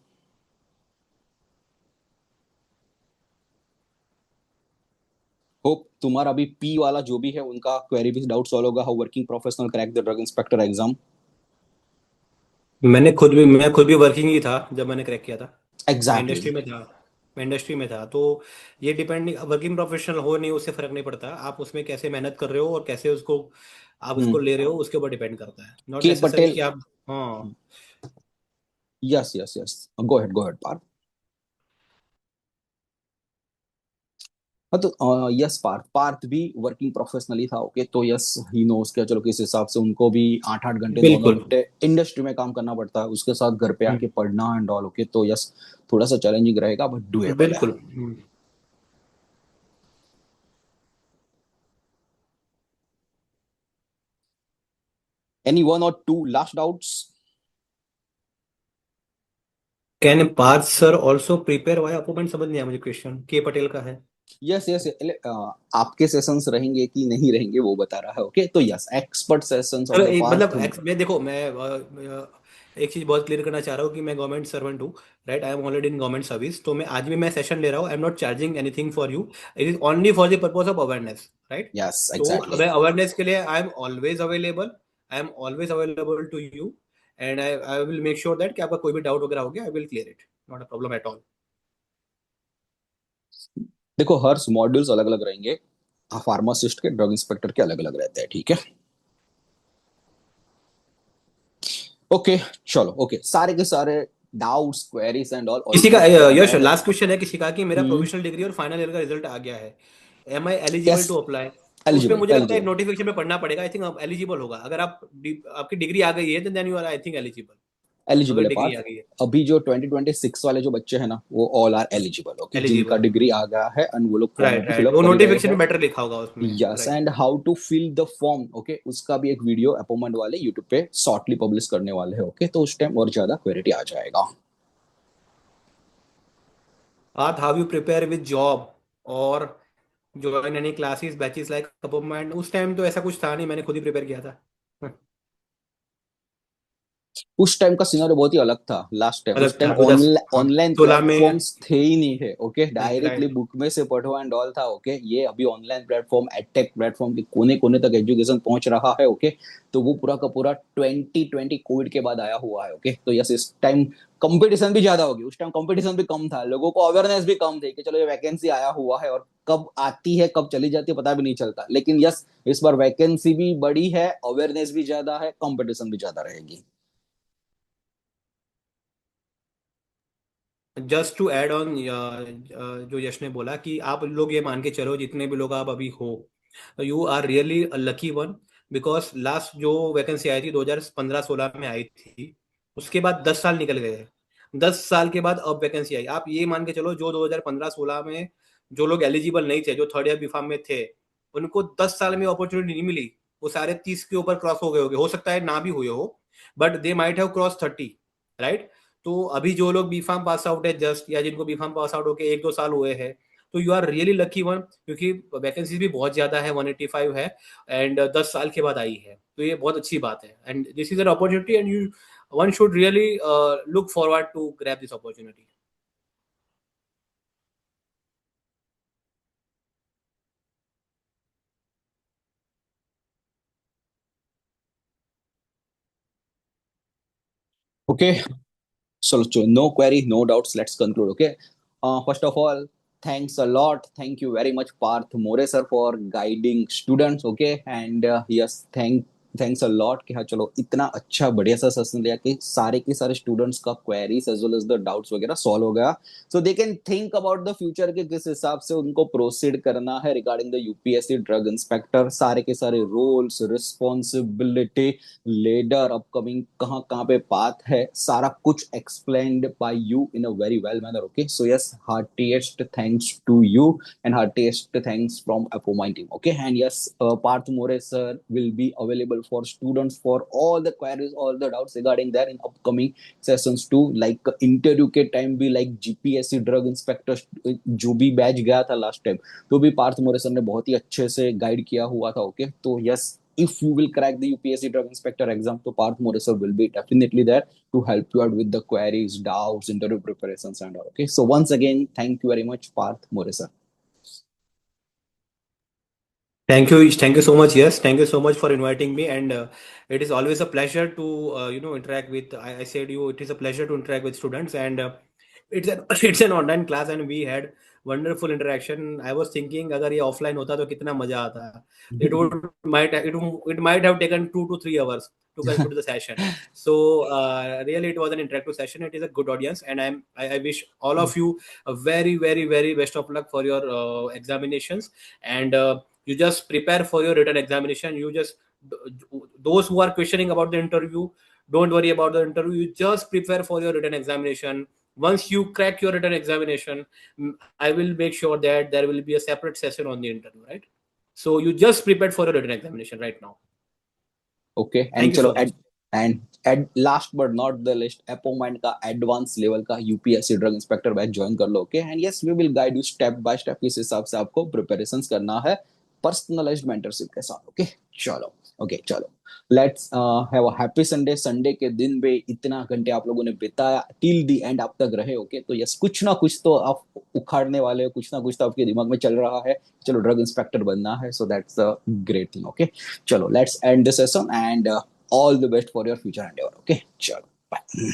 होप तुम्हारा अभी पी वाला जो भी है उनका क्वेरी भी डाउट सॉल्व होगा। How working professional crack the drug inspector exam.
मैं खुद भी वर्किंग ही था जब मैंने क्रैक किया था। मैं
एग्जैक्टली।
इंडस्ट्री में था। मैं इंडस्ट्री में था, तो ये डिपेंड नहीं, वर्किंग प्रोफेशनल हो नहीं उससे फर्क नहीं पड़ता। आप उसमें कैसे मेहनत कर रहे हो और कैसे उसको आप उसको
हम्म।
ले रहे हो उसके ऊपर डिपेंड करता है, नॉट
के
नेसेसरी
पटेल।
कि आप। हाँ।
यस यस यस, गो हेड पार्थ। हाँ, तो यस, पार्थ पार्थ भी वर्किंग प्रोफेशनली था। ओके, तो यस, ही नोस क्या, चलो किस हिसाब से उनको भी 8-8 घंटे, 9-9
बिल्कुल।
घंटे इंडस्ट्री में काम करना पड़ता है, उसके साथ घर पे आके पढ़ना एंड ऑल। ओके, तो यस, थोड़ा सा चैलेंजिंग रहेगा बट डूएबल है।
बिल्कुल।
एनी वन और two last doubts?
Can Parth sir also prepare via Apomind, समझ नहीं आया मुझे क्वेश्चन, के पटेल का है।
यस यस, आपके सेशंस रहेंगे कि नहीं रहेंगे वो बता रहा है। ओके, तो यस, एक्सपर्ट सेशंस ऑफ
चलो
द
एक
पार्थ।
मतलब मैं देखो एक चीज बहुत क्लियर करना चाह रहा हूँ कि मैं गवर्नमेंट सर्वेंट हूँ। Right, I am already in government service, तो मैं आज भी मैं सेशन ले रहा हूँ, I am not charging anything for you. It is only for the purpose of awareness, right.
Yes,
तो
एग्जैक्टली।
मैं अवेयरनेस के लिए I am always available to you. And I will make sure that कि आपका कोई भी doubt वगैरह हो गया, I will clear it, not a problem at all.
देखो, हर मॉड्यूल्स अलग अलग रहेंगे। फार्मासिस्ट के, ड्रग इंस्पेक्टर के अलग अलग रहते हैं, ठीक है। ओके, चलो, ओके, सारे के सारे डाउट्स, क्वेरीज एंड ऑल
किसी का
ऑलमोस्ट खत्म
यश,
हो गए।
लास्ट क्वेश्चन है किसी का कि मेरा
हम्म।
प्रोविजनल डिग्री और फाइनल ईयर का रिजल्ट आ गया है, am I eligible
yes,
to apply. तो उसमें
एलिजिबल
मुझे लगता है एक
एलिजिबल।
नोटिफिकेशन में पढ़ना पड़ेगा, आई थिंक आप एलिजिबल होगा। अगर आप आपकी डिग्री आ गई है then you are I think eligible.
Eligible
अगर
है
डिग्री
पार्थ।
आ गई है
अभी जो 2026 वाले जो बच्चे हैं ना, वो ऑल आर एलिजिबल, ओके, जिनका
एलिजिबल।
डिग्री आ गया है एंड वो लोग फॉर्म
राइट
अभी
राइट,
फिलअप
वो
कर ही रहे
नोटिफिकेशन
हैं।
में बेटर लिखा होगा उसमें।
Yes,
right.
And how to fill the form, okay, उसका भी एक वीडियो अपॉइंटमेंट वाले यूट्यूब पे शॉर्टली पब्लिश करने वाले हैं, ओके, तो उस टाइम और ज्यादा क्वेरिटी आ जाएगा।
आर्थ, how you prepare with job और join any classes batches like Apomind? उस टाइम तो ऐसा कुछ था नहीं, मैंने खुद ही प्रिपेयर किया था।
उस टाइम का सिनेरियो बहुत ही अलग था। लास्ट टाइम, उस
अलग
टाइम
था 2000, हाँ,
ऑनलाइन
16 में।
प्लेटफॉर्म्स थे ही नहीं है, ओके,
नहीं,
डायरेक्टली
राइट।
बुक में से पढ़ो एंड ऑल था, ओके। ये अभी ऑनलाइन प्लेटफॉर्म, एडटेक प्लेटफॉर्म के कोने कोने तक एजुकेशन पहुंच रहा है, ओके। तो वो पूरा का पूरा 2020 कोविड के बाद आया हुआ है, ओके। तो यस, इस टाइम कंपटीशन भी ज्यादा होगी, उस टाइम कंपटीशन भी कम था, लोगों को अवेयरनेस भी कम थी कि चलो ये वैकेंसी आया हुआ है और कब आती है कब चली जाती है पता भी नहीं चलता। लेकिन यस, इस बार वैकेंसी भी बड़ी है, अवेयरनेस भी ज्यादा है, कंपटीशन भी ज्यादा रहेगी।
जस्ट टू ऐड ऑन, जो यश ने बोला कि आप लोग ये मान के चलो जितने भी लोग आप अभी हो, you are really lucky one. Because last जो वैकेंसी आई थी 2015-16 में आई थी, उसके बाद 10 साल निकल गए। 10 साल के बाद अब वैकेंसी आई। आप ये मान के चलो जो 2015-16 में जो लोग एलिजिबल नहीं थे, जो थर्ड ईयर बीफार्म में थे, उनको 10 साल में अपॉर्चुनिटी नहीं मिली। वो सारे 30 के ऊपर क्रॉस हो गए होंगे, हो सकता है ना भी हुए हो, but they might have cross 30, right. तो अभी जो लोग बी फार्म पास आउट है जस्ट, या जिनको बी फार्म पास आउट होके 1-2 साल हुए हैं, तो you are really lucky one, क्योंकि वैकेंसीज भी बहुत ज्यादा है, 185 है, एंड 10 साल के बाद आई है, तो ये बहुत अच्छी बात है, and this is an opportunity, and you one should really look forward to grab this opportunity.
Okay, so no query, no doubts. Let's conclude. Okay. First of all, thanks a lot. Thank you very much, Parth More sir, for guiding students. Okay, and yes, thanks a lot कि हाँ चलो इतना अच्छा बढ़िया सा session लिया कि सारे के सारे स्टूडेंट्स का queries as well as the doubts वगैरह सॉल्व हो गया। So they can think about the future के किस हिसाब से उनको प्रोसीड करना है regarding the UPSC drug inspector. सारे के सारे रोल्स, रिस्पॉन्सिबिलिटी, लेडर, अपकमिंग कहाँ कहाँ पे पाथ है, सारा कुछ explained by you in a very well manner, okay. So yes, heartiest thanks to you and heartiest thanks from Apomine team. Okay, and yes, Parth More sir will be available for students for all the queries, all the doubts regarding that in upcoming sessions too. Like interview के time भी like GPSC drug inspector जो भी batch गया था last time, तो भी Partha More sir ने बहुत ही अच्छे से गाइड किया हुआ था, ओके। तो yes, if you will crack the UPSC drug inspector exam, so Parth More sir will be definitely there to help you out with the queries, doubts, interview preparations and all. Okay, so once again, thank you very much, Parth More sir.
Thank you so much. Yes, thank you so much for inviting me, and it is always a pleasure to interact with. I said you, it is a pleasure to interact with students, and it's an it's an online class, and we had wonderful interaction. I was thinking, अगर ये offline होता तो कितना मजा आता. It might have taken 2 to 3 hours to conclude the session. So really, it was an interactive session. It is a good audience, and I wish all of you a very very very best of luck for your examinations, and you just prepare for your written examination. You just, those who are questioning about the interview, don't worry about the interview. You just prepare for your written examination. Once you crack your written examination, I will make sure that there will be a separate session on the interview, right? So you just prepared for your written examination right now.
Okay,
Thank
and
you
चलो
so much.
And एड last but not the least, Apomind का advance level का UPSC drug inspector batch join कर लो, okay. And yes, we will guide you step by step किस हिसाब से आपको प्रिपरेशंस करना है पर्सनलाइज्ड मेंटरशिप के साथ, ओके। चलो, ओके, चलो, let's have a happy Sunday. Sunday के दिन भी इतना घंटे आप लोगों ने बिताया, टिल द एंड आप तक रहे, ओके। तो यस, कुछ ना कुछ तो आप उखाड़ने वाले हो, कुछ ना कुछ तो आपके दिमाग में चल रहा है, चलो ड्रग इंस्पेक्टर बनना है। So that's a great thing, okay. चलो, let's end this session and all the best for your future endeavor, okay, chalo, bye.